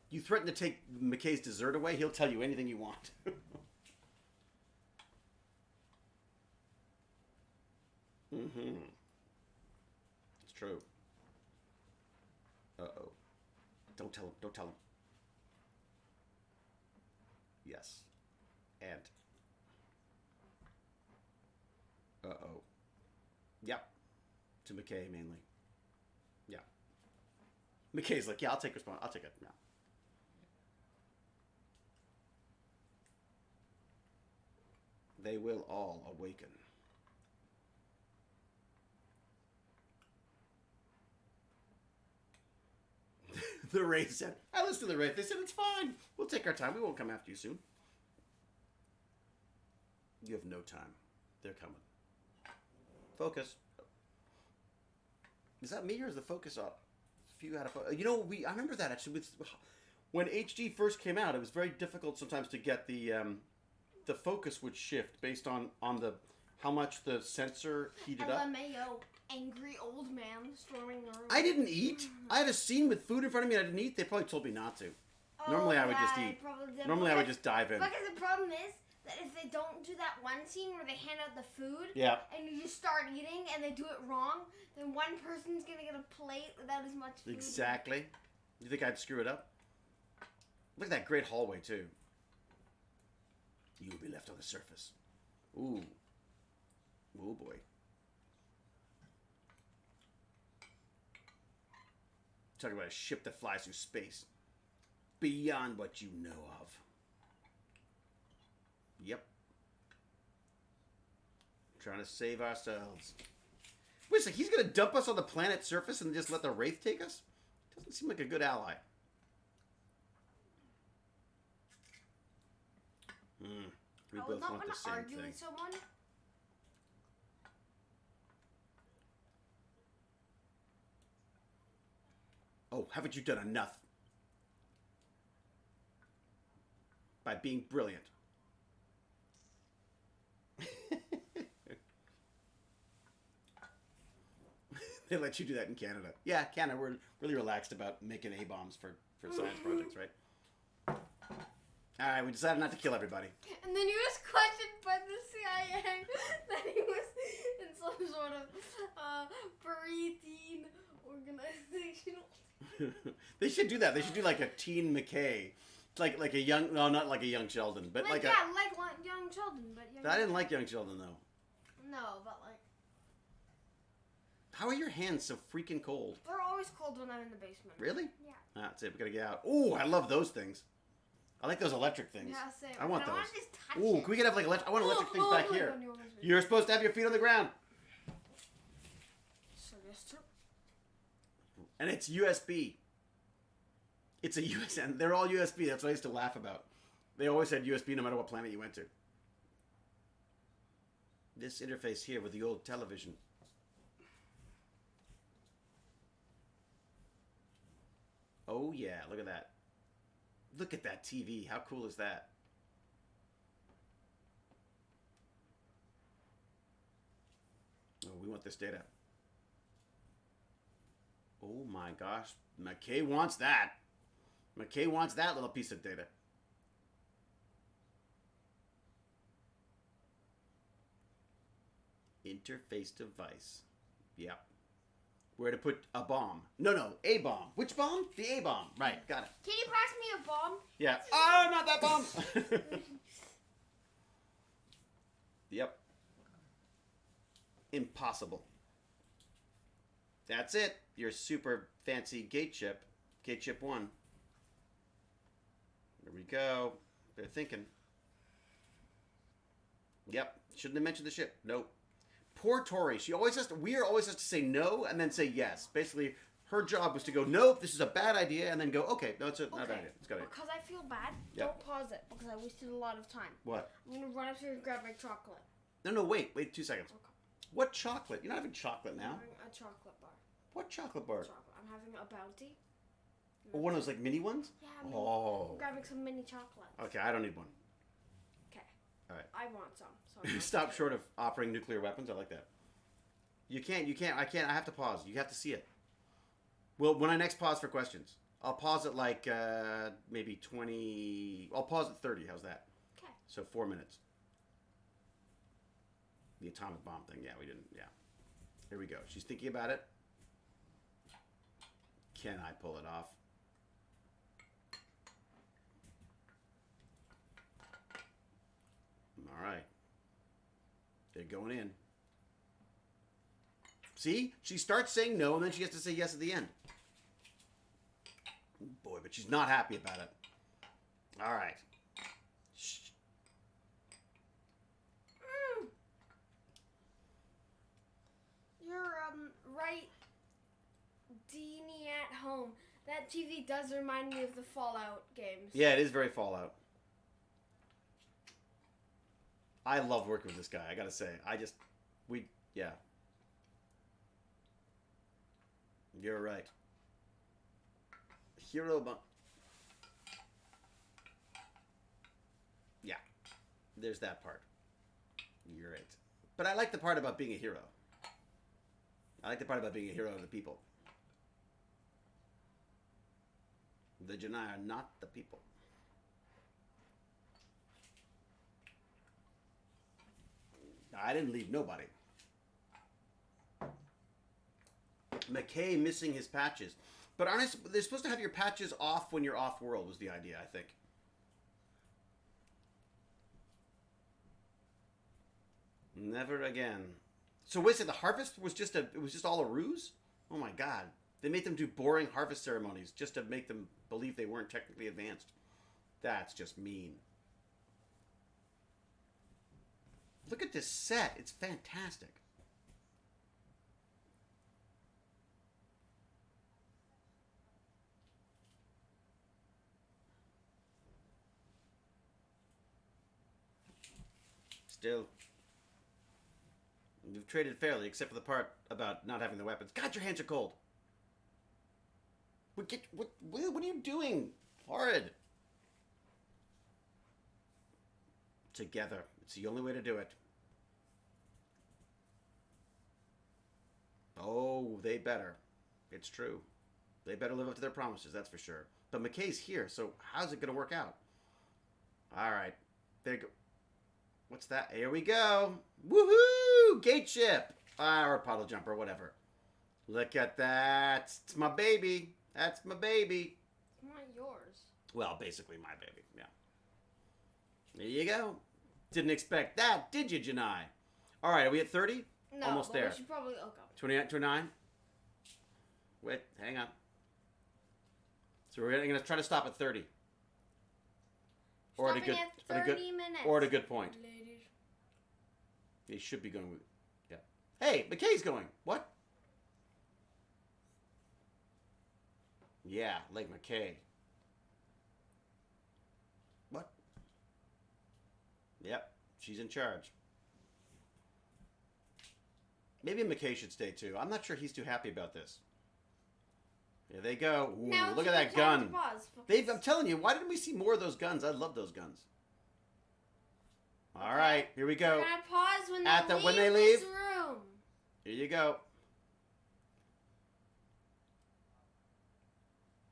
You threaten to take McKay's dessert away, he'll tell you anything you want. Mm-hmm. It's true. Uh-oh. Don't tell him. Don't tell him. Yes. And. Uh-oh. Yep. To McKay, mainly. Yeah. McKay's like, yeah, I'll take response. I'll take it. Yeah. They will all awaken. The Wraith said, I listened to the Wraith. They said, it's fine. We'll take our time. We won't come after you soon. You have no time. They're coming. Focus. Is that me or is the focus up? A few out of focus. I remember that actually. When HD first came out, it was very difficult sometimes to get the focus would shift based on how much the sensor heated up. LMAO. Angry old man storming the room. I didn't eat. I had a scene with food in front of me. I didn't eat. They probably told me not to. Normally, I would just eat. Normally, I would just dive in. Because the problem is that if they don't do that one scene where they hand out the food, yeah, and you just start eating and they do it wrong, then one person's gonna get a plate without as much food. Exactly. You think I'd screw it up? Look at that great hallway too. You will be left on the surface. Ooh. Oh boy. Talking about a ship that flies through space. Beyond what you know of. Yep. Trying to save ourselves. Wait a second, he's going to dump us on the planet's surface and just let the Wraith take us? Doesn't seem like a good ally. We I both would not want the want to same argue thing. with someone. Oh, haven't you done enough? By being brilliant. They let you do that in Canada. Yeah, Canada, we're really relaxed about making A-bombs for science projects, right? Alright, we decided not to kill everybody. And then he was questioned by the CIA that he was in some sort of preteen organization. They should do that. They should do like a teen McKay. Like a young, no, not like a young Sheldon, but like young Sheldon, but young. I didn't like young Sheldon though. No, but like. How are your hands so freaking cold? They're always cold when I'm in the basement. Really? Yeah. That's it. We gotta get out. Ooh, I love those things. I like those electric things. Yeah, same. I want those. I want to just touch Ooh, it. can we get have like electric? I want electric things back my here. God, You're supposed to have your feet on the ground. Sinister. And it's USB. It's a USB, and they're all USB. That's what I used to laugh about. They always had USB no matter what planet you went to. This interface here with the old television. Oh, yeah. Look at that. Look at that TV. How cool is that? Oh, we want this data. Oh, my gosh. McKay wants that. McKay wants that little piece of data. Interface device. Yep. Where to put a bomb. No, a bomb. Which bomb? The A bomb. Right, got it. Can you pass me a bomb? Yeah. Oh, not that bomb! Yep. Impossible. That's it. Your super fancy gate chip. Gate chip 1. There we go. They're thinking. Yep. Shouldn't have mentioned the ship. Nope. Poor Tori. She always has to. Weir always has to say no and then say yes. Basically, her job was to go, nope, this is a bad idea, and then go, okay, no, it's not a bad idea. It's a good idea. Because I feel bad, Yep. don't pause it because I wasted a lot of time. What? I'm gonna run upstairs and grab my chocolate. No, wait 2 seconds. Okay. What chocolate? You're not having chocolate I'm now. having a chocolate bar. What chocolate bar? Chocolate. I'm having a bounty. Oh, one of those like mini ones? Yeah, Oh. I'm grabbing some mini chocolates. Okay, I don't need one. Okay. All right. I want some. So I'm Stop not short of offering nuclear weapons. I like that. You can't. I have to pause. You have to see it. Well, when I next pause for questions, I'll pause at like maybe 20. I'll pause at 30. How's that? Okay. So 4 minutes. The atomic bomb thing. Yeah, we didn't. Yeah. Here we go. She's thinking about it. Can I pull it off? All right. They're going in. See? She starts saying no, and then she has to say yes at the end. Boy, but she's not happy about it. All right. Shh. You're right, Deanie at home. That TV does remind me of the Fallout games. Yeah, it is very Fallout. I love working with this guy, I gotta say. Yeah. You're right. Yeah. There's that part. You're right. But I like the part about being a hero. I like the part about being a hero of the people. The Janai are not the people. I didn't leave nobody. McKay missing his patches. But they're supposed to have your patches off when you're off-world was the idea, I think. Never again. So wait a second, the harvest was just all a ruse? Oh my god. They made them do boring harvest ceremonies just to make them believe they weren't technically advanced. That's just mean. Look at this set. It's fantastic. Still, you've traded fairly, except for the part about not having the weapons. God, your hands are cold. What are you doing? Horrid. Together. It's the only way to do it. Oh, they better. It's true. They better live up to their promises, that's for sure. But McKay's here, so how's it going to work out? All right. There you go. What's that? Here we go. Woohoo! Gate ship. Or puddle jumper, whatever. Look at that. It's my baby. That's my baby. It's not yours. Well, basically my baby, yeah. There you go. Didn't expect that, did you, Janai? All right, are we at 30? No, Almost but there. we should probably... Oh, God. 29? 29? Wait, hang on. So we're going to try to stop at 30. Or at a good, Stopping at 30 minutes. Or at a good point. Ladies. He should be going with... Yeah. Hey, McKay's going. What? Yeah, like McKay. What? Yep, she's in charge. Maybe McKay should stay too. I'm not sure he's too happy about this. Here they go. Ooh, Now look it's at a that good time gun. to pause, I'm telling you, why didn't we see more of those guns? I love those guns. All Okay. right, here we go. We're gonna pause When they leave. this room. Here you go.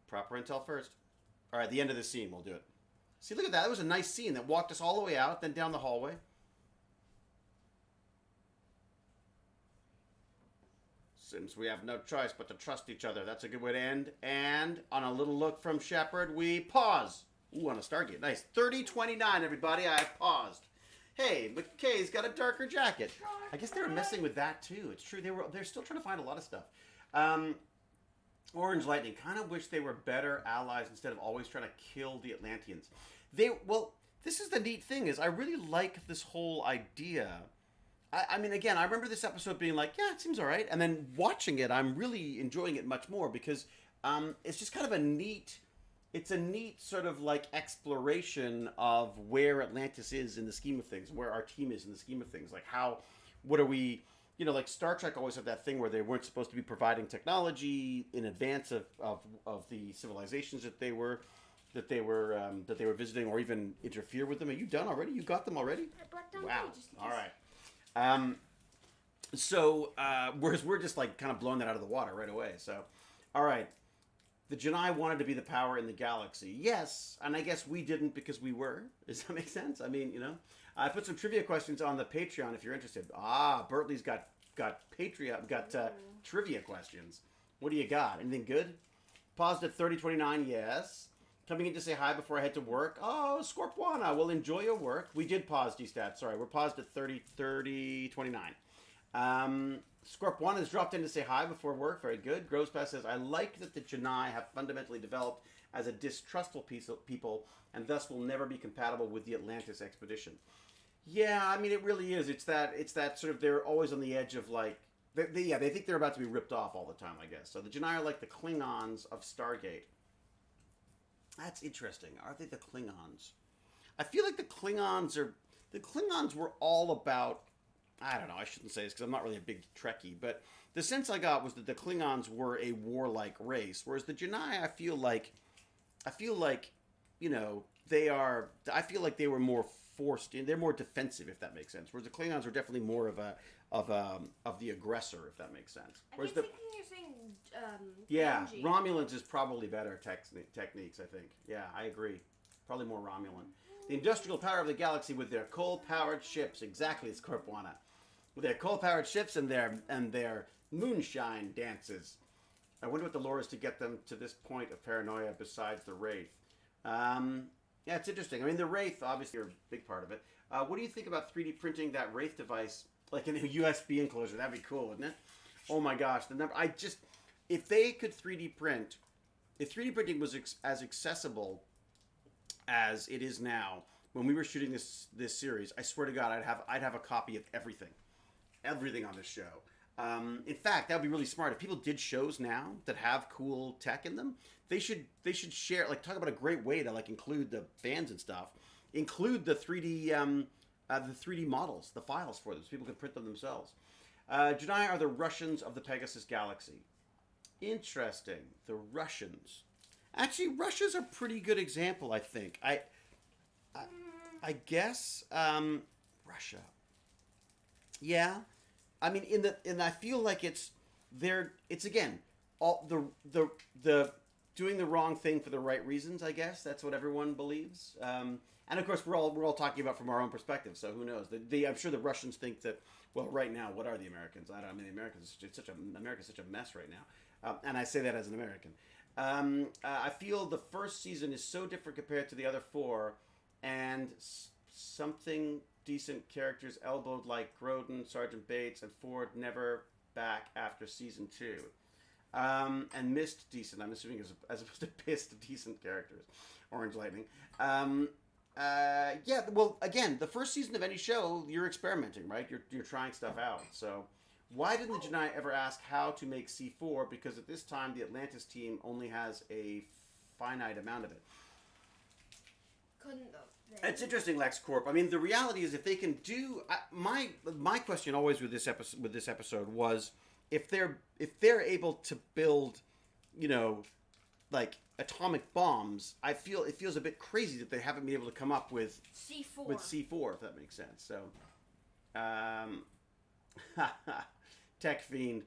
Proper intel first. All right, the end of the scene, we'll do it. See, look at that. That was a nice scene that walked us all the way out, then down the hallway. Since we have no choice but to trust each other, that's a good way to end. And on a little look from Shepard, we pause. Ooh, on a Stargate. Nice. 3029, everybody. I paused. Hey, McKay's got a darker jacket. I guess they were messing with that too. It's true. They're still trying to find a lot of stuff. Orange Lightning. Kind of wish they were better allies instead of always trying to kill the Atlanteans. This is the neat thing is I really like this whole idea. I mean, again, I remember this episode being like, yeah, it seems all right. And then watching it, I'm really enjoying it much more because it's just kind of a neat sort of like exploration of where Atlantis is in the scheme of things, where our team is in the scheme of things. Like what are we, like Star Trek always had that thing where they weren't supposed to be providing technology in advance of the civilizations that they were visiting or even interfere with them. Are you done already? You got them already? I brought down Wow. just All right. Whereas we're just like kind of blowing that out of the water right away. So, all right. The Janai wanted to be the power in the galaxy. Yes, and I guess we didn't because we were. Does that make sense? I mean, I put some trivia questions on the Patreon if you're interested. Bertley's got trivia questions. What do you got? Anything good? Paused at 3029, yes. Coming in to say hi before I head to work. Oh, Scorpuana, well, enjoy your work. We did pause, D-Stat. Sorry, we're paused at 3029. Scorpuana has dropped in to say hi before work. Very good. Grospass says, I like that the Janai have fundamentally developed as a distrustful people and thus will never be compatible with the Atlantis expedition. Yeah, I mean, it really is. It's that sort of, they're always on the edge of like, they think they're about to be ripped off all the time, I guess. So the Janai are like the Klingons of Stargate. That's interesting. Are they the Klingons? I feel like the Klingons were all about, I don't know, I shouldn't say this because I'm not really a big Trekkie, but the sense I got was that the Klingons were a warlike race, whereas the Janai, I feel like, I feel like they were more forced in, they're more defensive, if that makes sense, whereas the Klingons were definitely more of the aggressor, if that makes sense. Whereas thinking you're saying yeah, Genji. Romulans is probably better techniques, I think. Yeah, I agree. Probably more Romulan. The industrial power of the galaxy with their coal-powered ships. Exactly, it's Corpuana. With their coal-powered ships and their moonshine dances. I wonder what the lore is to get them to this point of paranoia besides the Wraith. Yeah, it's interesting. I mean, the Wraith, obviously, are a big part of it. What do you think about 3D printing that Wraith device, like in a USB enclosure? That'd be cool, wouldn't it? Oh my gosh, if they could 3D print, if 3D printing was as accessible as it is now, when we were shooting this series, I swear to God, I'd have a copy of everything on this show. In fact, that would be really smart. If people did shows now that have cool tech in them, they should share. Like, talk about a great way to like include the fans and stuff. Include the 3D models, the files for them, so people can print them themselves. Janai are the Russians of the Pegasus Galaxy. Interesting. The Russians. Actually, Russia's a pretty good example, I think. I guess Russia. Yeah. I mean, I feel like it's again all the doing the wrong thing for the right reasons. I guess that's what everyone believes. And of course, we're all talking about from our own perspective. So who knows? I'm sure the Russians think that. Well, right now, what are the Americans? I mean, America's such a mess right now, and I say that as an American. I feel the first season is so different compared to the other four, and something decent characters elbowed like Grodin, Sergeant Bates, and Ford never back after season 2. And missed decent, I'm assuming as opposed to pissed decent characters. Orange Lightning. Yeah, well, again, the first season of any show, you're experimenting, right? You're trying stuff out. So why didn't the Janai ever ask how to make C4? Because at this time, the Atlantis team only has a finite amount of it. Couldn't have. It's interesting, LexCorp. I mean, the reality is, if they can do my question always with this episode was if they're able to build like atomic bombs, it feels a bit crazy that they haven't been able to come up with C4, if that makes sense. So, Tech Fiend.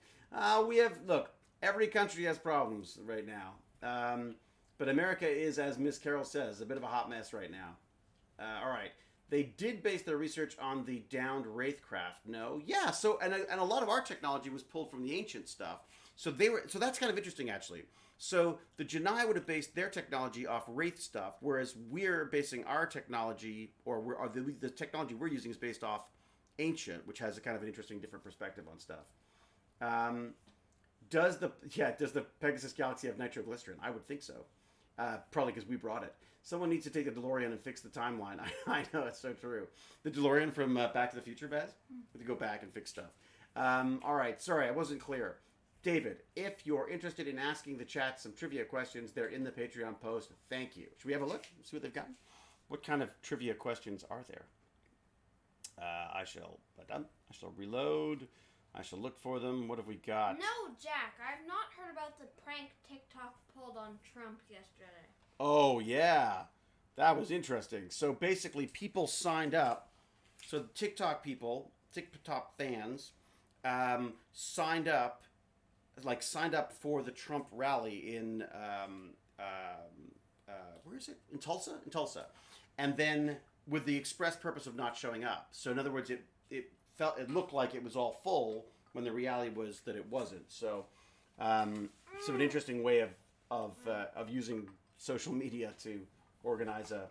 Every country has problems right now. But America is, as Miss Carroll says, a bit of a hot mess right now. All right. They did base their research on the downed Wraithcraft. No. Yeah, so, and a lot of our technology was pulled from the ancient stuff. So that's kind of interesting, actually. So the Janai would have based their technology off Wraith stuff, whereas we're basing our technology, or the technology we're using is based off ancient, which has a kind of an interesting, different perspective on stuff. Does the Pegasus Galaxy have nitroglycerin? I would think so. Probably because we brought it. Someone needs to take the DeLorean and fix the timeline. I know, it's so true. The DeLorean from Back to the Future, Baz? We have to go back and fix stuff. All right, sorry, I wasn't clear. David, if you're interested in asking the chat some trivia questions, they're in the Patreon post. Thank you. Should we have a look? See what they've got? What kind of trivia questions are there? I shall reload. I shall look for them. What have we got? No, Jack, I've not heard about the prank TikTok pulled on Trump yesterday. Oh, yeah. That was interesting. So basically, people signed up. So the TikTok people, TikTok fans, signed up for the Trump rally in, where is it? In Tulsa? In Tulsa. And then with the express purpose of not showing up. So in other words, it looked like it was all full when the reality was that it wasn't. So, an interesting way of using social media to organize a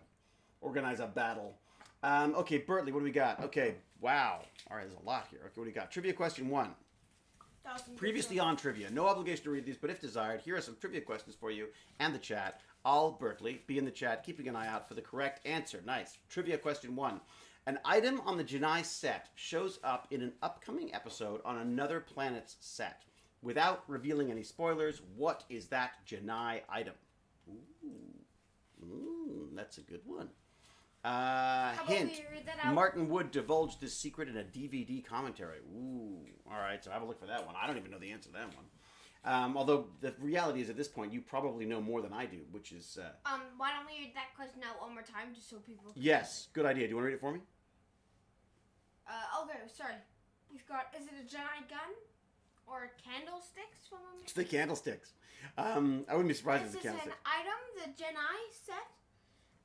battle. Okay, Bertley, what do we got? Okay, wow. All right, there's a lot here. Okay, what do we got? Trivia question 1. Previously on trivia. No obligation to read these, but if desired, here are some trivia questions for you and the chat. I'll, Bertley, be in the chat, keeping an eye out for the correct answer. Nice. Trivia question 1. An item on the Janai set shows up in an upcoming episode on another planet's set. Without revealing any spoilers, what is that Janai item? Ooh, that's a good one. Hint, Martin Wood divulged this secret in a DVD commentary. Ooh, all right, so have a look for that one. I don't even know the answer to that one. Although the reality is at this point, you probably know more than I do, which is... why don't we read that question out one more time just so people can... Yes, good idea. Do you want to read it for me? Okay, sorry. We've got, is it a Janai gun? Or candlesticks from them? It's the candlesticks. I wouldn't be surprised if it's the candlesticks. This is an item, the Janai set.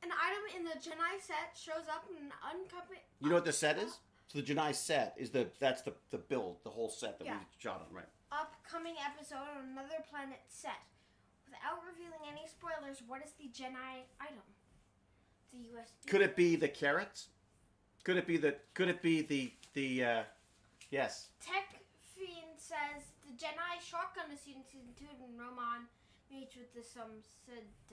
An item in the Janai set shows up in an uncovered... You know what the set is? So the Janai set is that's the build, the whole set that we shot on, right? Upcoming episode on another planet set. Without revealing any spoilers, what is the Janai item? The USB. Could it be the carrots? Could it be the yes. Tech Fiend says the Janai shotgun is seen in season 2 and Roman meets with the Satidans.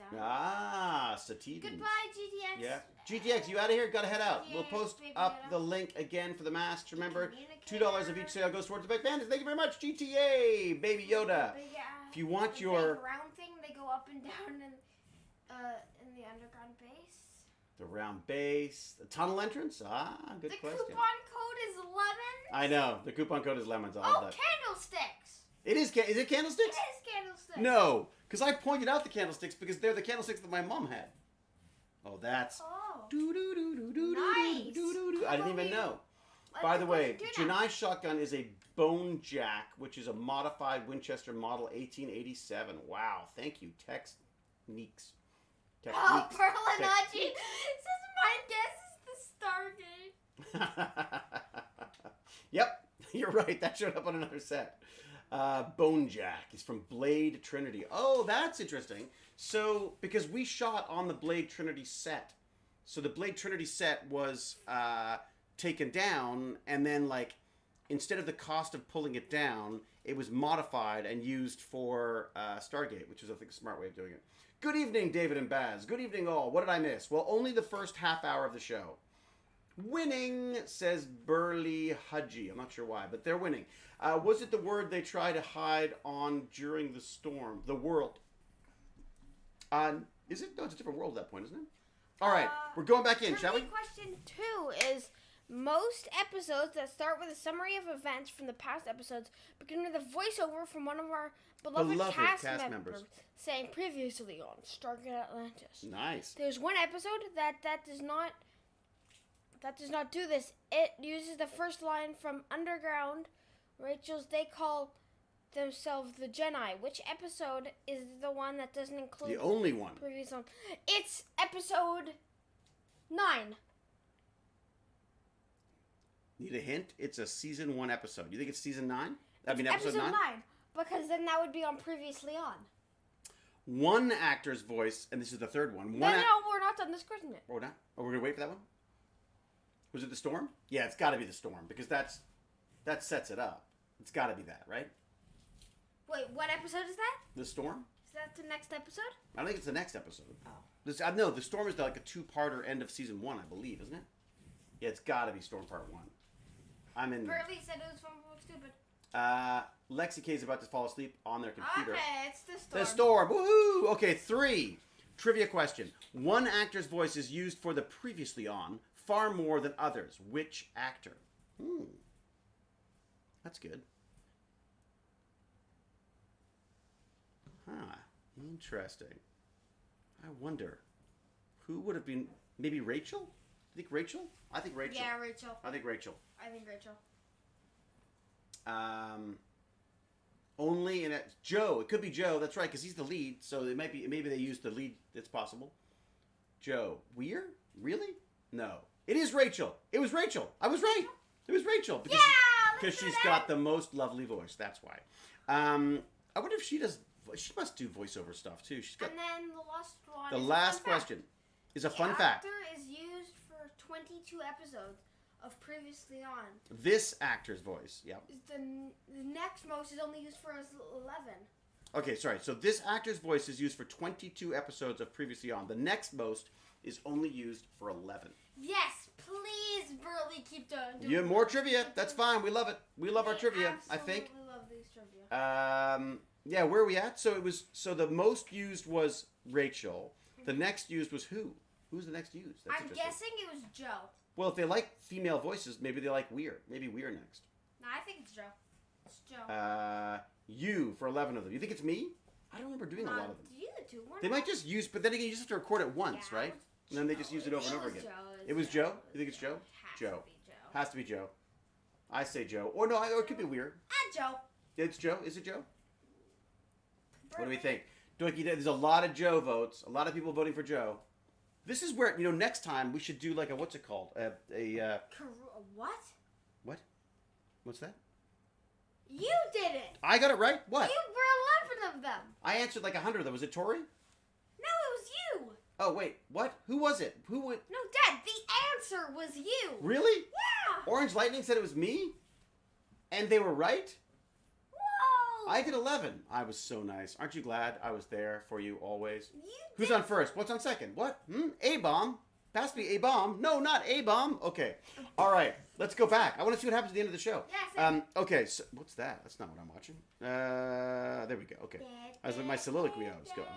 Goodbye, GTX. Yeah. GTX, you out of here? Gotta head out. We'll post up the link again for the masks. Remember, $2 of each sale goes towards the TechBandits. Thank you very much, GTA, Baby Yoda. If you want your round thing, they go up and down in the underground base. The round base, the tunnel entrance. Good question. The coupon code is lemons. I know the coupon code is lemons. Candlesticks. It is. Is it candlesticks? It is candlesticks. No, because I pointed out the candlesticks because they're the candlesticks that my mom had. Oh, that's. Nice. I didn't even know. By the way, Janai shotgun is a Bone Jack, which is a modified Winchester model 1887. Wow, thank you, Techniques. Oh, Perlinachi says my guess is the Stargate. Yep, you're right. That showed up on another set. Bone Jack is from Blade Trinity. Oh, that's interesting. So, because we shot on the Blade Trinity set. So the Blade Trinity set was taken down, and then, instead of the cost of pulling it down, it was modified and used for Stargate, which is, I think, a smart way of doing it. Good evening, David and Baz. Good evening, all. What did I miss? Well, only the first half hour of the show. Winning, says Burley Hudgy. I'm not sure why, but they're winning. Was it the word they try to hide on during the storm? The world. Is it? No, it's a different world at that point, isn't it? All right, we're going back in, shall we? Question 2 is, Most episodes that start with a summary of events from the past episodes begin with a voiceover from one of our beloved cast members saying previously on Stargate Atlantis. Nice. There's one episode that does not do this. It uses the first line from Underground. Rachel's They Call Themselves the Jedi. Which episode is the one that doesn't include The only one. previous one? It's episode 9. Need a hint? It's a season 1 episode. You think it's season 9? Episode 9? Because then that would be on previously on. One actor's voice, and this is the third one. No, we're not done this question yet. Oh, we're not? Oh, we're going to wait for that one? Was it the storm? Yeah, it's got to be the storm, because that sets it up. It's got to be that, right? Wait, what episode is that? The storm? Is that the next episode? I don't think it's the next episode. Oh. No, the storm is like a 2-parter end of season 1, I believe, isn't it? Yeah, it's got to be Storm Part 1. I'm in. Burley said it was from Stupid. Lexi K is about to fall asleep on their computer. Okay, it's the storm. The storm. Woohoo! Okay, 3. Trivia question. One actor's voice is used for the previously on far more than others. Which actor? That's good. Huh. Interesting. I wonder. Who would have been... Maybe Rachel? You think Rachel? I think Rachel. Yeah, Rachel. I think Rachel. Only in Joe. It could be Joe. That's right, because he's the lead. So it might be. Maybe they used the lead. It's possible. Joe. Weir? Really? No. It is Rachel. It was Rachel. I was right. It was Rachel. Because she's got the most lovely voice. That's why. I wonder if she does. She must do voiceover stuff too. She's got. And then the last one. The last question is a fun fact. The actor is used for 22 episodes of previously on. This actor's voice, yep. The next most is only used for 11. Okay, sorry. So this actor's voice is used for 22 episodes of previously on. The next most is only used for 11. Yes, please, Burley, keep doing. You have more trivia. That's fine. We love it. We love our trivia. I think. We love these trivia. Yeah. Where are we at? So it was. So the most used was Rachel. The next used was who? Who's the next used? That's I'm guessing it was Joe. Well, if they like female voices, maybe they like Weir. Maybe Weir next. No, I think it's Joe. It's Joe. You for 11 of them. You think it's me? I don't remember doing a lot of them. You two. They might just use, but then again, you just have to record it once, right? And then they just use it over and over again. It was Joe? You think it's Joe? Joe. Has to be Joe. I say Joe. Or no, or it could be Weir. Joe. It's Joe. Is it Joe? What do we think? Donkey, there's a lot of Joe votes. A lot of people voting for Joe. This is where, next time we should do like a, what's it called? What? What? What's that? You did it. I got it right? What? You were 11 of them. I answered like 100 of them. Was it Tori? No, it was you. Oh, wait. What? Who was it? Who would... No, Dad, the answer was you. Really? Yeah. Orange Lightning said it was me? And they were right? Whoa. I did 11. I was so nice. Aren't you glad I was there for you always? You Who's on first? What's on second? What? A-bomb? Pass me A-bomb. No, not A-bomb. Okay. All right. Let's go back. I want to see what happens at the end of the show. Yes. Okay. So, what's that? That's not what I'm watching. There we go. Okay. I was like my soliloquy. I was going.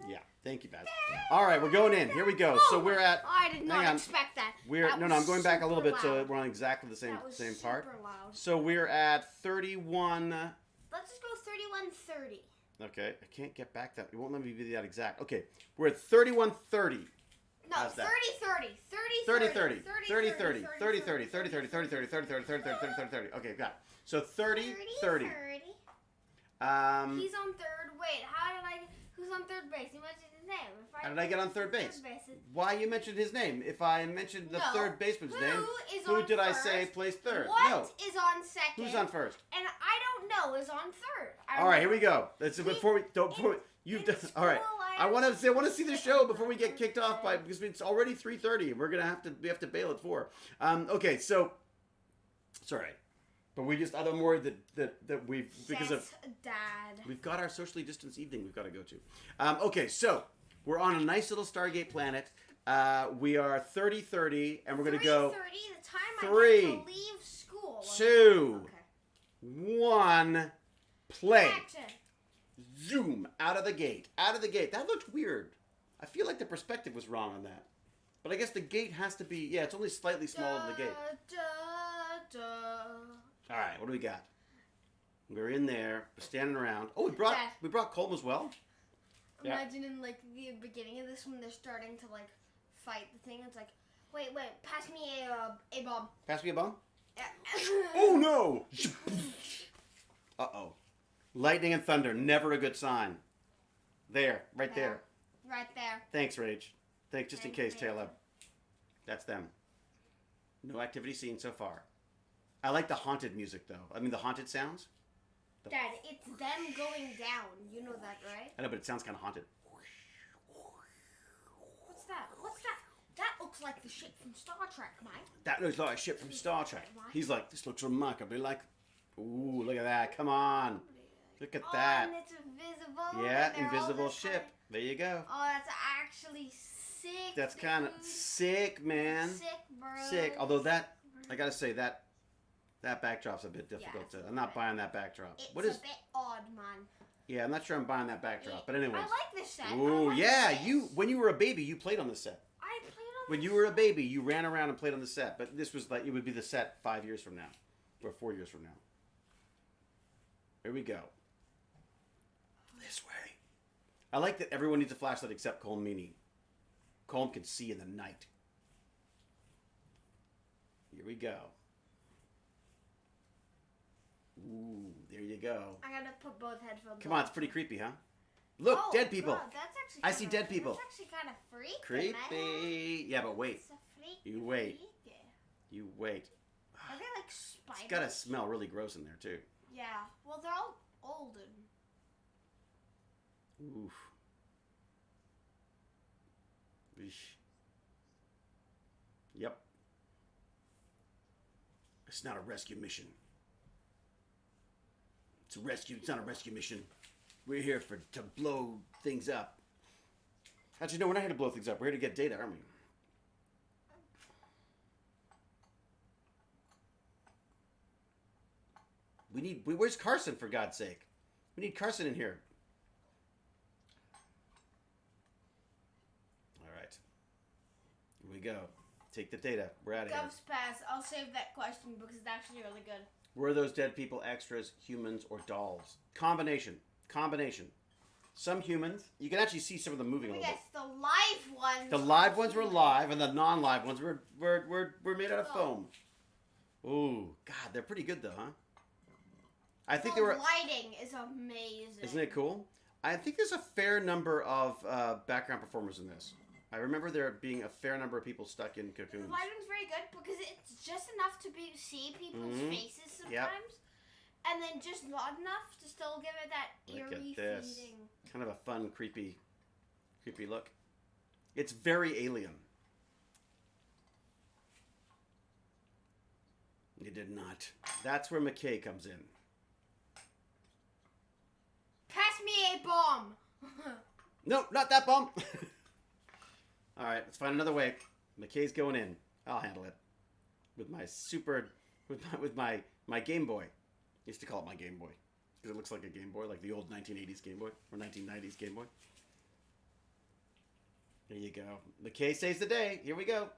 Yeah. Thank you, Baz. All right. We're going in. Here we go. So we're at... I did not expect that. I'm going back a little bit so loud. we're on exactly the same part. Super loud. So we're at 31... Let's just go 31:30. Okay, I can't get back that. It won't let me be that exact. Okay, we're at 31:30. No, 30:30. 30:30. 30:30. 30:30. 30:30. 30:30. 30:30. 30:30. 30:30. 30:30. Okay, got it. So 30:30. He's on third. Wait, who's on third base? You mentioned his name. How did I get on third base? Why you mentioned his name? If I mentioned the third baseman's name, who did I say placed third? What is on second? Who's on first? And I don't know is on third. All right, here we go. Before we don't. You've done. All right. I want to see the show before we get kicked off because it's already 3:30 and we have to bail at 4. Okay, so sorry, but we just I'm worried that we've because of Dad. We've got our socially distanced evening we've got to go to. Okay, so we're on a nice little Stargate planet. We are 30:30 and we're gonna go 3:30. The time 3, I get to leave school. 2, Okay. 1, play. Action. Zoom out of the gate. Out of the gate. That looked weird. I feel like the perspective was wrong on that. But I guess the gate has to be... Yeah, it's only slightly smaller than the gate. All right, what do we got? We're in there. We're standing around. Oh, we brought Colm as well? Imagine in, like, the beginning of this when they're starting to, like, fight the thing. It's like, wait, pass me a bomb. Pass me a bomb? Oh, no! Uh-oh. Lightning and thunder, never a good sign. There, right there. Right there. Thanks, Rage. Thanks, just in case, Taylor. That's them. No activity seen so far. I like the haunted music, though. I mean, the haunted sounds. Dad, it's them going down. You know that, right? I know, but it sounds kind of haunted. What's that? That looks like the ship from Star Trek, Mike. That looks like a ship from Star Trek. He's like, this looks remarkably like... Ooh, look at that. Come on. Look at that. And it's invisible. Yeah, invisible ship. There you go. Oh, that's actually sick. That's kind of sick, man. Sick, bro. Sick. Although that, I gotta say, that backdrop's a bit difficult to... I'm not buying that backdrop. It's what is... a bit odd, man. Yeah, I'm not sure I'm buying that backdrop. But anyways. I like this set. Ooh, yeah. When you were a baby, you played on this set. I played on When you were a baby, you ran around and played on the set. But this was like, it would be the set 5 years from now. Or 4 years from now. Here we go. This way. I like that everyone needs a flashlight except Colm Meaney. Colm can see in the night. Here we go. Ooh, there you go. I gotta put both headphones Come on, it's pretty creepy, huh? Look, dead people. Bro, that's actually I see dead people. That's actually kind of freaky, Creepy. Yeah, but wait. It's a freaky, You wait. freaky. You wait. Are they like spiders? It's gotta smell really gross in there, too. Yeah. Well, they're all old and... Oof. Eesh. Yep. It's not a rescue mission. It's not a rescue mission. We're here to blow things up. Actually, no, we're not here to blow things up. We're here to get data, aren't we? Where's Carson, for God's sake? We need Carson in here. All right. Here we go. Take the data. We're out of here. Gov's pass. I'll save that question because it's actually really good. Were those dead people extras, humans, or dolls? Combination. Some humans. You can actually see some of them moving a little bit. Yes, the live ones. The live ones were live, and the non-live ones were made out of foam. Ooh, God, they're pretty good though, huh? I think the they were. lighting is amazing. Isn't it cool? I think there's a fair number of background performers in this. I remember there being a fair number of people stuck in cocoons. The lighting's very good because it's just enough to see people's faces sometimes, and then just not enough to still give it that eerie feeling. Kind of a fun, creepy look. It's very alien. You did not. That's where McKay comes in. Pass me a bomb. No, not that bomb. All right, let's find another way. McKay's going in. I'll handle it with my Game Boy. I used to call it my Game Boy because it looks like a Game Boy, like the old 1980s Game Boy or 1990s Game Boy. There you go. McKay saves the day. Here we go.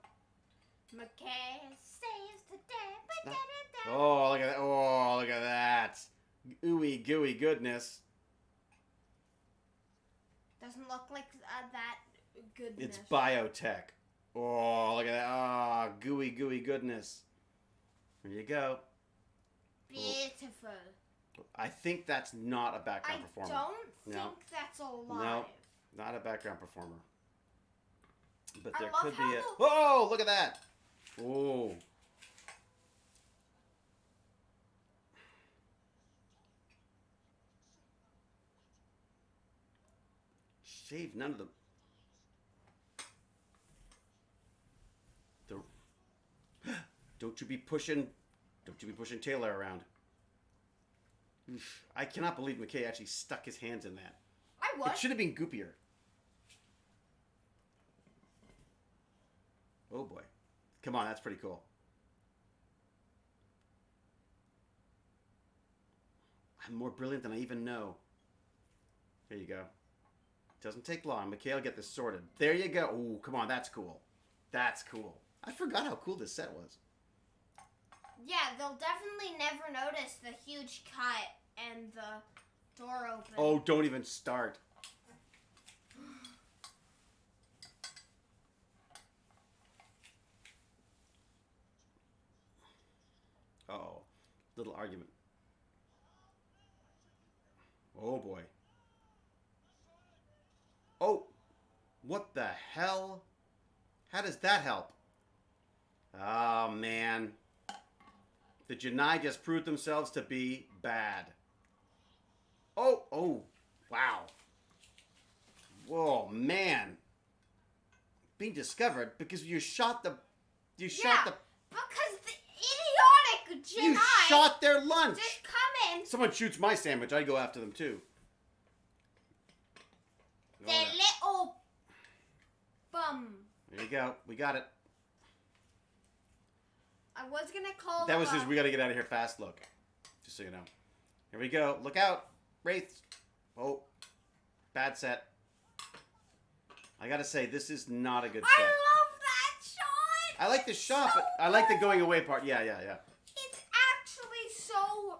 McKay saves the day. Oh, look at that. Oh, look at that. Ooey gooey goodness. Doesn't look like that goodness. It's biotech. Oh, look at that. Oh, gooey goodness. There you go. Beautiful. I think that's not a background performer. I don't think that's alive. No, not a background performer. But there I could love be how a... Oh, look at that. Oh. Shave none of them. Don't you be pushing Taylor around. Oof. I cannot believe McKay actually stuck his hands in that. I was. It should have been goopier. Oh boy. Come on, that's pretty cool. I'm more brilliant than I even know. There you go. Doesn't take long. Mikhail, get this sorted. There you go. Ooh, come on. That's cool. That's cool. I forgot how cool this set was. Yeah, they'll definitely never notice the huge cut and the door open. Oh, don't even start. Uh-oh. Little argument. Oh, boy. Oh. What the hell? How does that help? Oh, man. The Janai just proved themselves to be bad. Oh, oh. Wow. Whoa, man. Being discovered because you shot the... You shot the... Because the idiotic Janai... You shot their lunch! Just come in. Someone shoots my sandwich, I go after them too. The little bum. There you go. We got it. I was gonna call That was his we gotta get out of here fast look. Just so you know. Here we go. Look out. Wraiths. Oh. Bad set. I gotta say, this is not a good set. I love that shot! I like the shot, So but I like the good. going away part. Yeah. It's actually so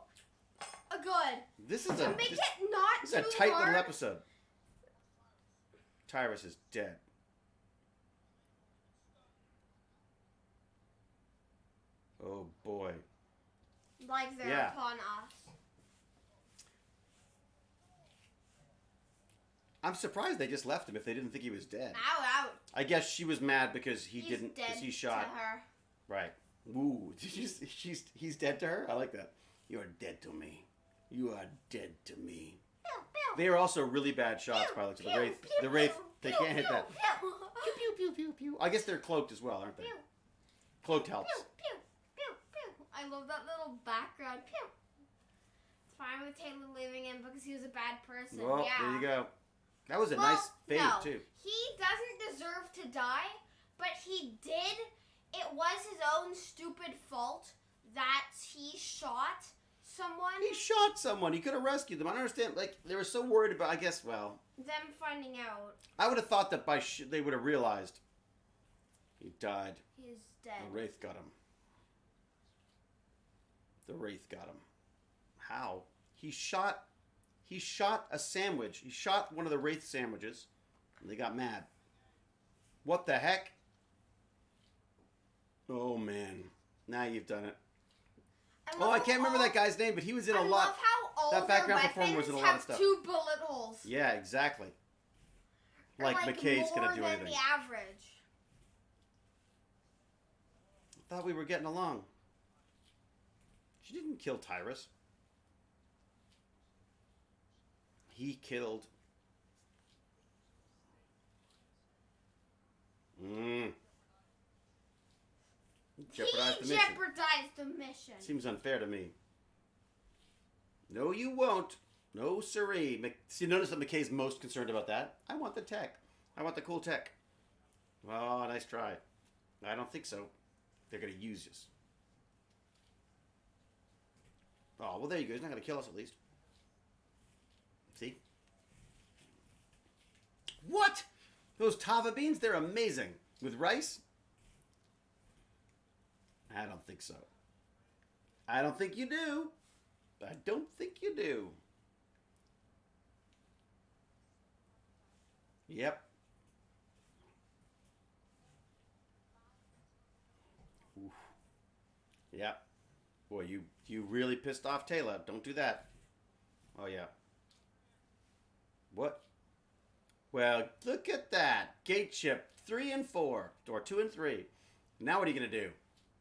good. This is To a make this, it not this is a too tight hard. little episode. Tyrus is dead. Oh boy. Like they're Yeah. upon us. I'm surprised they just left him if they didn't think he was dead. Ow, ow. I guess she was mad because he He's didn't, dead because he shot. to her. Right. Ooh, he's dead to her? I like that. You are dead to me. You are dead to me. Pew, pew. They are also really bad shots, Pew, by the looks of pew, the Wraith. pew, The Wraith, pew, they pew, can't hit pew, that. pew. Pew, pew, pew, pew, pew. I guess they're cloaked as well, aren't they? Pew, Cloaked helps. pew, pew, pew, pew. I love that little background. Pew. It's fine with Taylor leaving him because he was a bad person. Well, yeah. there you go. That was a Well, nice fade, no. too. He doesn't deserve to die, but he did. It was his own stupid fault that he shot someone. He shot someone. He could have rescued them. I don't understand. Like, they were so worried about, I guess, well, Them finding out I would have thought that by they would have realized he died. he's dead. The Wraith got him. The Wraith got him. How? He shot a sandwich. He shot one of the Wraith sandwiches, and they got mad. What the heck? Oh, man. Now you've done it. I can't remember that guy's name, but he was in a I lot. love how all that background their performer was in a weapons lot of have stuff. 2 bullet holes. Yeah, exactly. Or Like McKay's more gonna do than anything. the average. I thought we were getting along. She didn't kill Tyrus. He killed... Jeopardized the He mission. jeopardized the mission. Seems unfair to me. No, you won't. No, siree. See, notice that McKay's most concerned about that. I want the tech. I want the cool tech. Oh, nice try. I don't think so. They're going to use us. Oh, well, there you go. He's not going to kill us, at least. See? What? Those tava beans, they're amazing. With rice? I don't think so. I don't think you do. I don't think you do. Yep. Oof. Yep. Boy, you really pissed off Taylor. Don't do that. Oh, yeah. What? Well, look at that. Gate chip 3 and 4. Or 2 and 3. Now what are you going to do?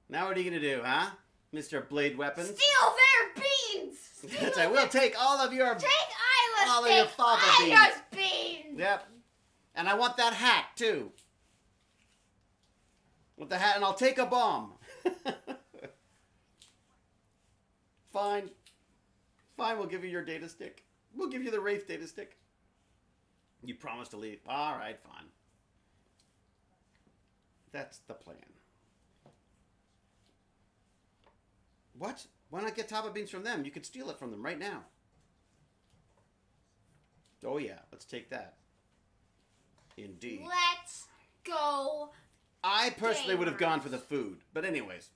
Now what are you going to do, huh? Mr. Blade Weapons? Steal their beans! That's right. We'll take all of your... Take Isla's all of your fava beans! Yep. And I want that hat, too. With the hat, and I'll take a bomb. Fine. Fine, we'll give you your data stick. We'll give you the Wraith data stick. You promised to leave. All right, fine. That's the plan. What? Why not get tava beans from them? You could steal it from them right now. Oh, yeah. Let's take that. Indeed. Let's go. I personally would have gone gamers. for the food. But anyways.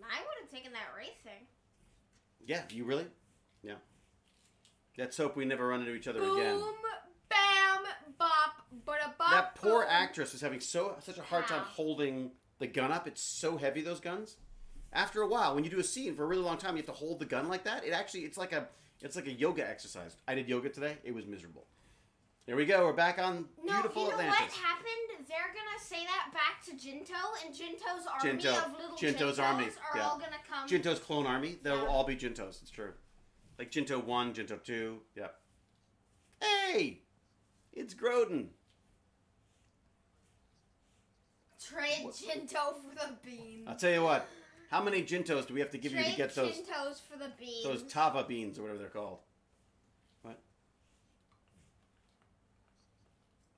I would have taken that wraith thing. Yeah, you really? Yeah. Let's hope we never run into each other Boom, again. bam, bop, bada bop. That poor boom. actress was having such a hard time holding the gun up. It's so heavy, those guns. After a while, when you do a scene for a really long time, you have to hold the gun like that. It's like a yoga exercise. I did yoga today. It was miserable. There we go. We're back on beautiful Atlantis. What happened? They're gonna say that back to Jinto, and Jinto's army of little Jinto's army are all gonna come. Jinto's clone army. They'll all be Jintos. It's true. Like Jinto 1, Jinto 2. Yep. Hey! It's Grodin. Trade Jinto for the beans. I'll tell you what. How many Jintos do we have to give you to get those? Jintos for the beans. Those Tava beans or whatever they're called. What?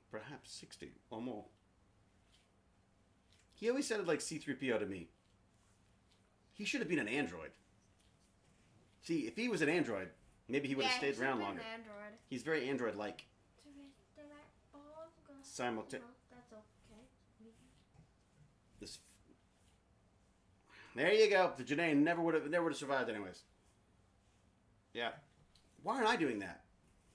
Perhaps 60 or more. He always sounded like C-3PO to me. He should have been an android. See, if he was an android, maybe he would have stayed around longer. Android. He's very android-like. That's okay. There you go. The Janae never would have survived anyways. Yeah. Why aren't I doing that?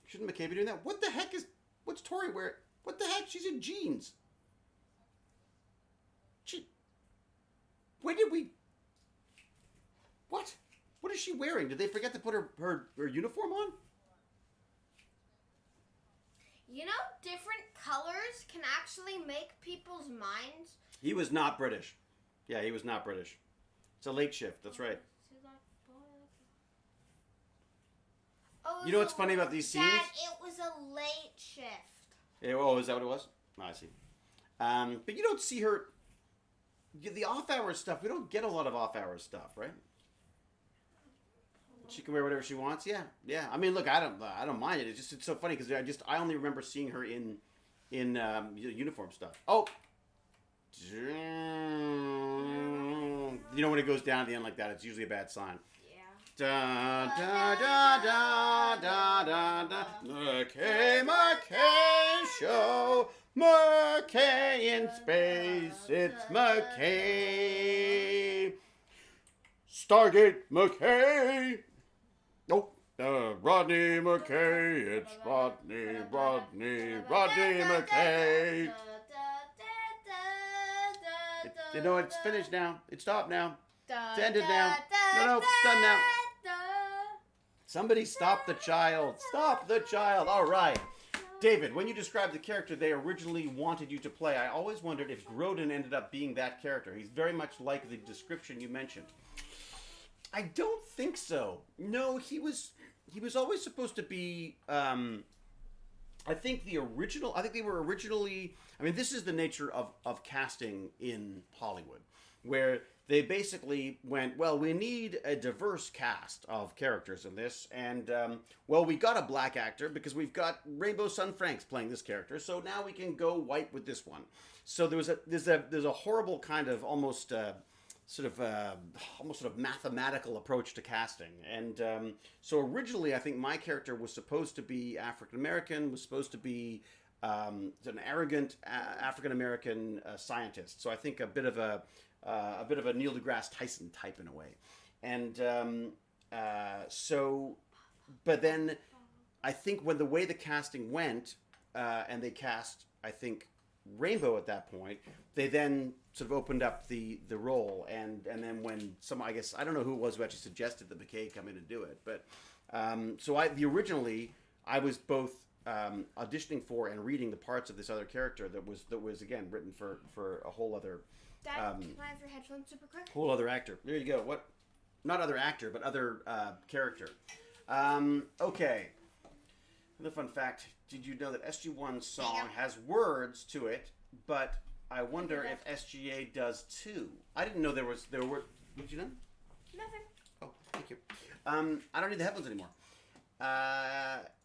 Shouldn't McKay be doing that? What's Tori wearing? What the heck? She's in jeans. When did we... What? What is she wearing? Did they forget to put her uniform on? You know, different colors can actually make people's minds... He was not British. Yeah, he was not British. It's a late shift. That's right. Oh, you know what's funny about these scenes? Dad, it was a late shift. Yeah, oh, is that what it was? Oh, I see. But you don't see her... The off-hours stuff, we don't get a lot of off-hours stuff, right? She can wear whatever she wants. Yeah, yeah. I mean, look, I don't mind it. It's so funny because I only remember seeing her in uniform stuff. Oh, you know when it goes down at the end like that, it's usually a bad sign. Yeah. Da da da da da da. McKay show. McKay in space. It's McKay. Stargate McKay. Oh, Rodney McKay. It's Rodney McKay. You know, it's finished now. It's stopped now. It's ended now. No, it's done now. Somebody stop the child. Stop the child. All right. David, when you described the character they originally wanted you to play, I always wondered if Grodin ended up being that character. He's very much like the description you mentioned. I don't think so. No, he was always supposed to be... I think they were originally... I mean, this is the nature of casting in Hollywood, where they basically went, well, we need a diverse cast of characters in this, and, well, we got a black actor because we've got Rainbow Sun Franks playing this character, so now we can go white with this one. So there's a horrible kind of almost sort of mathematical approach to casting. And so originally, I think my character was supposed to be African American, was supposed to be an arrogant African American scientist. So I think a bit of a Neil deGrasse Tyson type in a way. And but then I think when the way the casting went, and they cast, I think, Rainbow at that point, they then sort of opened up the role, and then when I guess I don't know who it was who actually suggested that McKay come in and do it, but so originally I was both auditioning for and reading the parts of this other character that was again written for a whole other Dad, can I have your headphones super quick? whole other actor. There you go. What? Not other actor, but other character. Okay. Another fun fact. Did you know that SG1's song has words to it, but I wonder if SGA does too. I didn't know there were... What did you know? Nothing. Oh, thank you. I don't need the headphones anymore.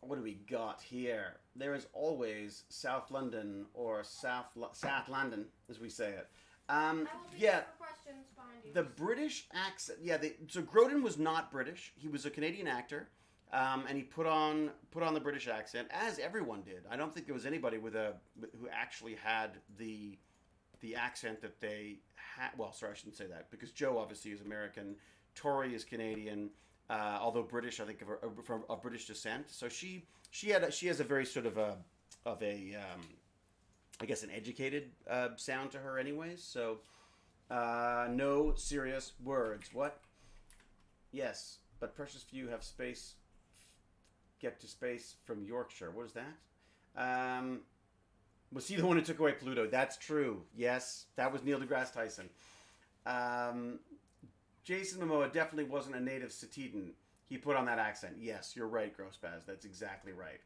What do we got here? There is always South London or South London, as we say it. I will be here for questions behind you. The British accent... Yeah, so Grodin was not British. He was a Canadian actor and he put on the British accent, as everyone did. I don't think there was anybody who actually had the accent that they had. Well, sorry, I shouldn't say that, because Joe obviously is American, Tori is Canadian, although British, I think of British descent. So she has a very sort of a I guess an educated sound to her, anyways. So no serious words. What? Yes, but precious few have space. Get to space from Yorkshire. What is that? Was he the one who took away Pluto? That's true. Yes, that was Neil deGrasse Tyson. Jason Momoa definitely wasn't a native Satitan. He put on that accent. Yes, you're right, Grossbaz. That's exactly right.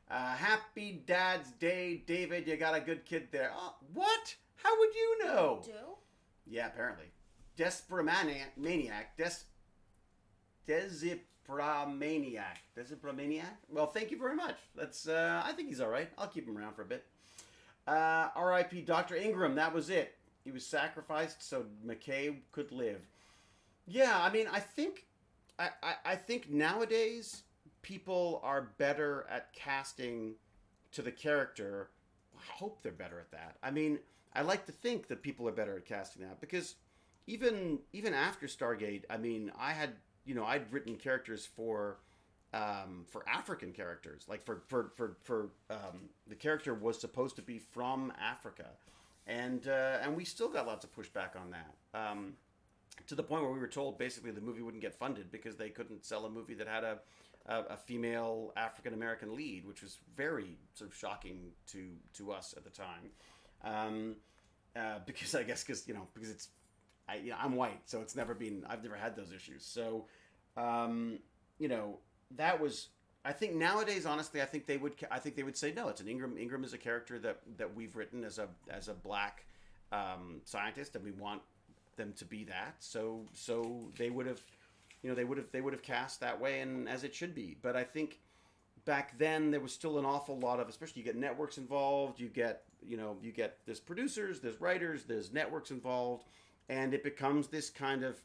Happy Dad's Day, David. You got a good kid there. What? How would you know? Do? Yeah, apparently. Desperamaniac. Desipramaniac. Well, thank you very much. That's. I think he's all right. I'll keep him around for a bit. R.I.P. Dr. Ingram. That was it. He was sacrificed so McKay could live. Yeah, I mean, I think nowadays people are better at casting to the character. I hope they're better at that. I mean, I like to think that people are better at casting that, because even after Stargate, I mean, I'd written characters for African characters, like for the character was supposed to be from Africa, and we still got lots of pushback on that. To the point where we were told basically the movie wouldn't get funded because they couldn't sell a movie that had a female African American lead, which was very sort of shocking to us at the time. Because I guess because it's I'm white, so I've never had those issues. So that was, I think nowadays, honestly, I think they would say no. It's an Ingram. Ingram is a character that we've written as a black scientist, and we want them to be that. So they would have cast that way, and as it should be. But I think back then there was still an awful lot of, especially you get networks involved. You get there's producers, there's writers, there's networks involved, and it becomes this kind of,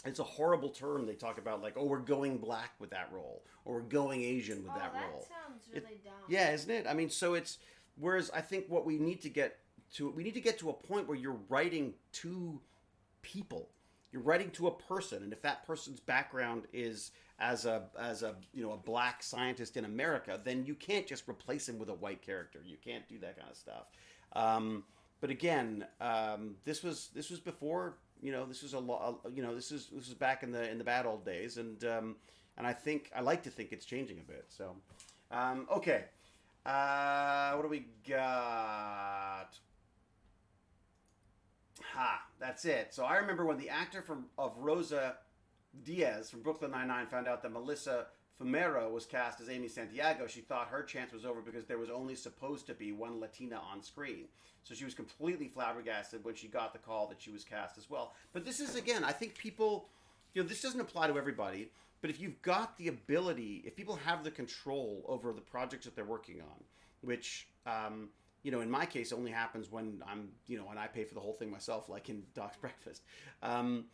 it's a horrible term they talk about, like, oh, we're going black with that role, or we're going Asian with that role. That sounds really dumb. Yeah, isn't it? I mean, so it's, whereas I think what we need to get to a point where you're writing to people. You're writing to a person, and if that person's background is as a black scientist in America, then you can't just replace him with a white character. You can't do that kind of stuff. But again, this was before, this was this was back in the bad old days, and I like to think it's changing a bit. So, okay, what do we got? That's it. So I remember when the actor of Rosa Diaz from Brooklyn Nine-Nine found out that Melissa Fumero was cast as Amy Santiago, she thought her chance was over because there was only supposed to be one Latina on screen. So she was completely flabbergasted when she got the call that she was cast as well. But this is, again, I think people, this doesn't apply to everybody, but if you've got the ability, if people have the control over the projects that they're working on, which, in my case, only happens when when I pay for the whole thing myself, like in Doc's Breakfast. When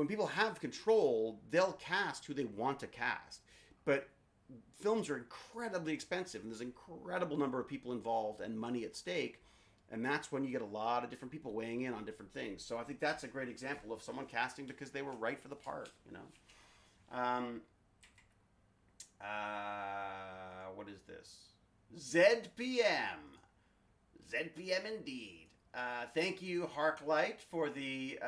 people have control, they'll cast who they want to cast. But films are incredibly expensive, and there's an incredible number of people involved and money at stake. And that's when you get a lot of different people weighing in on different things. So I think that's a great example of someone casting because they were right for the part, What is this? ZPM indeed. Thank you, Harklight, for the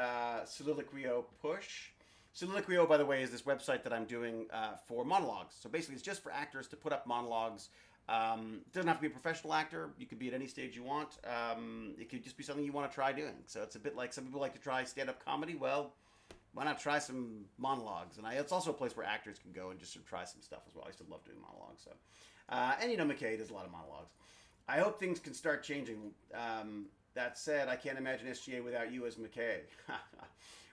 Soliloquio push. Soliloquio, by the way, is this website that I'm doing for monologues. So basically, it's just for actors to put up monologues. It doesn't have to be a professional actor. You could be at any stage you want. It could just be something you want to try doing. So it's a bit like some people like to try stand-up comedy. Well, why not try some monologues? And it's also a place where actors can go and just sort of try some stuff as well. I used to love doing monologues. So, and McKay does a lot of monologues. I hope things can start changing. That said, I can't imagine SGA without you as McKay.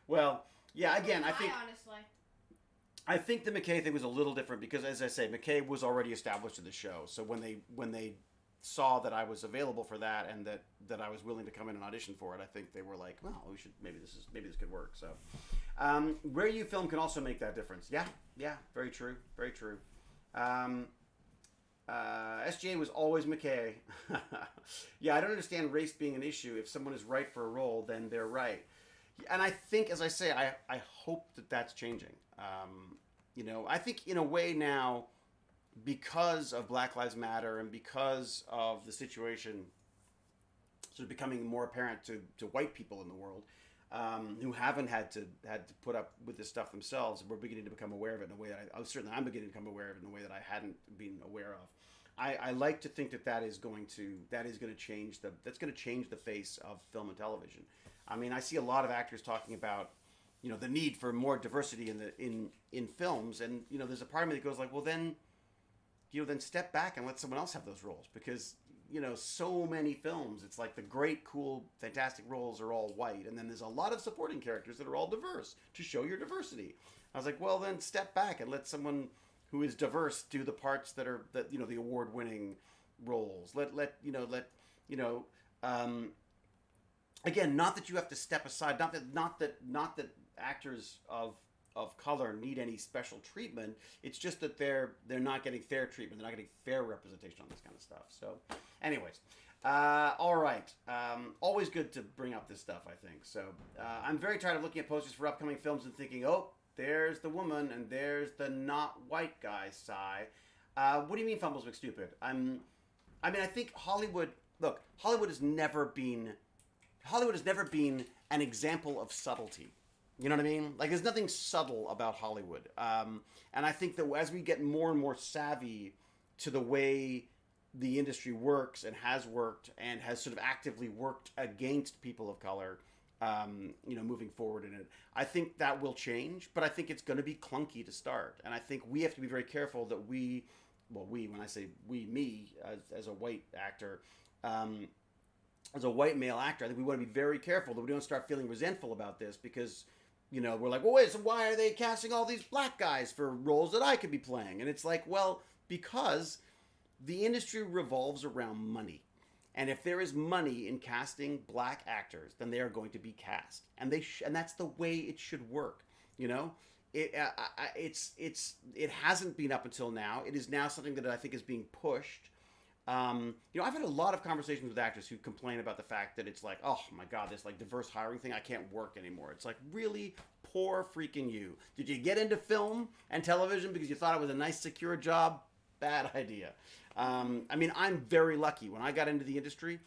Well, yeah, again, I think the McKay thing was a little different because, as I say, McKay was already established in the show. So when they saw that I was available for that and that I was willing to come in and audition for it, I think they were like, well, maybe this could work. So, Where you film can also make that difference. Yeah, very true, very true. SGA was always McKay. Yeah, I don't understand race being an issue. If someone is right for a role, then they're right. And I think, as I say, I hope that that's changing. I think in a way now, because of Black Lives Matter and because of the situation sort of becoming more apparent to white people in the world, who haven't had to put up with this stuff themselves, we're beginning to become aware of it in a way that I'm beginning to become aware of it in a way that I hadn't been aware of. I like to think that is going to change the face of film and television. I mean, I see a lot of actors talking about, the need for more diversity in films, and there's a part of me that goes like, well, then step back and let someone else have those roles, because so many films, it's like the great, cool, fantastic roles are all white, and then there's a lot of supporting characters that are all diverse to show your diversity. I was like, well, then step back and let someone who is diverse do the parts that the award-winning roles. Again, not that you have to step aside, not that actors of color need any special treatment. It's just that they're not getting fair treatment. They're not getting fair representation on this kind of stuff. So, anyways, all right. Always good to bring up this stuff, I think. So, I'm very tired of looking at posters for upcoming films and thinking, oh, there's the woman and there's the not white guy, sigh. What do you mean fumbles make stupid? I think Hollywood has never been an example of subtlety. You know what I mean? Like, there's nothing subtle about Hollywood. And I think that as we get more and more savvy to the way the industry works and has sort of actively worked against people of color, moving forward in it, I think that will change, but I think it's going to be clunky to start. And I think we have to be very careful that when I say me, as a white actor, as a white male actor, I think we want to be very careful that we don't start feeling resentful about this, because we're like, well, wait, so why are they casting all these black guys for roles that I could be playing? And it's like, well, because the industry revolves around money. And if there is money in casting black actors, then they are going to be cast. And and that's the way it should work. It hasn't been up until now. It is now something that I think is being pushed. I've had a lot of conversations with actors who complain about the fact that it's like, oh my God, this like diverse hiring thing, I can't work anymore. It's like, really? Poor freaking you. Did you get into film and television because you thought it was a nice, secure job? Bad idea. I'm very lucky. When I got into the industry,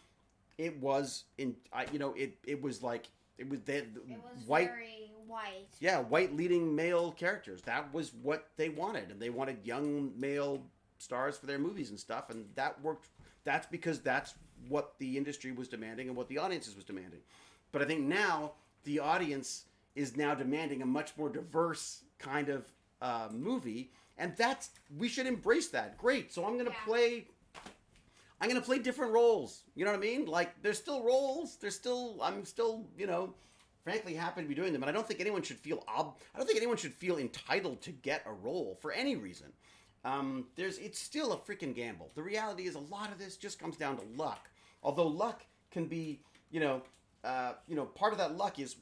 it was white. Very white. Yeah, white leading male characters. That was what they wanted, and they wanted young male stars for their movies and stuff, and that worked. That's because that's what the industry was demanding and what the audiences was demanding. But I think now the audience is now demanding a much more diverse kind of movie, and we should embrace that. Great. So I'm going to play different roles. You know what I mean? Like, there's still roles. I'm still, frankly happy to be doing them. And I don't think anyone should feel entitled to get a role for any reason. It's still a freaking gamble. The reality is a lot of this just comes down to luck. Although luck can be, part of that luck is,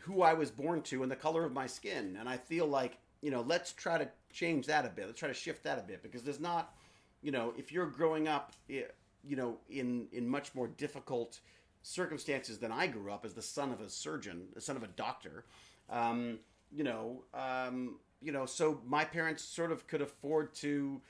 who I was born to and the color of my skin. And I feel like, let's try to change that a bit. Let's try to shift that a bit, because there's not, if you're growing up, in much more difficult circumstances than I grew up as the son of a surgeon, the son of a doctor, so my parents sort of could afford to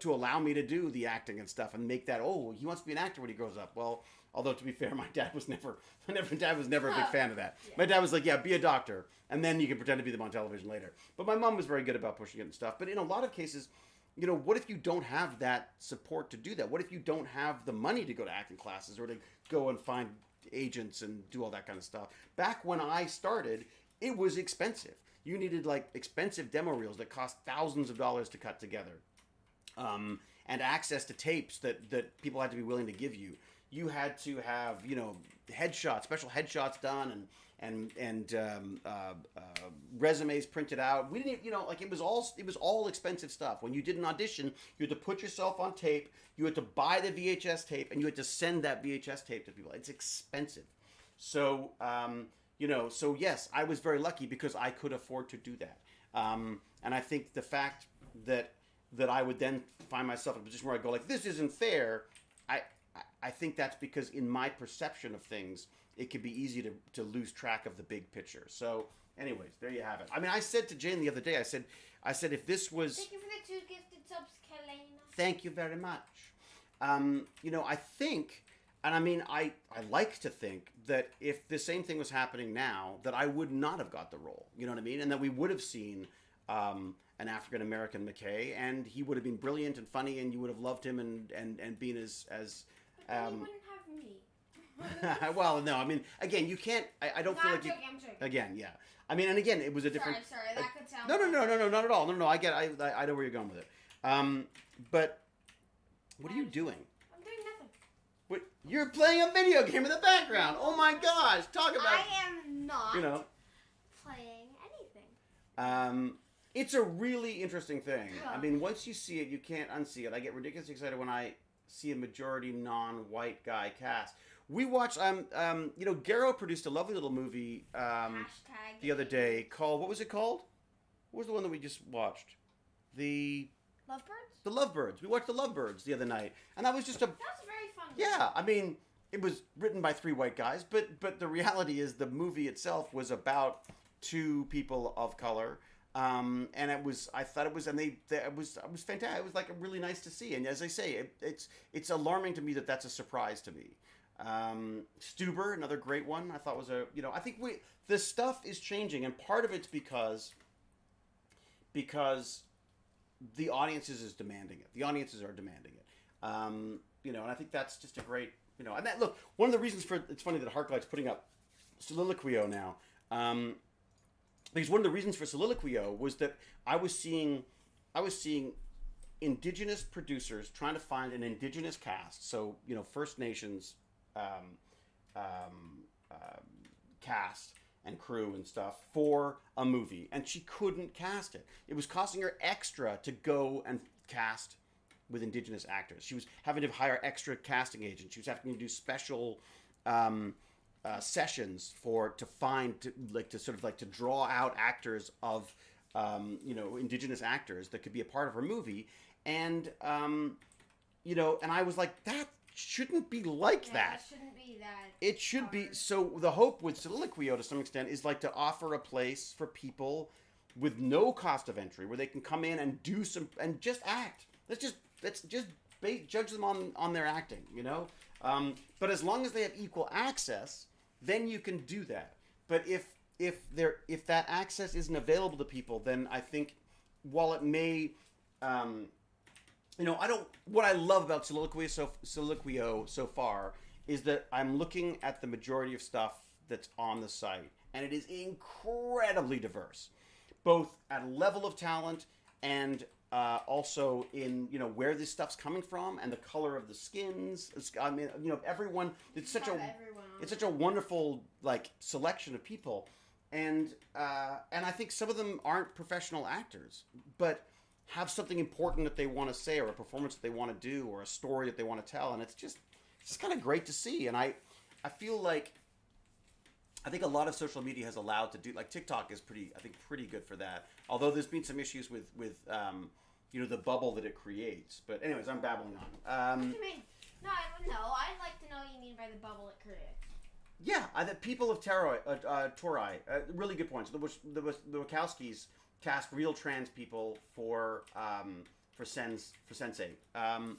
allow me to do the acting and stuff and make that, oh, he wants to be an actor when he grows up. Well, although to be fair, my dad was never a big fan of that. Yeah. My dad was like, yeah, be a doctor, and then you can pretend to be them on television later. But my mom was very good about pushing it and stuff. But in a lot of cases, what if you don't have that support to do that? What if you don't have the money to go to acting classes or to go and find agents and do all that kind of stuff? Back when I started, it was expensive. You needed like expensive demo reels that cost thousands of dollars to cut together, and access to tapes that people had to be willing to give you. You had to have special headshots done, and resumes printed out. We didn't, it was all expensive stuff. When you did an audition, you had to put yourself on tape. You had to buy the VHS tape, and you had to send that VHS tape to people. It's expensive. So, so yes, I was very lucky because I could afford to do that. And I think the fact that I would then find myself in a position where I go like, this isn't fair. I think that's because in my perception of things, it can be easy to lose track of the big picture. So, anyways, there you have it. I mean, I said to Jane the other day, I said if this was... Thank you for the 2 gifted subs, Kalena. Thank you very much. I think, and I mean, I like to think that if the same thing was happening now, that I would not have got the role. You know what I mean? And that we would have seen an African-American McKay, and he would have been brilliant and funny, and you would have loved him and been as But then you wouldn't have me. well, no, I mean, again, you can't. I don't feel like you. I'm joking. Again, yeah. I mean, and again, it was a different. Sorry, that could sound. No, not at all. No, I get. I know where you're going with it. But what are you doing? I'm doing nothing. What? You're playing a video game in the background. Oh my gosh! Talk about. I am not. Playing anything. It's a really interesting thing. I mean, once you see it, you can't unsee it. I get ridiculously excited when I see a majority non-white guy cast. We watched, Garrow produced a lovely little movie the other day called, what was it called? What was the one that we just watched? Lovebirds? The Lovebirds. We watched The Lovebirds the other night. And that was just That was very fun. Yeah, I mean, it was written by 3 white guys, but the reality is the movie itself was about 2 people of color. And it was fantastic. It was like really nice to see. And as I say, it's alarming to me that that's a surprise to me. Stuber, another great one. I thought was I think the stuff is changing, and part of it's because the audiences is demanding it. The audiences are demanding it. And I think that's just a great, and that, look, one of the reasons it's funny that Harklight's putting up Soliloquio now, because one of the reasons for Soliloquio was that I was seeing indigenous producers trying to find an indigenous cast, so First Nations cast and crew and stuff for a movie, and she couldn't cast it. It was costing her extra to go and cast with indigenous actors. She was having to hire extra casting agents. She was having to do special sessions to draw out actors of indigenous actors that could be a part of her movie, and and I was like, that shouldn't be like that. It shouldn't be that. It should hard. be. So the hope with Soliloquio to some extent is like to offer a place for people with no cost of entry where they can come in and do some and just act. Let's just judge them on their acting, But as long as they have equal access, then you can do that. But if that access isn't available to people, then I think while it may, what I love about Soliloquio so far is that I'm looking at the majority of stuff that's on the site, and it is incredibly diverse, both at a level of talent and also in where this stuff's coming from and the color of the skins. Everyone. It's such a wonderful selection of people, and I think some of them aren't professional actors, but have something important that they want to say, or a performance that they want to do, or a story that they want to tell, and it's just kind of great to see. And I feel like I think a lot of social media has allowed to do, TikTok is pretty good for that. Although there's been some issues with the bubble that it creates. But anyways, I'm babbling on. What do you mean? No, I'd like to know what you mean by the bubble it creates. Yeah, the people of Torai, really good points. The Wachowskis cast real trans people for Sensei. And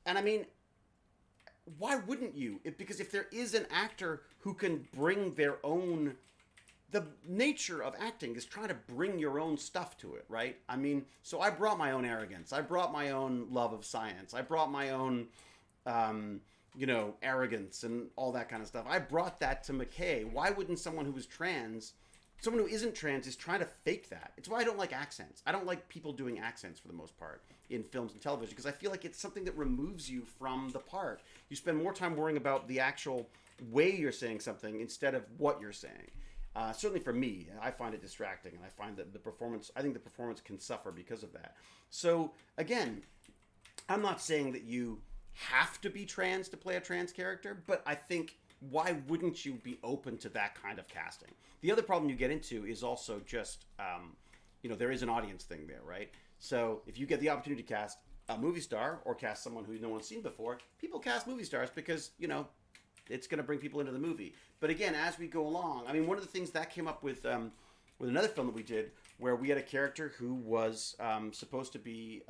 I mean, why wouldn't you? Because if there is an actor who can bring their own, the nature of acting is trying to bring your own stuff to it, right? I mean, so I brought my own arrogance. I brought my own love of science. I brought my own, arrogance and all that kind of stuff. I brought that to McKay. Why wouldn't someone who is trans, someone who isn't trans, is trying to fake that? It's why I don't like accents. I don't like people doing accents for the most part in films and television, because I feel like it's something that removes you from the part. You spend more time worrying about the actual way you're saying something instead of what you're saying. Certainly for me, I find it distracting, and I find that the performance can suffer because of that. So again, I'm not saying that you have to be trans to play a trans character, but I think why wouldn't you be open to that kind of casting? The other problem you get into is also just, there is an audience thing there, right? So if you get the opportunity to cast a movie star or cast someone who no one's seen before, people cast movie stars because, it's going to bring people into the movie. But again, as we go along, I mean, one of the things that came up with another film that we did where we had a character who was supposed to be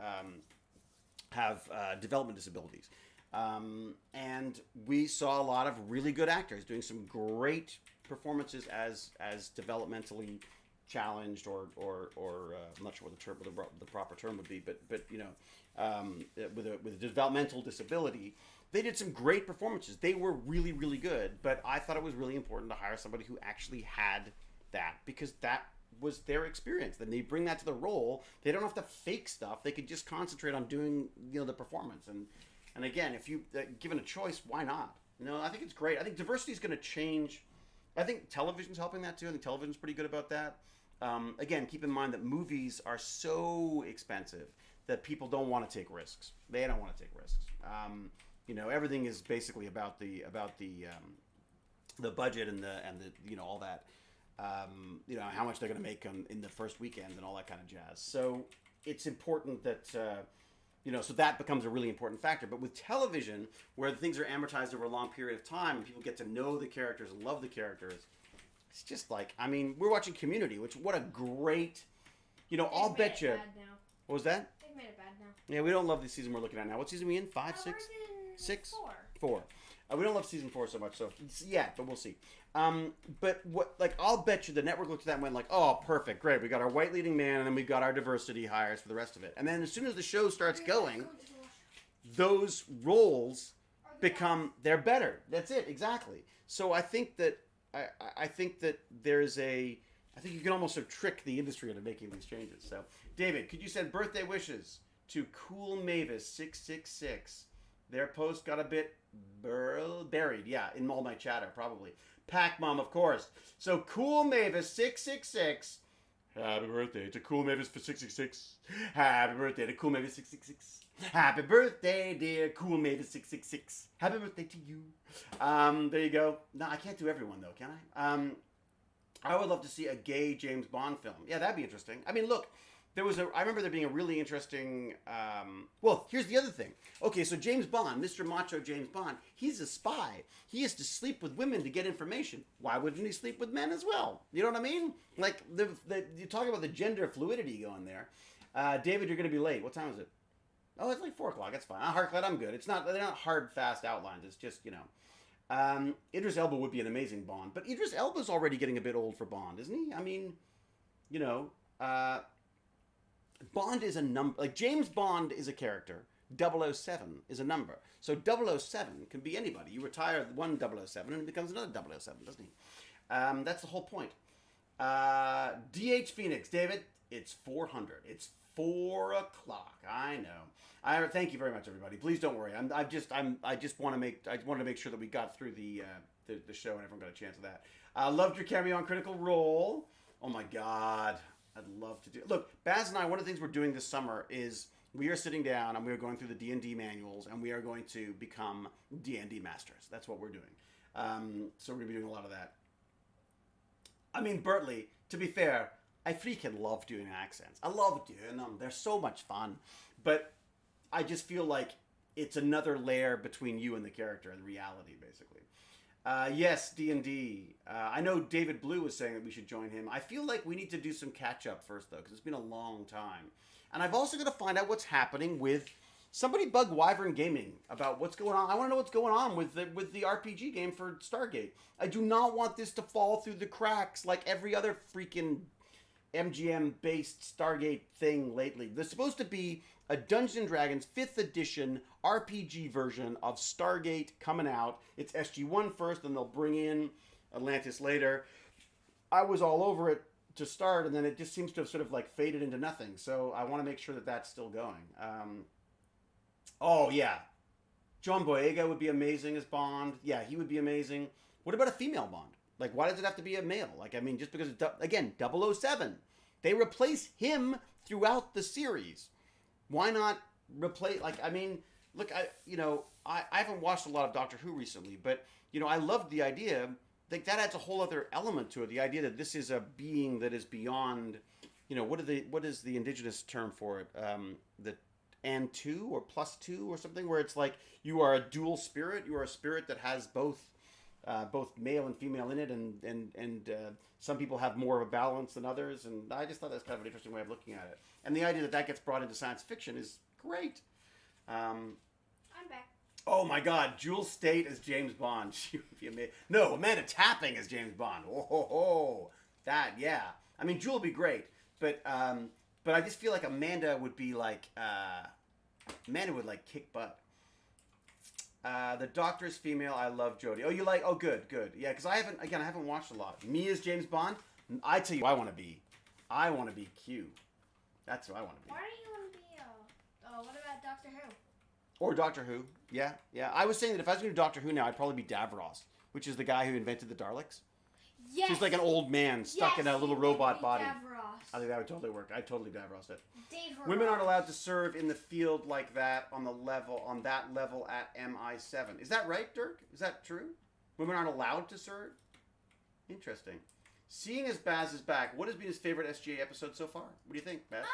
have development disabilities. And we saw a lot of really good actors doing some great performances as developmentally challenged or I'm not sure what the proper term would be, but with a developmental disability, they did some great performances. They were really, really good, but I thought it was really important to hire somebody who actually had that, because that was their experience. Then they bring that to the role. They don't have to fake stuff. They could just concentrate on doing the performance. And again, if you given a choice, why not? I think it's great. I think diversity is going to change. I think television's helping that too. I think television's pretty good about that. Again, keep in mind that movies are so expensive that people don't want to take risks. They don't want to take risks. Everything is basically about the budget and the all that. How much they're going to make in the first weekend and all that kind of jazz. So it's important that so that becomes a really important factor. But with television, where things are amortized over a long period of time and people get to know the characters and love the characters, it's just like, I mean, we're watching Community, which what a great, I'll bet you. What was that? They've made it bad now. Yeah, we don't love the season we're looking at now. What season are we in? 5, 6? We're in 6? 4. 4. We don't love season 4 so much, so yeah, but we'll see. But I'll bet you the network looked at that and went like, oh, perfect, great. We got our white leading man, and then we've got our diversity hires for the rest of it. And then as soon as the show starts going, those roles they're better. That's it, exactly. So I think that I think that I think you can almost have tricked the industry into making these changes. So, David, could you send birthday wishes to Cool Mavis 666? Their post got a bit buried, in all my chatter, probably. Pac Mom, of course. So, Cool Mavis 666. Happy birthday to Cool Mavis for 666. Happy birthday to Cool Mavis 666. Happy birthday, dear Cool Mavis 666. Happy birthday to you. There you go. No, I can't do everyone, though, can I? I would love to see a gay James Bond film. Yeah, that'd be interesting. I mean, look, I remember there being a really interesting, well, here's the other thing. Okay, so James Bond, Mr. Macho James Bond, he's a spy. He has to sleep with women to get information. Why wouldn't he sleep with men as well? You know what I mean? Like, you talk about the gender fluidity going there. David, you're going to be late. What time is it? Oh, it's like 4 o'clock. That's fine. Harklet, I'm good. They're not hard, fast outlines. It's just, Idris Elba would be an amazing Bond. But Idris Elba's already getting a bit old for Bond, isn't he? I mean, Bond is a number. Like, James Bond is a character. 007 is a number. So 007 can be anybody. You retire one 007 and it becomes another 007, doesn't he? That's the whole point. DH Phoenix, David, it's 400. It's 4 o'clock. I know. Thank you very much, everybody. Please don't worry. I just want to make sure that we got through the show and everyone got a chance of that. Loved your cameo on Critical Role. Oh my God. I'd love to do it. Look, Baz and I, one of the things we're doing this summer is we are sitting down and we are going through the D&D manuals and we are going to become D&D masters. That's what we're doing. So we're going to be doing a lot of that. I mean, Bertley, to be fair, I freaking love doing accents. I love doing them. They're so much fun. But I just feel like it's another layer between you and the character and reality, basically. Yes, D&D. I know David Blue was saying that we should join him. I feel like we need to do some catch-up first, though, because it's been a long time. And I've also got to find out what's happening with... Somebody bug Wyvern Gaming about what's going on. I want to know what's going on with the RPG game for Stargate. I do not want this to fall through the cracks like every other freaking MGM-based Stargate thing lately. There's supposed to be a Dungeons & Dragons 5th edition RPG version of Stargate coming out. It's SG-1 first, then they'll bring in Atlantis later. I was all over it to start, and then it just seems to have sort of like faded into nothing. So I want to make sure that that's still going. Oh, yeah. John Boyega would be amazing as Bond. Yeah, he would be amazing. What about a female Bond? Like, why does it have to be a male? Like, I mean, just because, again, 007. They replace him throughout the series. Why not replace, like, I mean, look, I haven't watched a lot of Doctor Who recently, but I loved the idea. Like that adds a whole other element to it. The idea that this is a being that is beyond, what is the indigenous term for it? The N2 or +2 or something, where it's like you are a dual spirit. You are a spirit that has both male and female in it, and some people have more of a balance than others. And I just thought that's kind of an interesting way of looking at it. And the idea that gets brought into science fiction is great. I'm back. Oh my God, Jewel State as James Bond. She would be amazing. No, Amanda Tapping as James Bond. Oh, that, yeah. I mean, Jewel would be great, but I just feel like Amanda would be like, Amanda would like kick butt. The Doctor is female. I love Jodie. Oh, you like? Oh, good. Yeah, because I haven't watched a lot. Me as James Bond. I tell you, who I want to be. I want to be Q. That's who I want to be. Why don't you want to be? What about Doctor Who? Or Doctor Who. Yeah. I was saying that if I was going to do Doctor Who now, I'd probably be Davros, which is the guy who invented the Daleks. Yes. He's like an old man stuck in a little robot body. Davros. I think that would totally work. I'd totally Davros it. Davros. Women aren't allowed to serve in the field like that on that level at MI7. Is that right, Dirk? Is that true? Women aren't allowed to serve? Interesting. Seeing as Baz is back, what has been his favorite SGA episode so far? What do you think, Baz?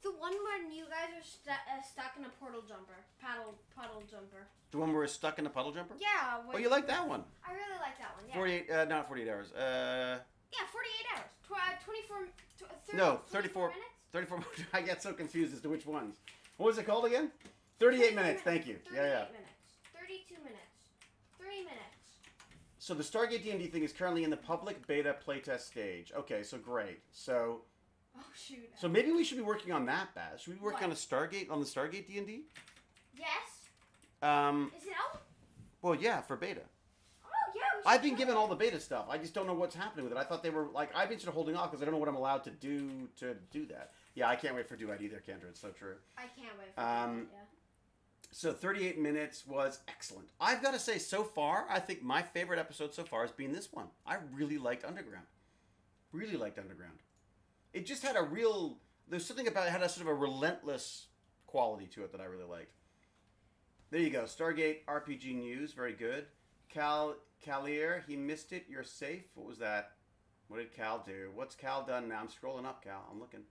The one where you guys are stuck in a puddle jumper. The one where we're stuck in a puddle jumper? Yeah. Oh, you like that one? I really like that one. Yeah. Not 48 hours. Yeah, 48 hours. 34 minutes. 34. I get so confused as to which ones. What was it called again? 38 minutes. Thank you. 38 Yeah. minutes. 32 minutes. 3 minutes. So the Stargate D&D thing is currently in the public beta playtest stage. Okay, so great. So maybe we should be working on that, Baz. Should we be working on the Stargate D&D? Yes. Is it out? Well, yeah, for beta. Oh, yeah. I've been given all the beta stuff. I just don't know what's happening with it. I thought they were like, I've been sort of holding off because I don't know what I'm allowed to do that. Yeah, I can't wait for Do-It either, Kendra. It's so true. I can't wait for Do-It, yeah. So 38 minutes was excellent. I've got to say, so far, I think my favorite episode so far has been this one. I really liked Underground. Really liked Underground. It just had there's something about it had a sort of a relentless quality to it that I really liked. There you go. Stargate RPG News. Very good. Calier, he missed it. You're safe. What was that? What did Cal do? What's Cal done now? I'm scrolling up, Cal. I'm looking,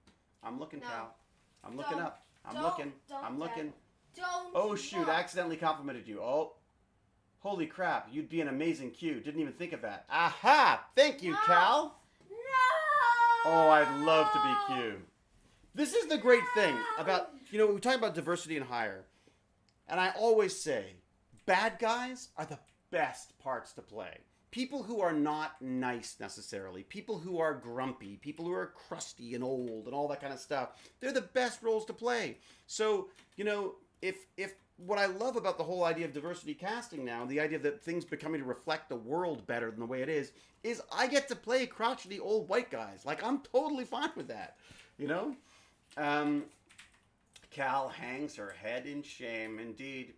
No. Cal. I'm looking up. I'm Don't, looking. Don't. Oh, shoot. I accidentally complimented you. Oh. Holy crap. You'd be an amazing Q. Didn't even think of that. Aha! Thank you, Cal. No! Oh, I'd love to be Q. This is the great thing about, we talk about diversity and hire. And I always say, bad guys are the best parts to play. People who are not nice necessarily, people who are grumpy, people who are crusty and old and all that kind of stuff, they're the best roles to play. So, if what I love about the whole idea of diversity casting now, the idea that things becoming to reflect the world better than the way it is I get to play crotchety old white guys. Like, I'm totally fine with that, Cal hangs her head in shame, indeed.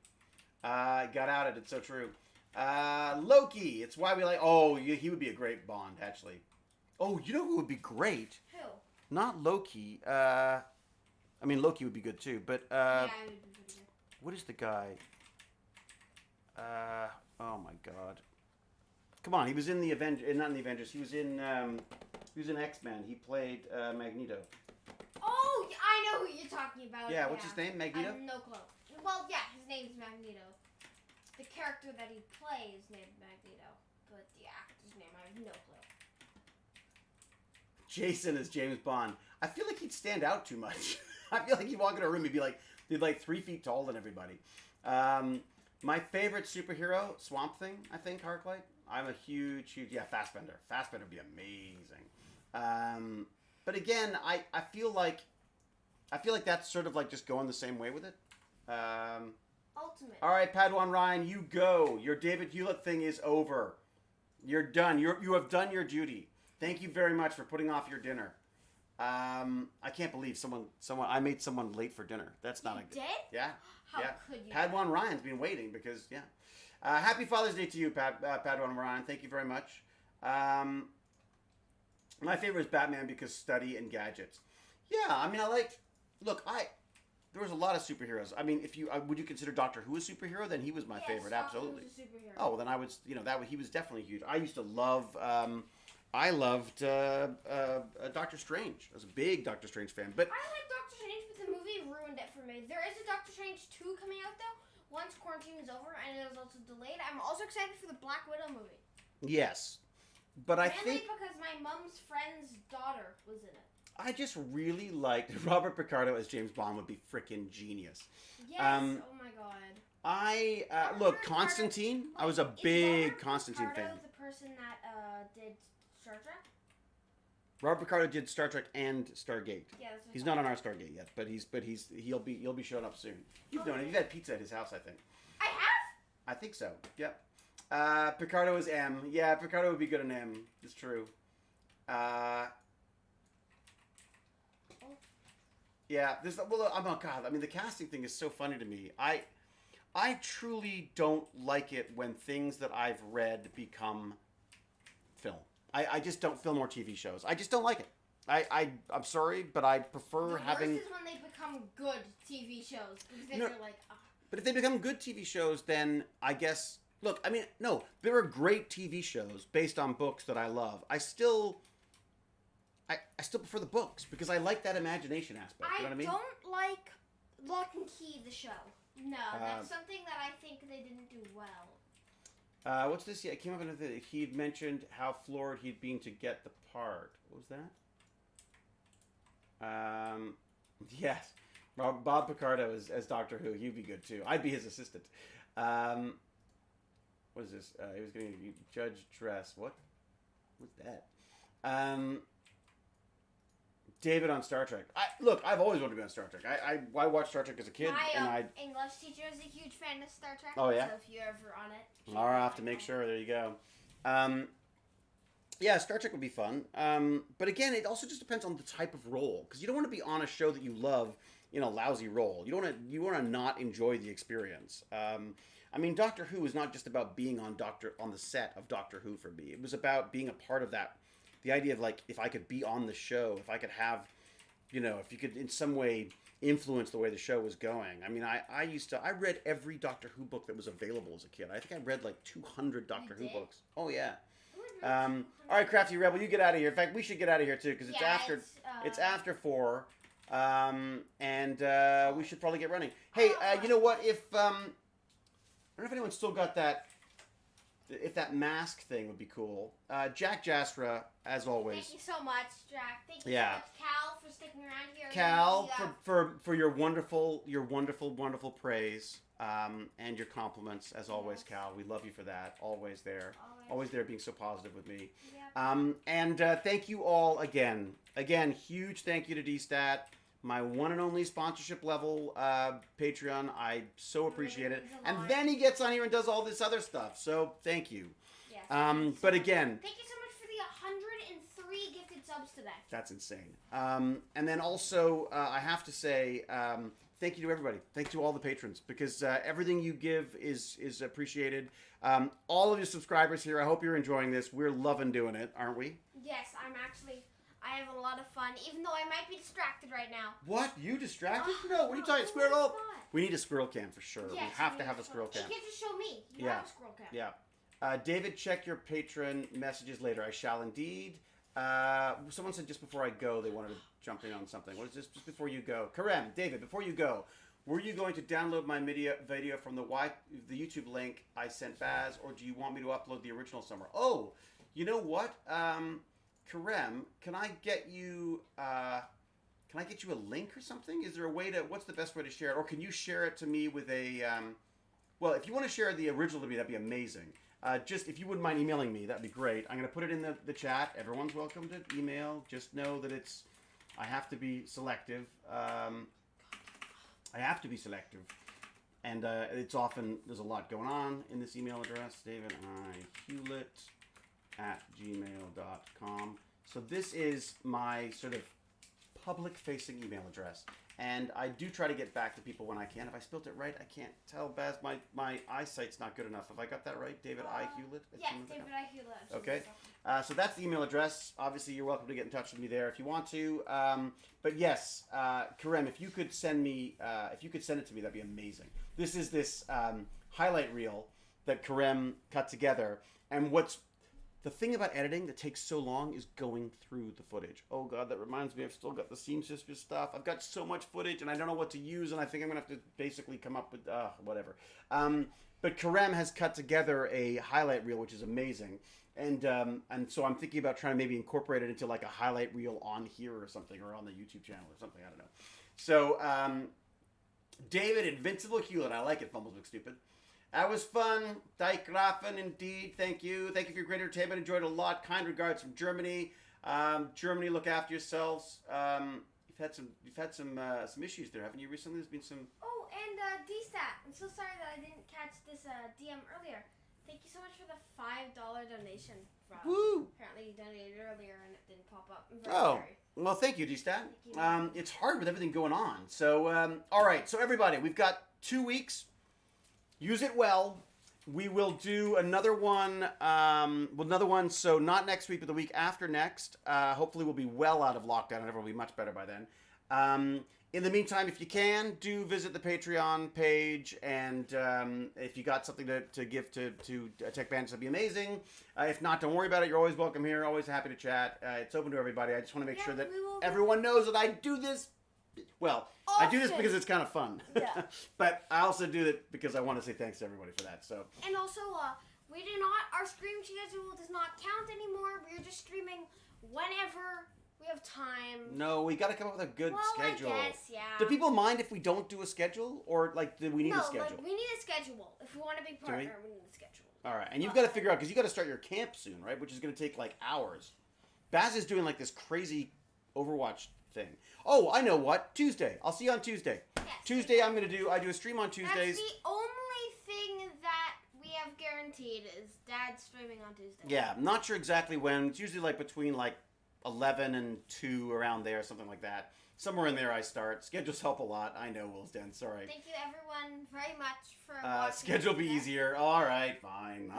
Got outed, it's so true. Loki, it's why we like... Oh, he would be a great Bond, actually. Oh, you know who would be great? Who? Not Loki. Loki would be good, too, but... Yeah, it would be pretty good. What is the guy? Oh, my God. Come on, he was in the Avengers... Not in the Avengers. He was in X-Men. He played Magneto. Oh, I know who you're talking about. Yeah, what's his name? Magneto? I have no clue. Well, yeah, his name's Magneto. The character that he plays named Magneto, but the actor's name I have no clue. Jason is James Bond. I feel like he'd stand out too much. I feel like he'd walk in a room and be like 3 feet taller than everybody. My favorite superhero, Swamp Thing, I think, Harklight. I'm a huge, Fassbender. Fassbender would be amazing. But again, I feel like that's sort of like just going the same way with it. Ultimate. All right, Padawan Ryan, you go. Your David Hewlett thing is over. You're done. You have done your duty. Thank you very much for putting off your dinner. I can't believe I made someone late for dinner. That's not a good. Did? Yeah. How could you? Padawan Ryan's been waiting because Happy Father's Day to you, Padawan Ryan. Thank you very much. My favorite is Batman because study and gadgets. Yeah, I mean, there was a lot of superheroes. I mean, if you would you consider Doctor Who a superhero? Then he was my favorite, absolutely. Doctor Who's a superhero. Oh, well, then I was, he was definitely huge. I used to love, I loved Doctor Strange. I was a big Doctor Strange fan. But I like Doctor Strange, but the movie ruined it for me. There is a Doctor Strange 2 coming out though. Once quarantine is over, and it was also delayed. I'm also excited for the Black Widow movie. yes, but I Mainly think because my mom's friend's daughter was in it. I just really liked Robert Picardo as James Bond would be freaking genius. Yes. Oh my god. Look, Constantine. I was a big Constantine Picardo, fan. the person that did Star Trek. Robert Picardo did Star Trek and Stargate. Yeah, that's what He's not on our Stargate yet, but he'll be showing up soon. You've known him. You've had pizza at his house, I think. I have. I think so. Yep. Picardo is M. Yeah, Picardo would be good in M. It's true. Yeah. Oh God. I mean, the casting thing is so funny to me. I truly don't like it when things that I've read become film. I just don't film more TV shows. I just don't like it. I'm sorry, but I prefer having. The worst is when they become good TV shows because then No. you're like, ah. But if they become good TV shows, then I guess. Look, I mean, no, there are great TV shows based on books that I love. I still prefer the books because I like that imagination aspect. You know what I mean? I don't like Lock and Key, the show. No, that's something that I think they didn't do well. What's this? Yeah, it came up with it. He'd mentioned how floored he'd been to get the part. What was that? Yes. Bob Picardo as Doctor Who. He'd be good too. I'd be his assistant. What is this? He was going to Judge Dress. What? What's that? David on Star Trek. I've always wanted to be on Star Trek. I watched Star Trek as a kid, My English teacher is a huge fan of Star Trek. Oh, yeah? So if you're ever on it, I'll have to make sure. There you go. Yeah, Star Trek would be fun. But again, it also just depends on the type of role, because you don't want to be on a show that you love in a lousy role. You want to not enjoy the experience. I mean, Doctor Who is not just about being on the set of Doctor Who for me. It was about being a part of that. The idea of like, if I could be on the show, if I could have, if you could in some way influence the way the show was going. I mean, I read every Doctor Who book that was available as a kid. I think I read like 200 Doctor Who books. Oh yeah. All right, Crafty Rebel, you get out of here. In fact, we should get out of here too because it's after 4, and we should probably get running. Hey, you know what? If I don't know if anyone's still got that. If that mask thing would be cool. Jack Jastra, as always. Thank you so much, Jack. Thank you so much, Cal, for sticking around here. Cal, for your wonderful praise and your compliments, as always, Cal. We love you for that. Always there. Always there being so positive with me. Yep. And thank you all again. Again, huge thank you to DStat. My one and only sponsorship level Patreon. I so appreciate it. And then he gets on here and does all this other stuff. So thank you. Yes, but again, thank you so much for the 103 gifted subs today. That's insane. And then also, I have to say, thank you to everybody. Thank you to all the patrons because everything you give is appreciated. All of you subscribers here, I hope you're enjoying this. We're loving doing it, aren't we? Yes, I have a lot of fun, even though I might be distracted right now. What? You distracted? No, what are you talking? Squirrel? We need a squirrel cam for sure. Yes, we have to have a squirrel cam. You can't just show me. You have a squirrel cam. Yeah. David, check your patron messages later. I shall indeed. Someone said just before I go, they wanted to jump in on something. What is this? Just before you go. Karem, David, before you go, were you going to download my video from the YouTube link I sent Baz, or do you want me to upload the original somewhere? Oh, you know what? Karem, can I get you a link or something? Is there a way to? What's the best way to share it? Or can you share it to me with a? Well, if you want to share the original to me, that'd be amazing. Just if you wouldn't mind emailing me, that'd be great. I'm gonna put it in the chat. Everyone's welcome to email. Just know that I have to be selective. And it's often there's a lot going on in this email address. DavidIHewlett@gmail.com. So this is my sort of public-facing email address. And I do try to get back to people when I can. If I spelled it right, I can't tell. Baz, my eyesight's not good enough. Have I got that right? David I. Hewlett? Yes, David I. Hewlett. Okay. So that's the email address. Obviously, you're welcome to get in touch with me there if you want to. But yes, Karem, if you could send it to me, that'd be amazing. This is this highlight reel that Karem cut together. And the thing about editing that takes so long is going through the footage. Oh God, that reminds me, I've still got the Seam Sisters stuff. I've got so much footage and I don't know what to use, and I think I'm gonna have to basically come up with whatever. But Karem has cut together a highlight reel, which is amazing. And so I'm thinking about trying to maybe incorporate it into like a highlight reel on here or something, or on the YouTube channel or something, I don't know. So David Invincible Hewlett, I like it, Fumbles Look Stupid. That was fun. Dyke Grafen, indeed. Thank you. Thank you for your great entertainment. Enjoyed it a lot. Kind regards from Germany. Germany, look after yourselves. You've had some issues there, haven't you? Recently, there's been some. Oh, and D-Stat. I'm so sorry that I didn't catch this DM earlier. Thank you so much for the $5 donation. Rob. Woo! Apparently, you donated earlier and it didn't pop up. Well, thank you, D-Stat. Thank you. It's hard with everything going on. So, all right. So, everybody, we've got 2 weeks. Use it well. We will do another one. So not next week, but the week after next. Hopefully, we'll be well out of lockdown, and everyone will be much better by then. In the meantime, if you can, do visit the Patreon page, and if you got something to give to Tech Bandits, that'd be amazing. If not, don't worry about it. You're always welcome here. Always happy to chat. It's open to everybody. I just want to make sure that everyone knows that I do this. Well, often. I do this because it's kind of fun. Yeah. But I also do it because I want to say thanks to everybody for that. So. And also, our stream schedule does not count anymore. We're just streaming whenever we have time. No, we got to come up with a good schedule. I guess, yeah. Do people mind if we don't do a schedule, or do we need a schedule? No, we need a schedule. If we want to be partner, we need a schedule. All right, and you've got to figure out, because you got to start your camp soon, right? Which is going to take like hours. Baz is doing like this crazy Overwatch thing. Oh, I know what. Tuesday. I'll see you on Tuesday. Yes. Tuesday, I do a stream on Tuesdays. That's the only thing that we have guaranteed is Dad streaming on Tuesday. Yeah, I'm not sure exactly when. It's usually like between like 11 and 2, around there, something like that. Somewhere in there I start. Schedules help a lot. I know, Willsden. Sorry. Thank you, everyone, very much for watching. Schedule be easier. All right, fine.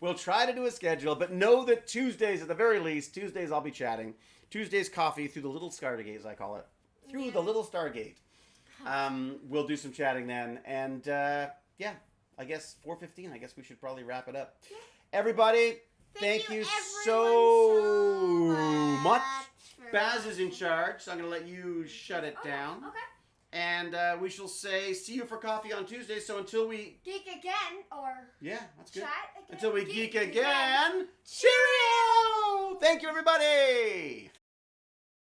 We'll try to do a schedule, but know that Tuesdays, at the very least, Tuesdays I'll be chatting. Tuesdays coffee through the little Stargate, as I call it. Through the little Stargate. We'll do some chatting then. And, I guess 4:15, I guess we should probably wrap it up. Yeah. Everybody, thank you so much. Baz is in charge, so I'm going to let you shut it down. Okay. And we shall say, see you for coffee on Tuesday. So until we... Geek again, or... Yeah, that's good. Chat again. Until we geek again. Cheerio! Thank you, everybody!